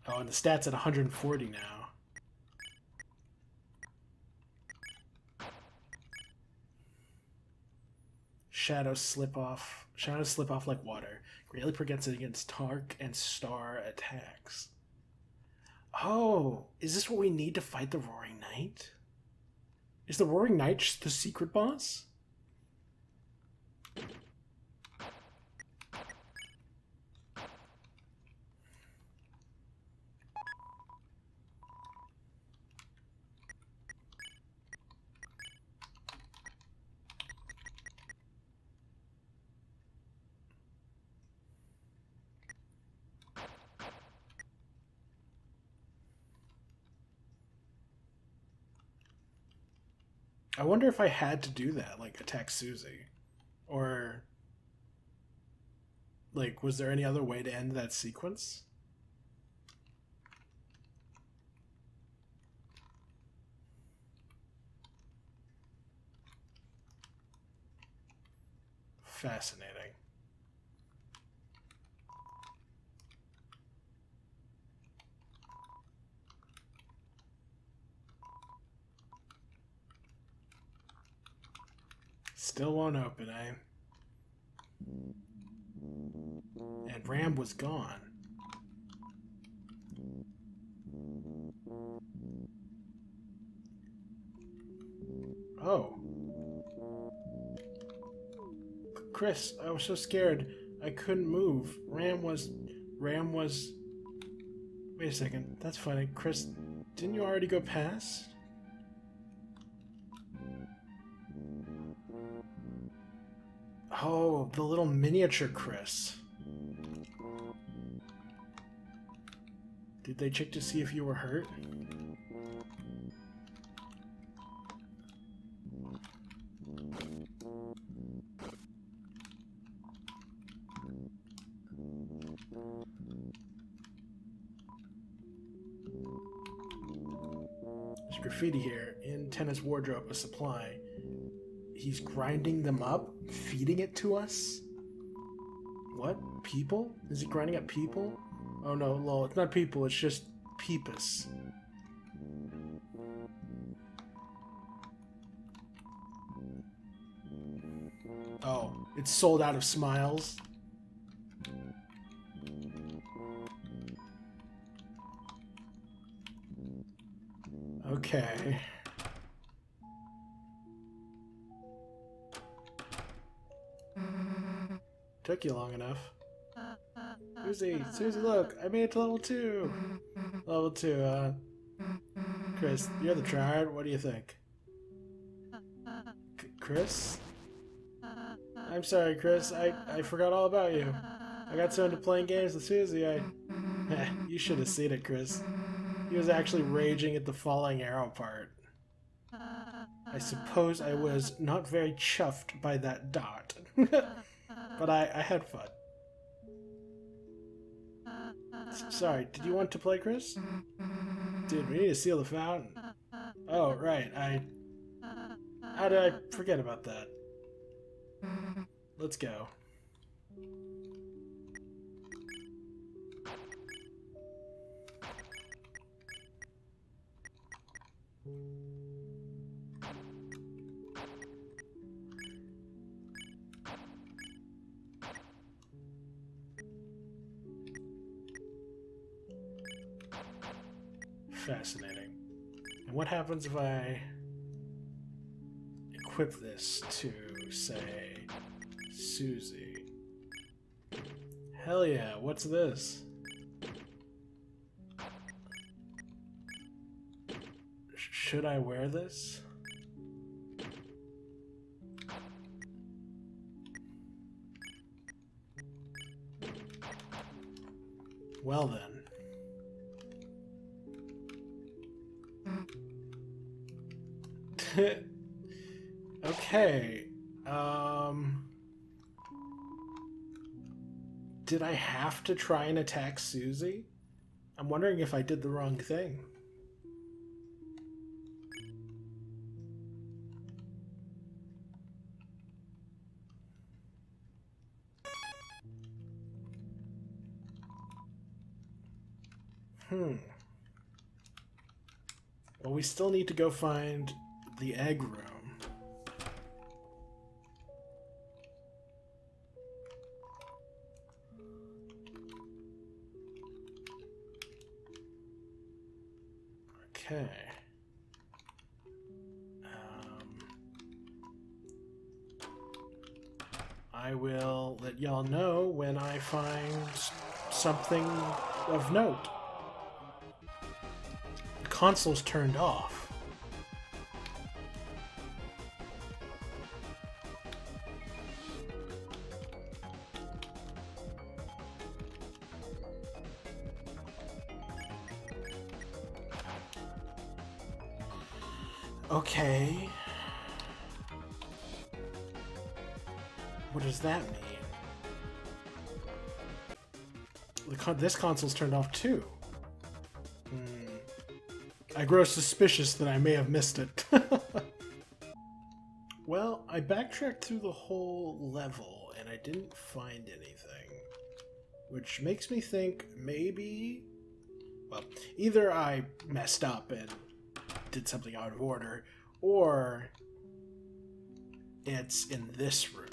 Oh, and the stat's at 140 now. Shadows slip off like water. Greatly protects it against dark and star attacks. Oh, is this what we need to fight the Roaring Knight? Is the Roaring Knight the secret boss? I wonder if I had to do that, like attack Susie. Or, like, was there any other way to end that sequence? Fascinating. Still won't open, eh? And Ram was gone. Oh. Chris, I was so scared. I couldn't move. Ram was... Wait a second. That's funny. Chris, didn't you already go past? Oh, the little miniature Chris. Did they check to see if you were hurt? There's graffiti here. In Tennis wardrobe, a supply. He's grinding them up? Feeding it to us? What? People? Is he grinding up people? Oh no, lol, it's not people, it's just peepus. Oh, it's sold out of smiles? Okay. Took you long enough. Susie, look, I made it to level 2. Level 2, Chris, you're the triad, what do you think? Chris? I'm sorry, Chris, I forgot all about you. I got so into playing games with Susie, you should have seen it, Chris. He was actually raging at the falling arrow part. I suppose I was not very chuffed by that dot. But I had fun. Sorry, did you want to play, Chris? Dude, we need to seal the fountain. Oh, right, how did I forget about that? Let's go. Fascinating. And what happens if I equip this to, say, Susie? Hell yeah, what's this? Should I wear this? Well then. Okay. Did I have to try and attack Susie? I'm wondering if I did the wrong thing. Well, we still need to go find the egg room. Okay. I will let y'all know when I find something of note. The console's turned off. Okay. What does that mean? This console's turned off too. I grow suspicious that I may have missed it. Well, I backtracked through the whole level and I didn't find anything. Which makes me think maybe... Well, either I messed up and did something out of order, or it's in this room.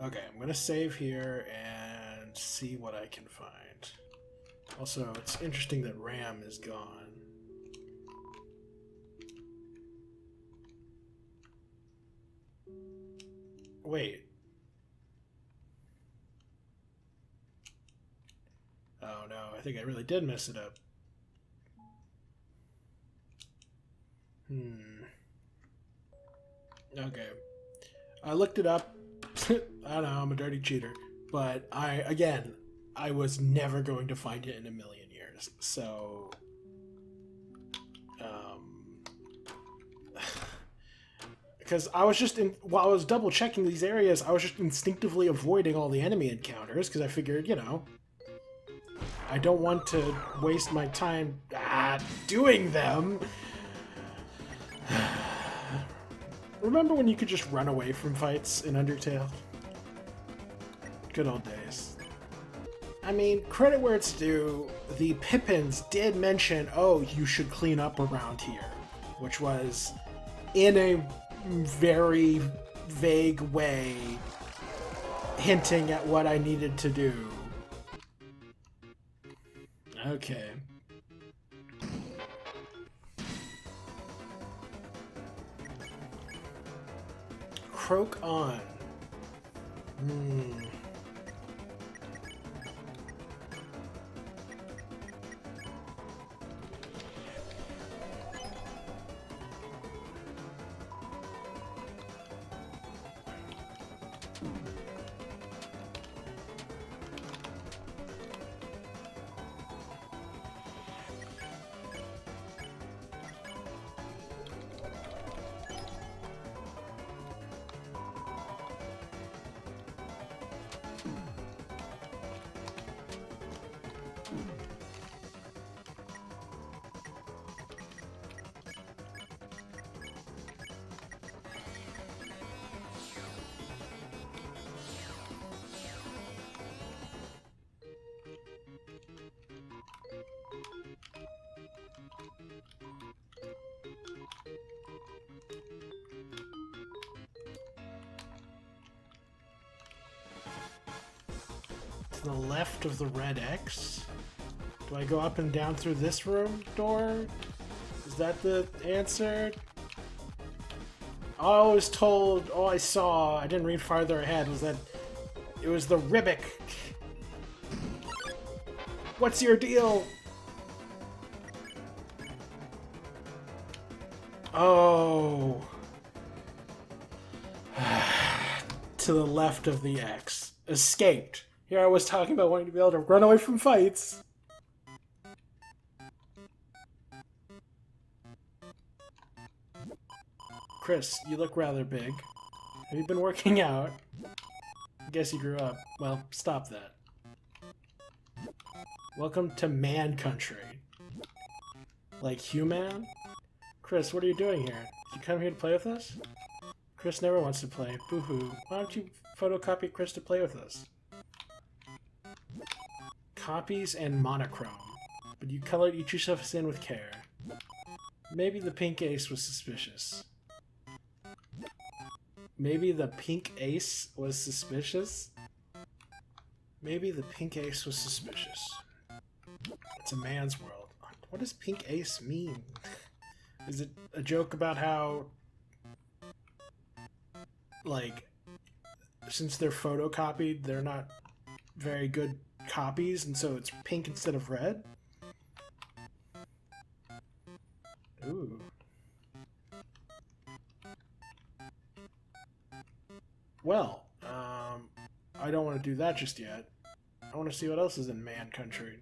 Okay, I'm gonna save here and see what I can find. Also, it's interesting that RAM is gone. Wait. Oh no, I think I really did mess it up. Okay. I looked it up. I don't know, I'm a dirty cheater. But I was never going to find it in a million years. So, because I was just while I was double checking these areas, I was just instinctively avoiding all the enemy encounters because I figured, you know, I don't want to waste my time doing them. Remember when you could just run away from fights in Undertale? Good old days. I mean, credit where it's due, the Pippins did mention, oh, you should clean up around here, which was in a very vague way hinting at what I needed to do. Okay. Croak on. To the left of the red X? Do I go up and down through this room door? Is that the answer? All I was told, all I saw, I didn't read farther ahead, was that it was the Ribic. What's your deal? Oh. To the left of the X. Escaped. Here I was talking about wanting to be able to run away from fights. Chris, you look rather big. Have you been working out? I guess you grew up. Well, stop that. Welcome to man country. Like human? Chris, what are you doing here? Did you come here to play with us? Chris never wants to play. Boo-hoo. Why don't you photocopy Chris to play with us? Copies and monochrome. But you colored each yourself in with care. Maybe the pink ace was suspicious. Maybe the pink ace was suspicious? Maybe the pink ace was suspicious. It's a man's world. What does pink ace mean? Is it a joke about how, like, since they're photocopied, they're not very good copies, and so it's pink instead of red? Ooh. Well, I don't want to do that just yet. I want to see what else is in man country.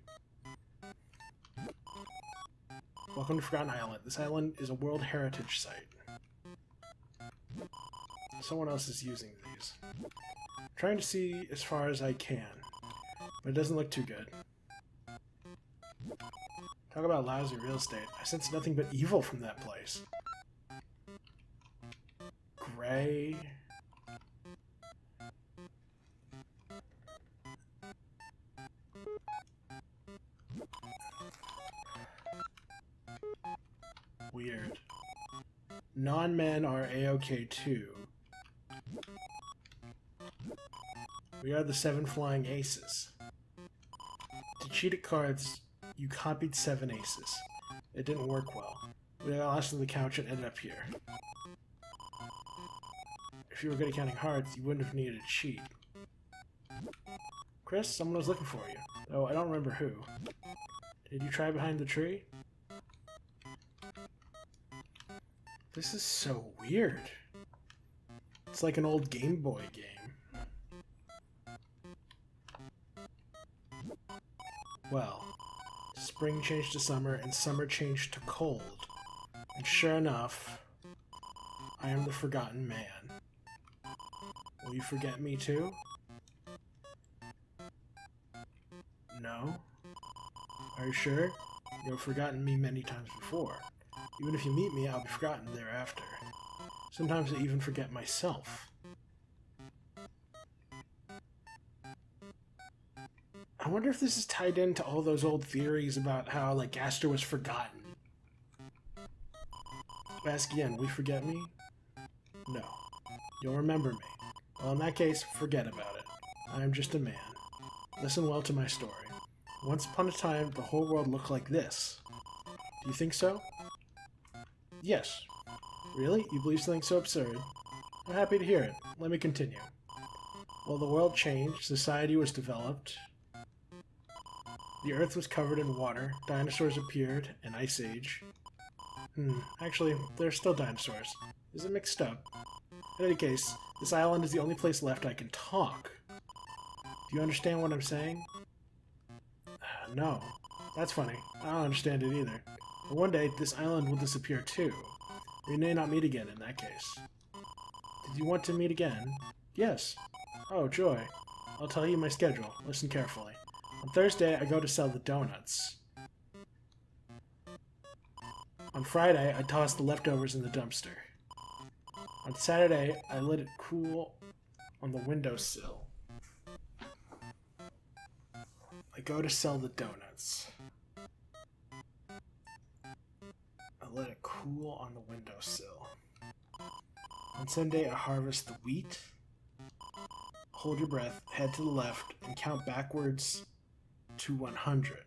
Welcome to Forgotten Island. This island is a World Heritage Site. Someone else is using these. I'm trying to see as far as I can, but it doesn't look too good. Talk about lousy real estate. I sense nothing but evil from that place. Gray. Weird. Non-men are A-OK too. We are the 7 flying aces. To cheat at cards, you copied 7 aces. It didn't work well. We got lost on the couch and ended up here. If you were good at counting hearts, you wouldn't have needed to cheat. Chris, someone was looking for you. Though I don't remember who. Did you try behind the tree? This is so weird. It's like an old Game Boy game. Well, spring changed to summer and summer changed to cold. And sure enough, I am the forgotten man. Will you forget me too? No? Are you sure? You have forgotten me many times before. Even if you meet me, I'll be forgotten thereafter. Sometimes I even forget myself. I wonder if this is tied into all those old theories about how, like, Gaster was forgotten. Ask again, will you forget me? No. You'll remember me. Well, in that case, forget about it. I am just a man. Listen well to my story. Once upon a time, the whole world looked like this. Do you think so? Yes. Really? You believe something so absurd? I'm happy to hear it. Let me continue. Well, the world changed, society was developed, the earth was covered in water, dinosaurs appeared, an ice age. Actually, there are still dinosaurs. Is it mixed up? In any case, this island is the only place left I can talk. Do you understand what I'm saying? No. That's funny. I don't understand it either. But one day, this island will disappear too. We may not meet again in that case. Did you want to meet again? Yes. Oh, joy. I'll tell you my schedule. Listen carefully. On Thursday, I go to sell the donuts. On Friday, I toss the leftovers in the dumpster. On Saturday, I let it cool on the windowsill. I go to sell the donuts. I let it cool on the windowsill. On Sunday, I harvest the wheat. Hold your breath, head to the left, and count backwards to 100.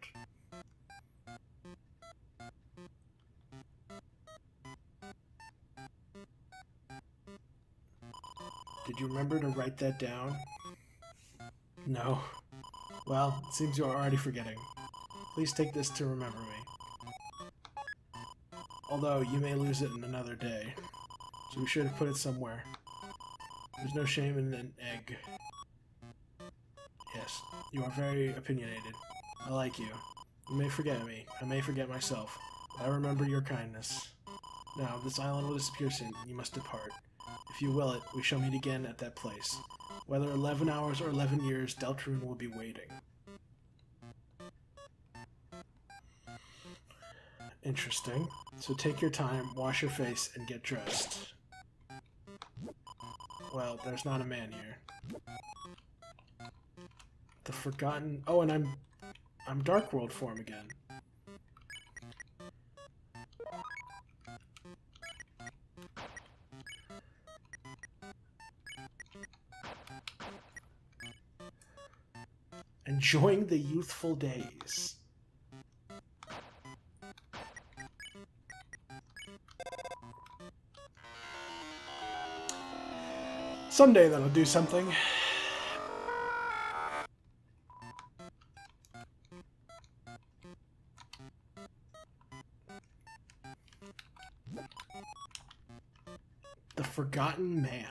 Did you remember to write that down? No. Well, it seems you are already forgetting. Please take this to remember me. Although, you may lose it in another day. So be sure to put it somewhere. There's no shame in an egg. Yes, you are very opinionated. I like you. You may forget me. I may forget myself. But I remember your kindness. Now, this island will disappear soon. You must depart. If you will it, we shall meet again at that place. Whether 11 hours or 11 years, DELTARUNE will be waiting. Interesting. So take your time, wash your face, and get dressed. Well, there's not a man here. The forgotten... Oh, and I'm Dark World form again. Enjoying the youthful days. Someday that'll do something. The Forgotten Man.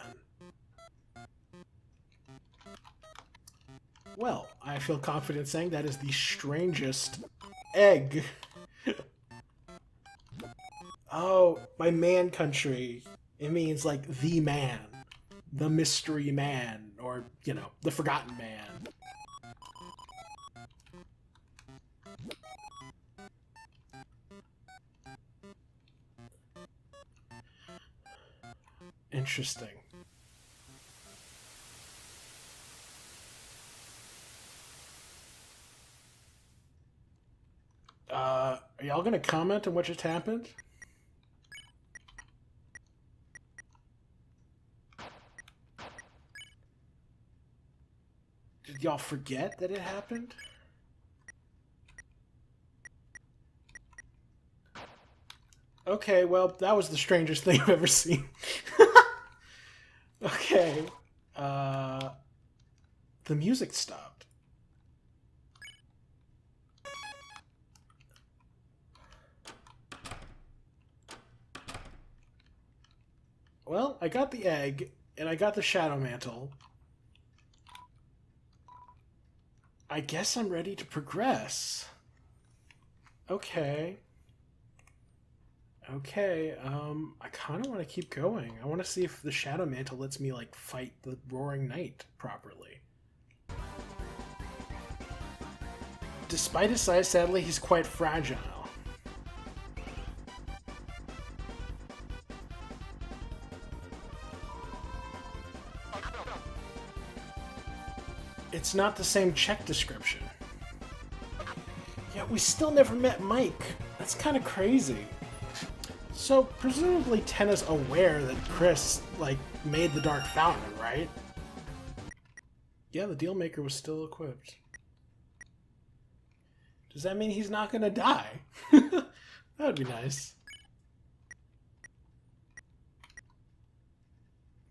Well, I feel confident saying that is the strangest egg. Oh, by man country, it means like the man, the mystery man, or, you know, the forgotten man. Interesting. Are y'all gonna comment on what just happened? Did y'all forget that it happened? Okay, well, that was the strangest thing I've ever seen. Okay. The music stopped. Well, I got the egg, and I got the shadow mantle. I guess I'm ready to progress. Okay. Okay, I kind of want to keep going. I want to see if the shadow mantle lets me, like, fight the roaring knight properly. Despite his size, sadly, he's quite fragile. It's not the same check description. Yet we still never met Mike. That's kind of crazy. So, presumably Tenna's aware that Chris, like, made the Dark Fountain, right? Yeah, the Dealmaker was still equipped. Does that mean he's not gonna die? That would be nice.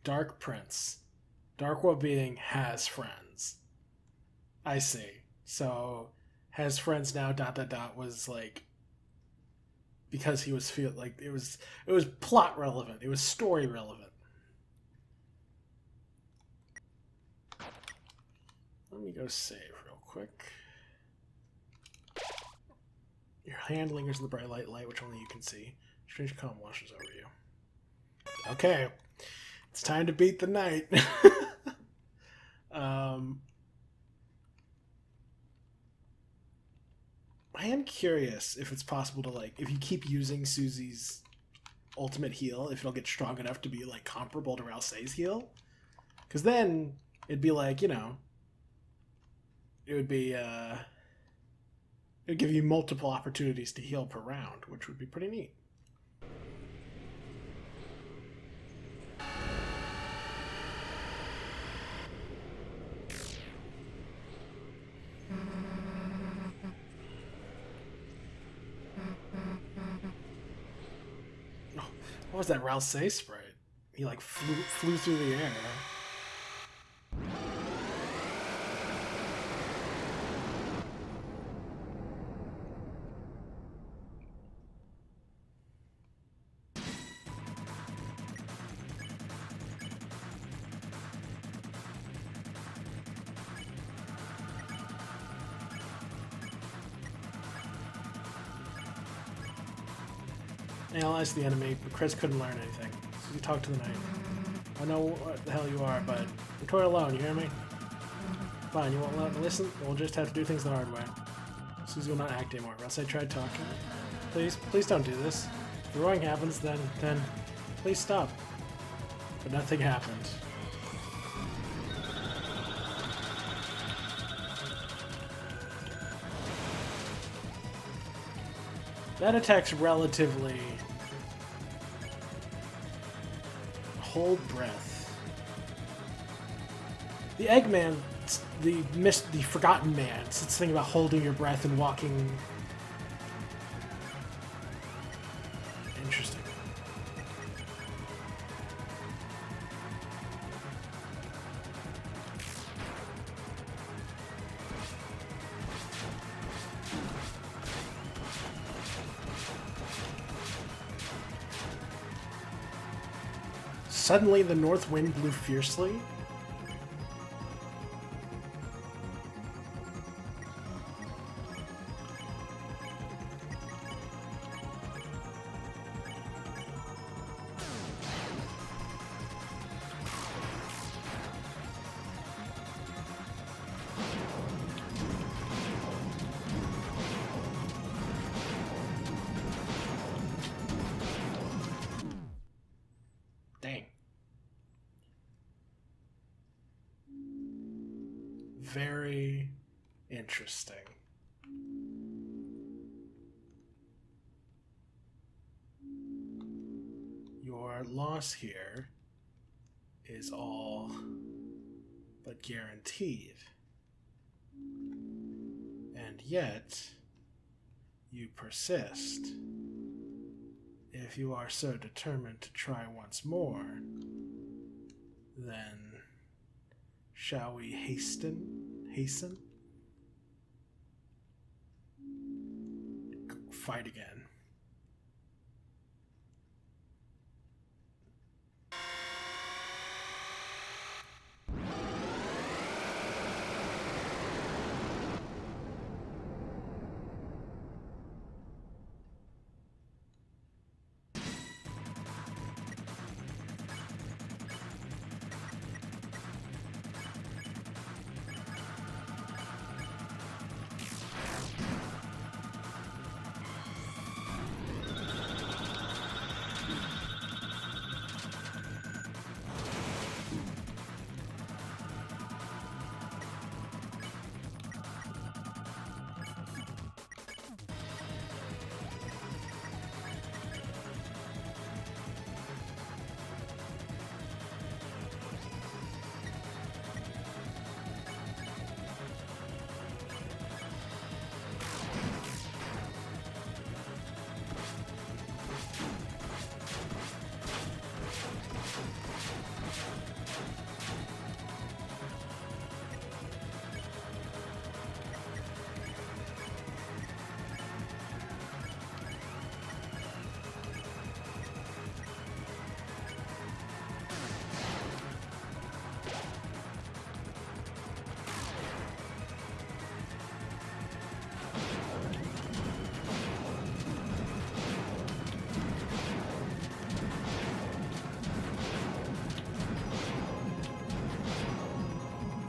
Dark Prince. Dark World Being has friends. I see. So, has friends now, ... was, like, because he was like it was plot relevant. It was story relevant. Let me go save real quick. Your hand lingers in the bright light which only you can see. Strange calm washes over you. Okay, it's time to beat the night. I am curious if it's possible to, like, if you keep using Susie's ultimate heal, if it'll get strong enough to be, like, comparable to Ralsei's heal. Because then it'd be like, you know, it would be, it would give you multiple opportunities to heal per round, which would be pretty neat. What was that Ralsei sprite? He, like, flew through the air. Analyze the enemy, but Chris couldn't learn anything. So you talk to the knight. I know what the hell you are, but you're toy alone, you hear me? Fine, you won't listen? We'll just have to do things the hard way. Susie will not act anymore. Ralsei tried talking. Please don't do this. If the roaring happens, then please stop. But nothing happened. That attack's relatively... Hold breath. The Eggman, the Forgotten Man, it's this thing about holding your breath and walking. Interesting. Suddenly, the north wind blew fiercely. Dang. Very interesting. Your loss here is all but guaranteed. And yet, you persist. If you are so determined to try once more, then shall we hasten? Fight again.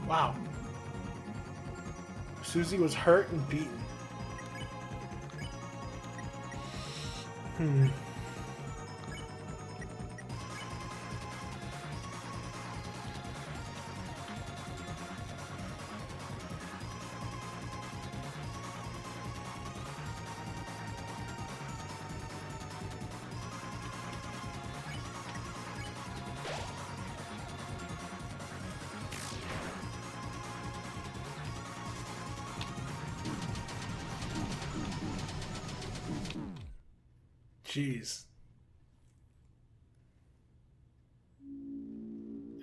Wow. Susie was hurt and beaten. Jeez.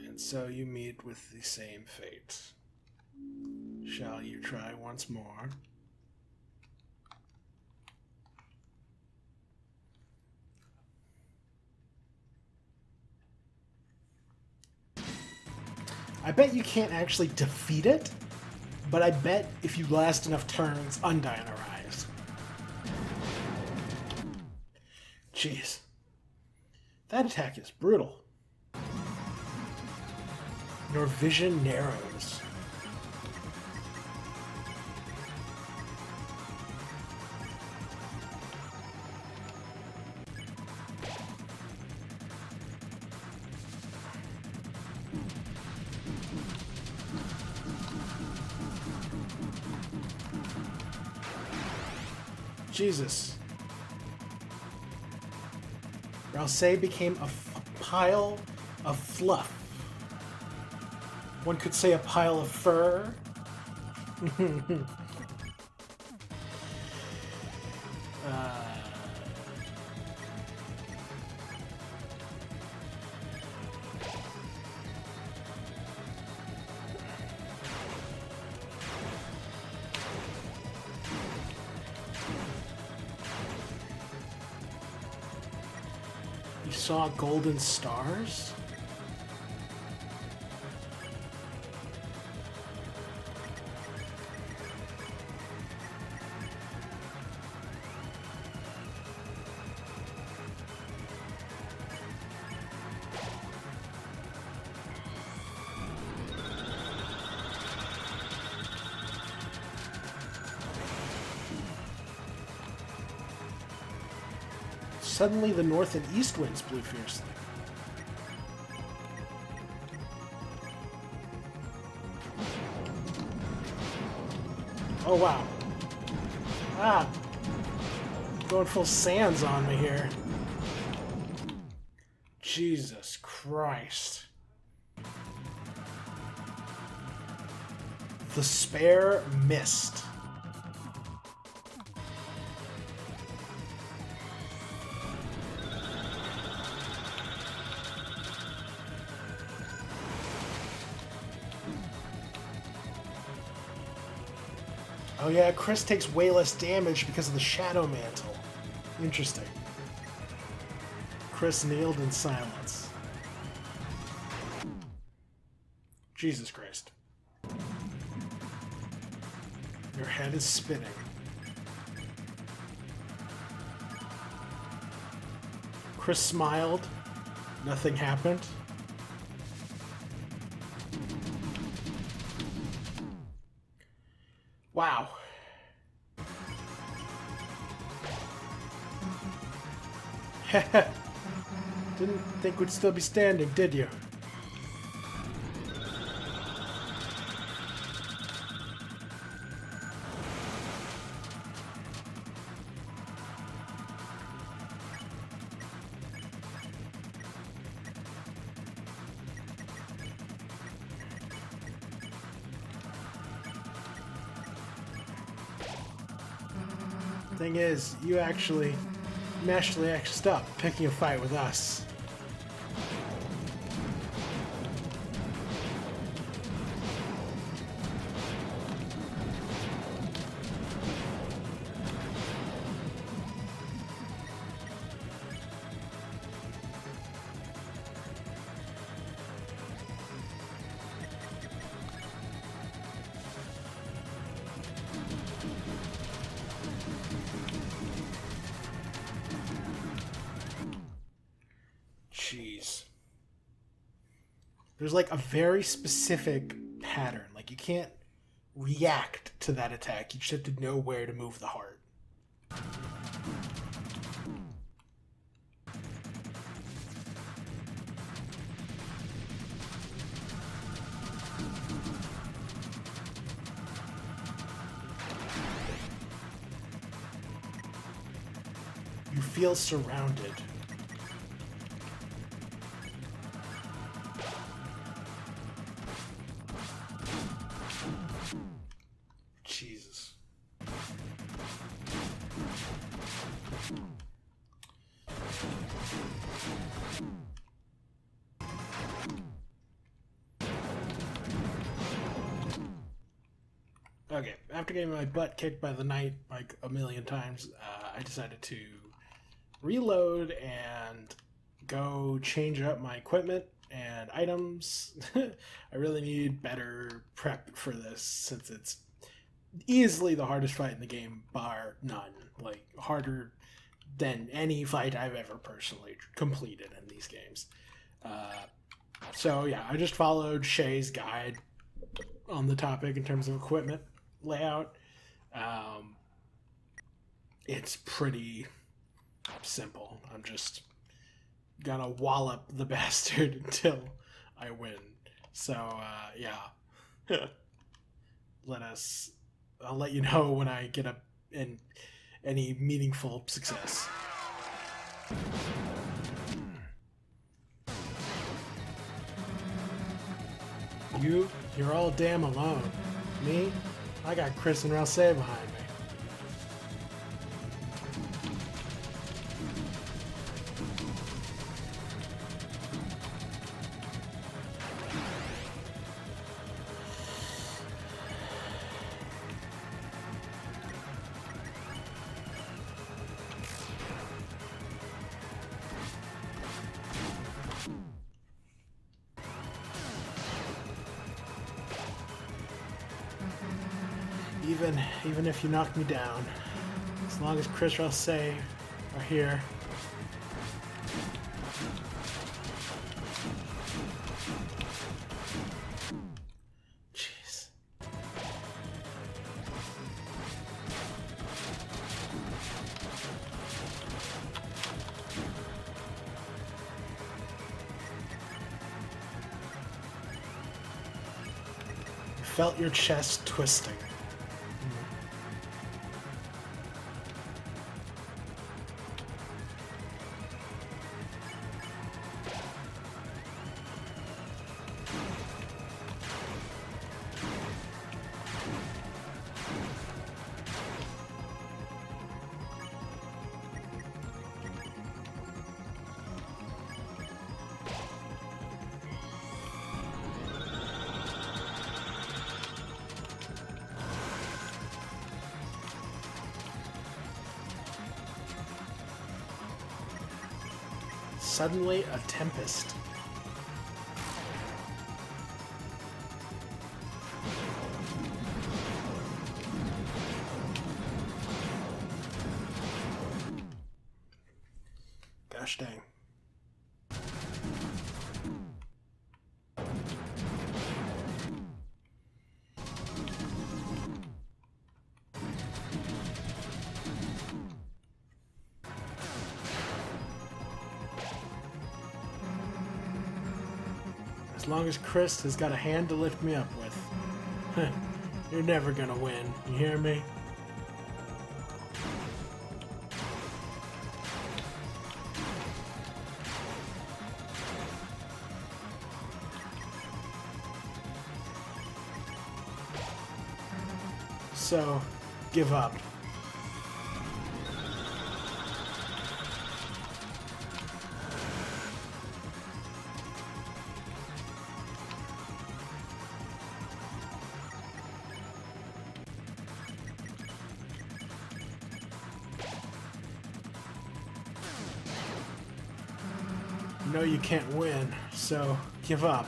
And so you meet with the same fate. Shall you try once more? I bet you can't actually defeat it, but I bet if you last enough turns, Undyne arrives. Jeez. That attack is brutal. Your vision narrows. Jesus. Ralsei became a pile of fluff. One could say a pile of fur. You saw golden stars? Suddenly the north and east winds blew fiercely. Oh, wow. Ah. Going full Sans on me here. Jesus Christ. The spare missed. Oh yeah, Chris takes way less damage because of the Shadow Mantle. Interesting. Chris kneeled in silence. Jesus Christ. Your head is spinning. Chris smiled. Nothing happened. Wow. Didn't think we'd still be standing, did you? Thing is, you actually meshed up picking a fight with us. Jeez. There's like a very specific pattern. Like you can't react to that attack. You just have to know where to move the heart. You feel surrounded. Jesus. Okay, after getting my butt kicked by the knight like a million times, I decided to reload and go change up my equipment and items. I really need better prep for this since it's easily the hardest fight in the game, bar none. Like, harder than any fight I've ever personally completed in these games. So yeah, I just followed Shay's guide on the topic in terms of equipment layout. It's pretty simple. I'm just gonna wallop the bastard until I win. So yeah. I'll let you know when I get any meaningful success. You're all damn alone. Me? I got Chris and Rouse behind me. Even if you knock me down, as long as Chris Rouse are here. Jeez. I felt your chest twisting. Suddenly a tempest. Gosh dang. As long as Chris has got a hand to lift me up with. You're never gonna win, you hear me? So, give up. No, you can't win, so give up.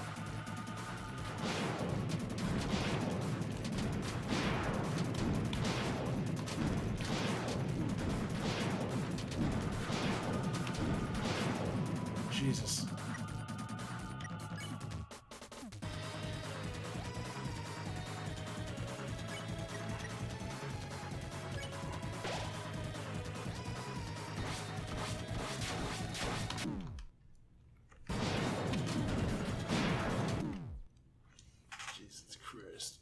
Jesus. Jesus Christ.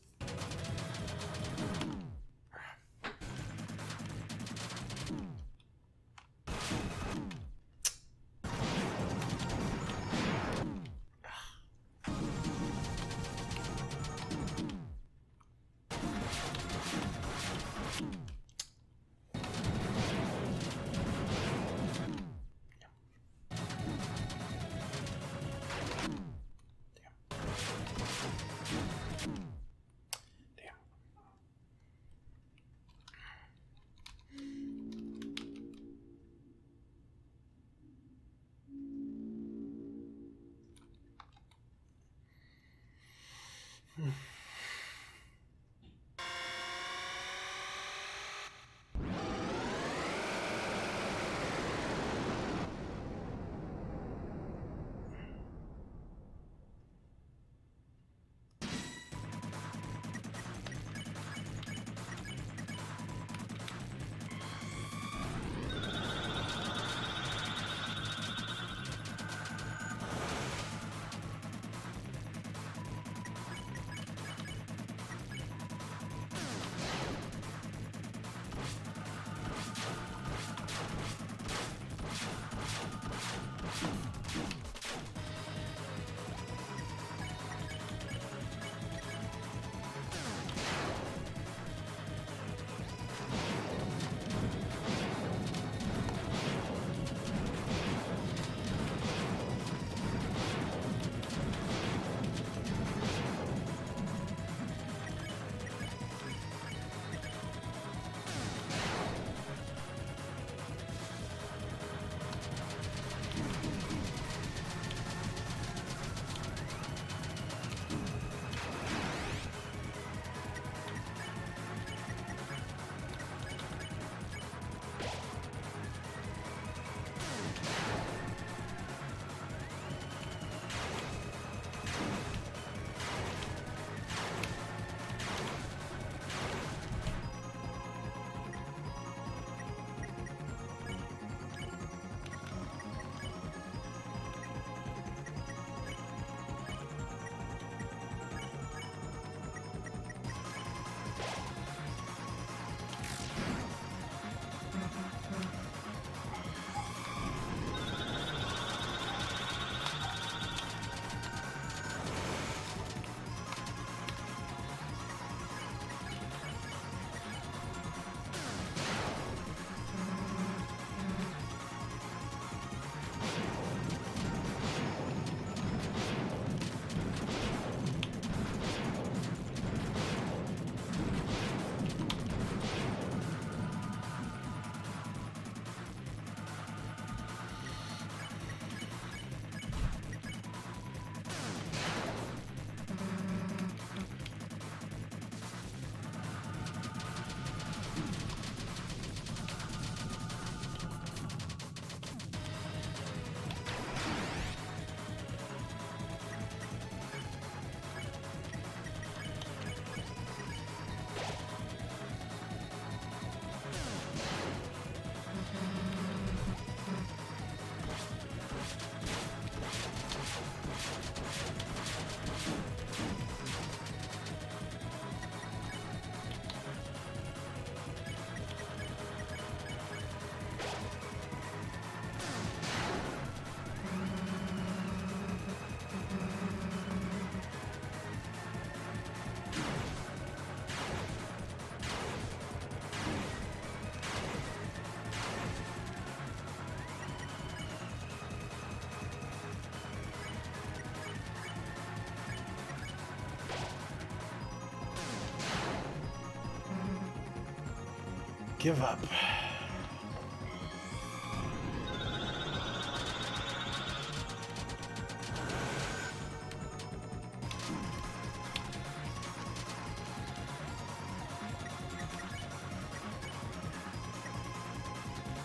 Give up.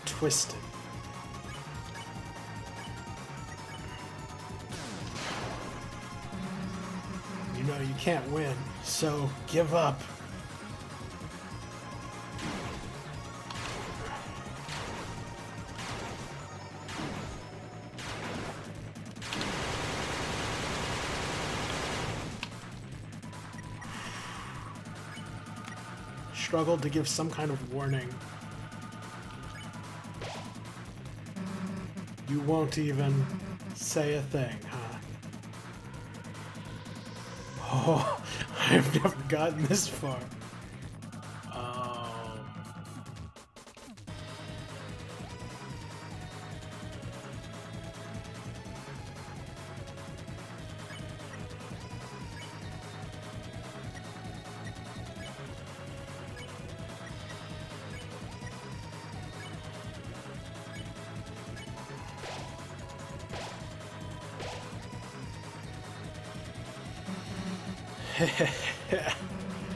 Twisted. You know you can't win, so give up. Struggled to give some kind of warning. You won't even say a thing, huh? Oh, I've never gotten this far.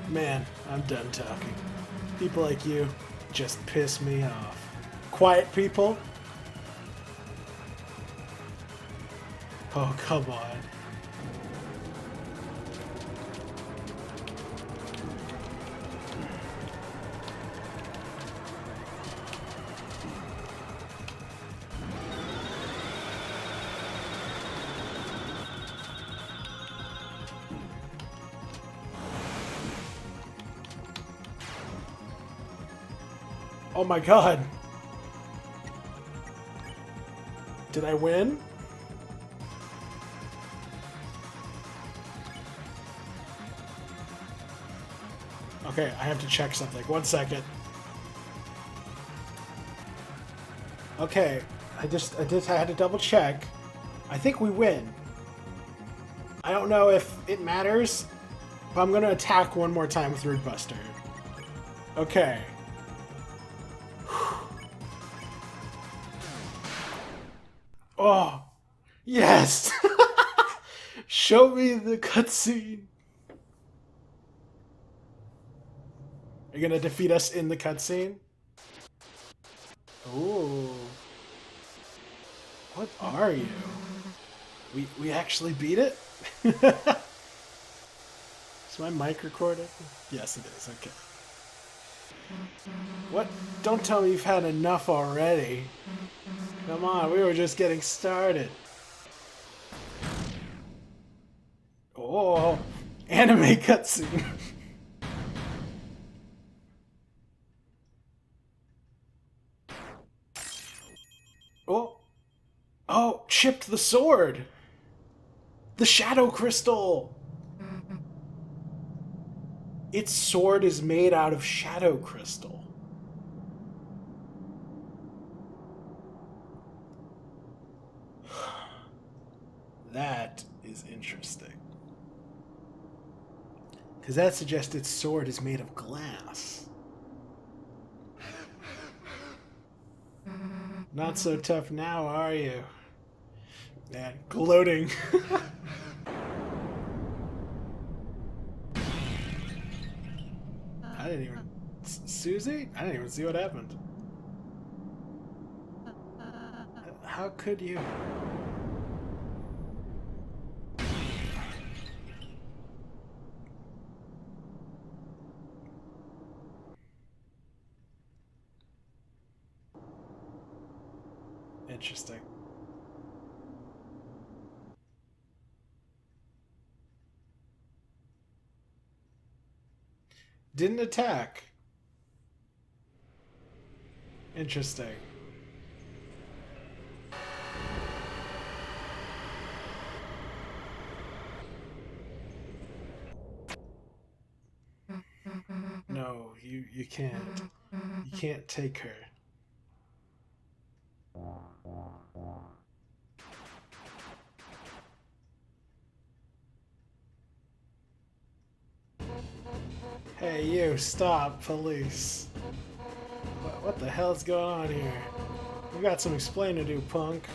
Man, I'm done talking. People like you just piss me off. Quiet people? Oh, come on. Oh my god. Did I win? Okay, I have to check something. 1 second. Okay, I had to double check. I think we win. I don't know if it matters, but I'm gonna attack one more time with Root Buster. Okay. Oh, yes! Show me the cutscene. Are you gonna defeat us in the cutscene? Ooh. What are you? We actually beat it? Is my mic recording? Yes, it is. Okay. What? Don't tell me you've had enough already. Come on, we were just getting started. Oh, anime cutscene. Oh, oh, chipped the sword. The shadow crystal. Its sword is made out of shadow crystal. That is interesting. Because that suggests its sword is made of glass. Not so tough now, are you? Man, gloating. I didn't even... Susie? I didn't even see what happened. How could you? Interesting. Didn't attack. Interesting. No, you can't. You can't take her. Hey, you, stop, police. What the hell is going on here? We got some explaining to do, punk.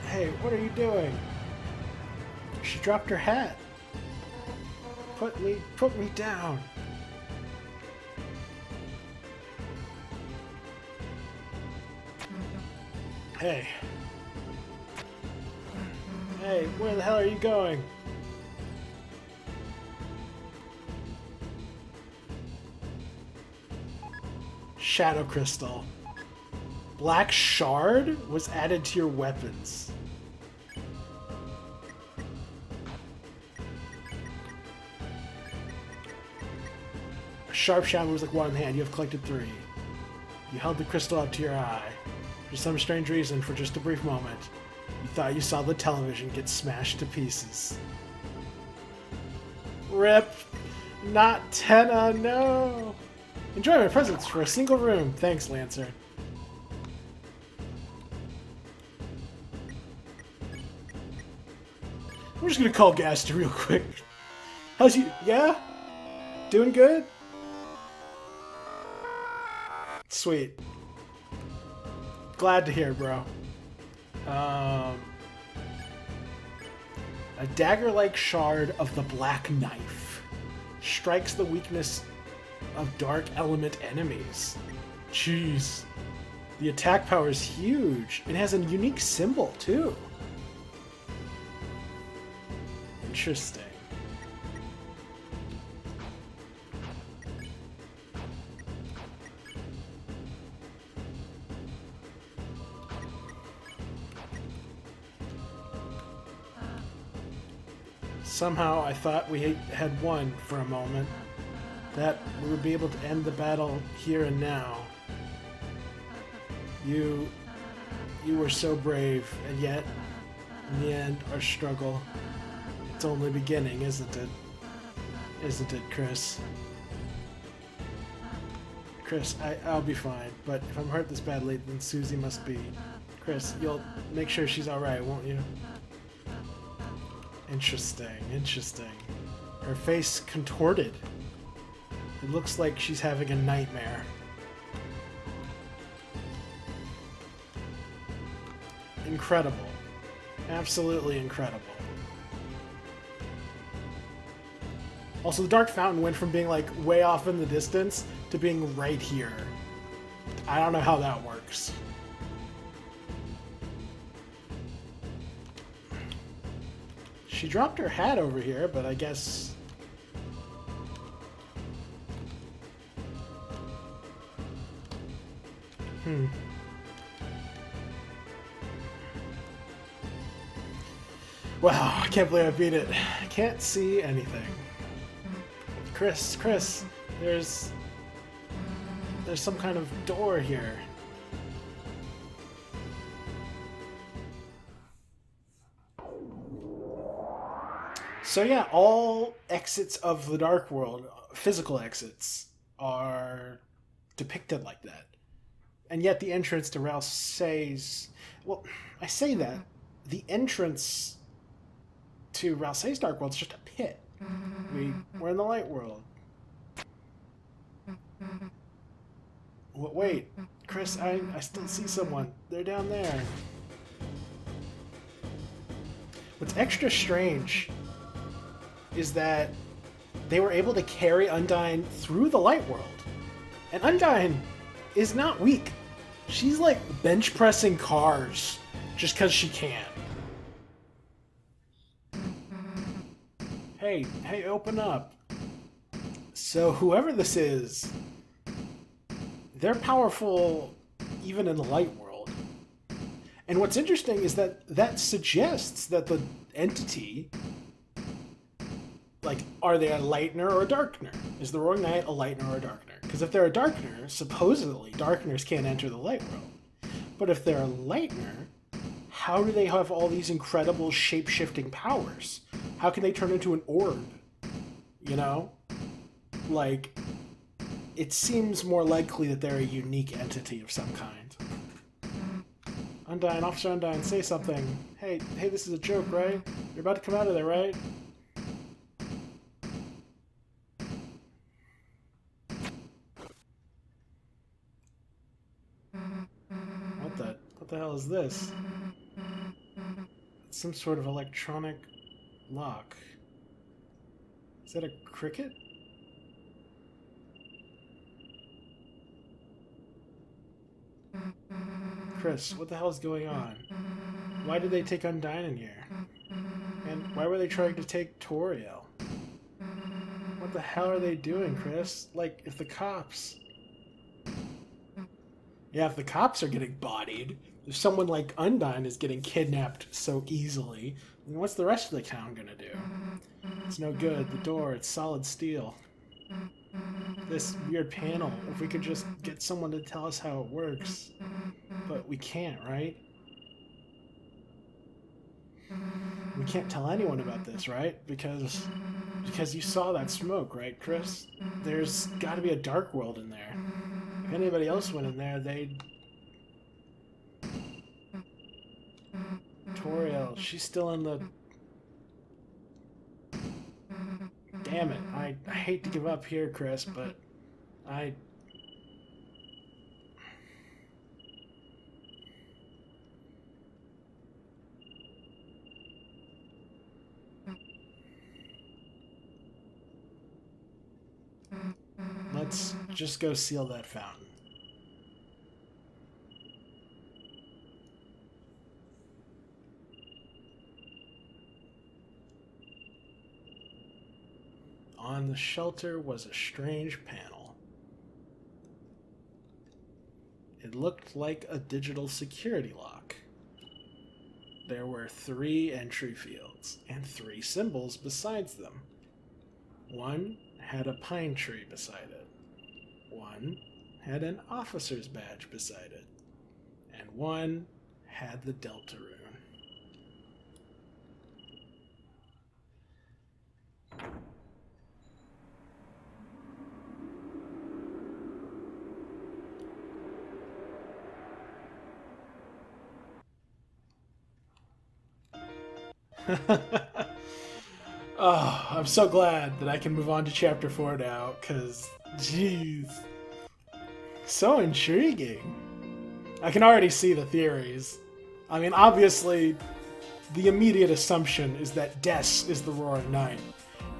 Hey, what are you doing? She dropped her hat. Put me down. Hey. Hey, where the hell are you going? Shadow Crystal. Black Shard was added to your weapons. A sharp shadow was like one in the hand. You have collected 3. You held the crystal up to your eye. For some strange reason, for just a brief moment, you thought you saw the television get smashed to pieces. RIP! Not Tenna, no! Enjoy my presents for a single room. Thanks, Lancer. I'm just gonna call Gaster real quick. How's you? Yeah? Doing good? Sweet. Glad to hear, bro. A dagger-like shard of the Black Knife strikes the weakness of dark element enemies. Jeez. The attack power is huge. It has a unique symbol, too. Interesting. Somehow I thought we had won for a moment. That we would be able to end the battle here and now. You were so brave, and yet, in the end, our struggle, it's only beginning, isn't it? Isn't it, Chris? Chris, I'll be fine, but if I'm hurt this badly, then Susie must be. Chris, you'll make sure she's alright, won't you? Interesting, interesting. Her face contorted. It looks like she's having a nightmare. Incredible. Absolutely incredible. Also, the Dark Fountain went from being, like, way off in the distance to being right here. I don't know how that works. She dropped her hat over here, but I guess... Wow, I can't believe I beat it. I can't see anything. Chris, there's some kind of door here. So yeah, all exits of the Dark World, physical exits, are depicted like that. And yet the entrance to Ralsei's... Well, I say that. The entrance to Ralsei's Dark World is just a pit. We're in the Light World. Wait, Chris, I still see someone. They're down there. What's extra strange is that they were able to carry Undyne through the Light World. And Undyne is not weak. She's like bench pressing cars just because she can. Hey, open up. So whoever this is, they're powerful even in the Light World. And what's interesting is that suggests that the entity, like, are they a Lightener or a Darkener? Is the Roaring Knight a Lightener or a Darkener? Because if they're a Darkener, supposedly Darkeners can't enter the Light World. But if they're a Lightener, how do they have all these incredible shape-shifting powers? How can they turn into an orb? You know? Like, it seems more likely that they're a unique entity of some kind. Undyne, Officer Undyne, say something. Hey, this is a joke, right? You're about to come out of there, right? is this? It's some sort of electronic lock. Is that a cricket? Chris, what the hell is going on? Why did they take Undyne in here? And why were they trying to take Toriel? What the hell are they doing, Chris? Like, if the cops... Yeah, if the cops are getting bodied, if someone like Undyne is getting kidnapped so easily, then what's the rest of the town gonna do? It's no good. The door, it's solid steel. This weird panel, if we could just get someone to tell us how it works. But we can't, right? We can't tell anyone about this, right? Because you saw that smoke, right, Chris? There's got to be a dark world in there. If anybody else went in there, they'd... Toriel, she's still in the... Damn it. I hate to give up here, Chris, but I... Let's just go seal that fountain. On the shelter was a strange panel. It looked like a digital security lock. There were 3 entry fields and 3 symbols besides them. One had a pine tree beside it. One had an officer's badge beside it. And one had the Deltarune. Oh, I'm so glad that I can move on to chapter 4 now, because, jeez, so intriguing. I can already see the theories. I mean, obviously, the immediate assumption is that Des is the Roaring Knight.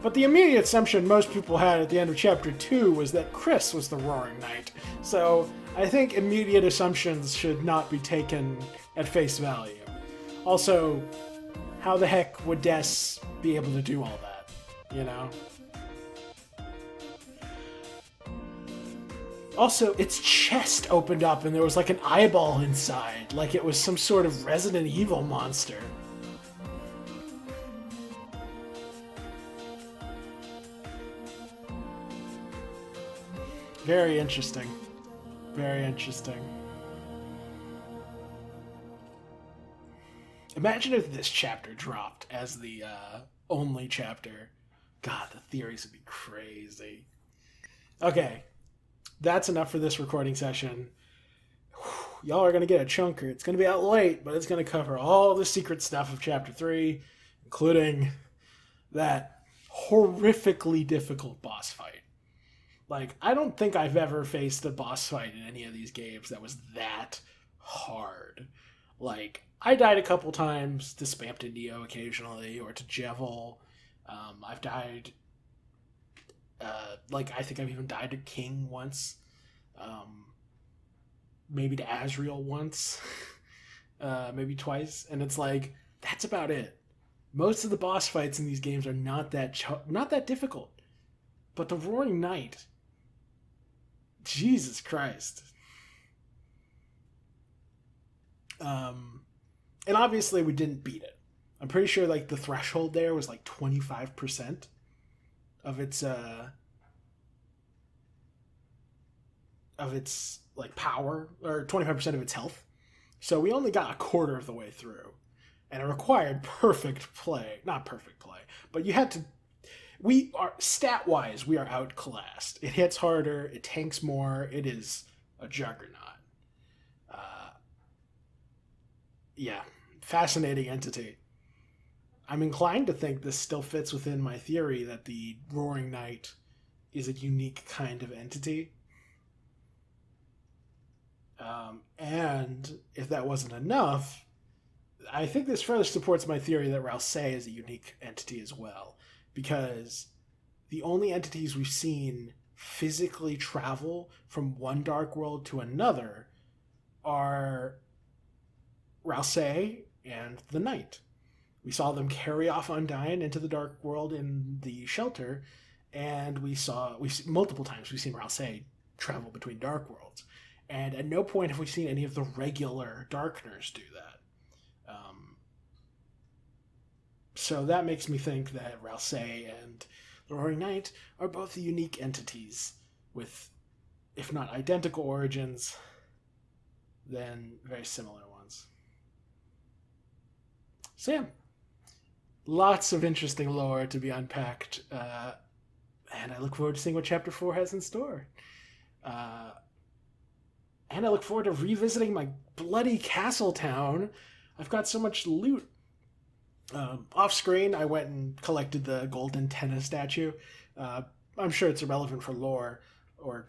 But the immediate assumption most people had at the end of chapter 2 was that Chris was the Roaring Knight. So, I think immediate assumptions should not be taken at face value. Also, how the heck would Des be able to do all that, you know? Also, its chest opened up and there was like an eyeball inside, like it was some sort of Resident Evil monster. Very interesting. Very interesting. Imagine if this chapter dropped as the only chapter. God, the theories would be crazy. Okay, that's enough for this recording session. Whew, y'all are going to get a chunker. It's going to be out late, but it's going to cover all the secret stuff of chapter 3, including that horrifically difficult boss fight. Like, I don't think I've ever faced a boss fight in any of these games that was that hard. Like, I died a couple times to Spam to Neo occasionally, or to Jevil. I've died, I think I've even died to King once. Maybe to Azrael once. Maybe twice. And it's like, that's about it. Most of the boss fights in these games are not that difficult. But the Roaring Knight, Jesus Christ. And obviously we didn't beat it. I'm pretty sure like the threshold there was like 25% of its like power, or 25% of its health. So we only got a quarter of the way through. And it required perfect play. Not perfect play, but you had to... We are, stat-wise, we are outclassed. It hits harder, it tanks more, it is a juggernaut. Yeah, fascinating entity. I'm inclined to think this still fits within my theory that the Roaring Knight is a unique kind of entity. And if that wasn't enough, I think this further supports my theory that Rousey is a unique entity as well, because the only entities we've seen physically travel from one dark world to another are Rousey and the Knight. We saw them carry off Undyne into the dark world in the shelter, and we multiple times we've seen Rousey travel between dark worlds, and at no point have we seen any of the regular Darkners do that. So that makes me think that Rousey and the Roaring Knight are both unique entities with, if not identical origins, then very similar ones. So yeah, lots of interesting lore to be unpacked, and I look forward to seeing what Chapter 4 has in store. And I look forward to revisiting my bloody castle town. I've got so much loot. Off screen, I went and collected the golden Tenna statue. I'm sure it's irrelevant for lore or,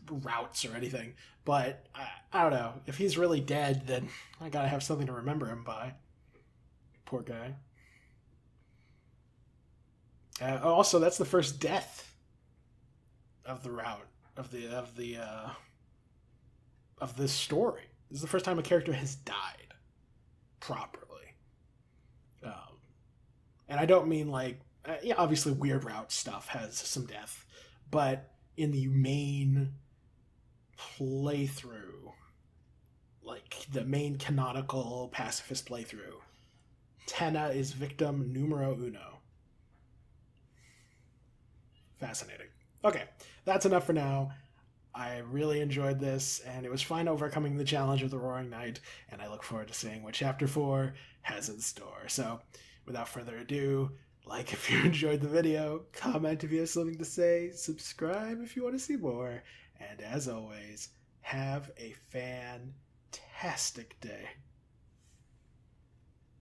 routes or anything, but I don't know. If he's really dead, then I gotta have something to remember him by. Poor guy. Also, that's the first death of the route of this story. This is the first time a character has died properly. And I don't mean obviously Weird Route stuff has some death, but in the main playthrough, like the main canonical pacifist playthrough, Tenna is victim numero uno. Fascinating. Okay, that's enough for now. I really enjoyed this, and it was fun overcoming the challenge of the Roaring Knight, and I look forward to seeing what Chapter 4 has in store. So, without further ado, like if you enjoyed the video, comment if you have something to say, subscribe if you want to see more, and as always, have a fantastic day.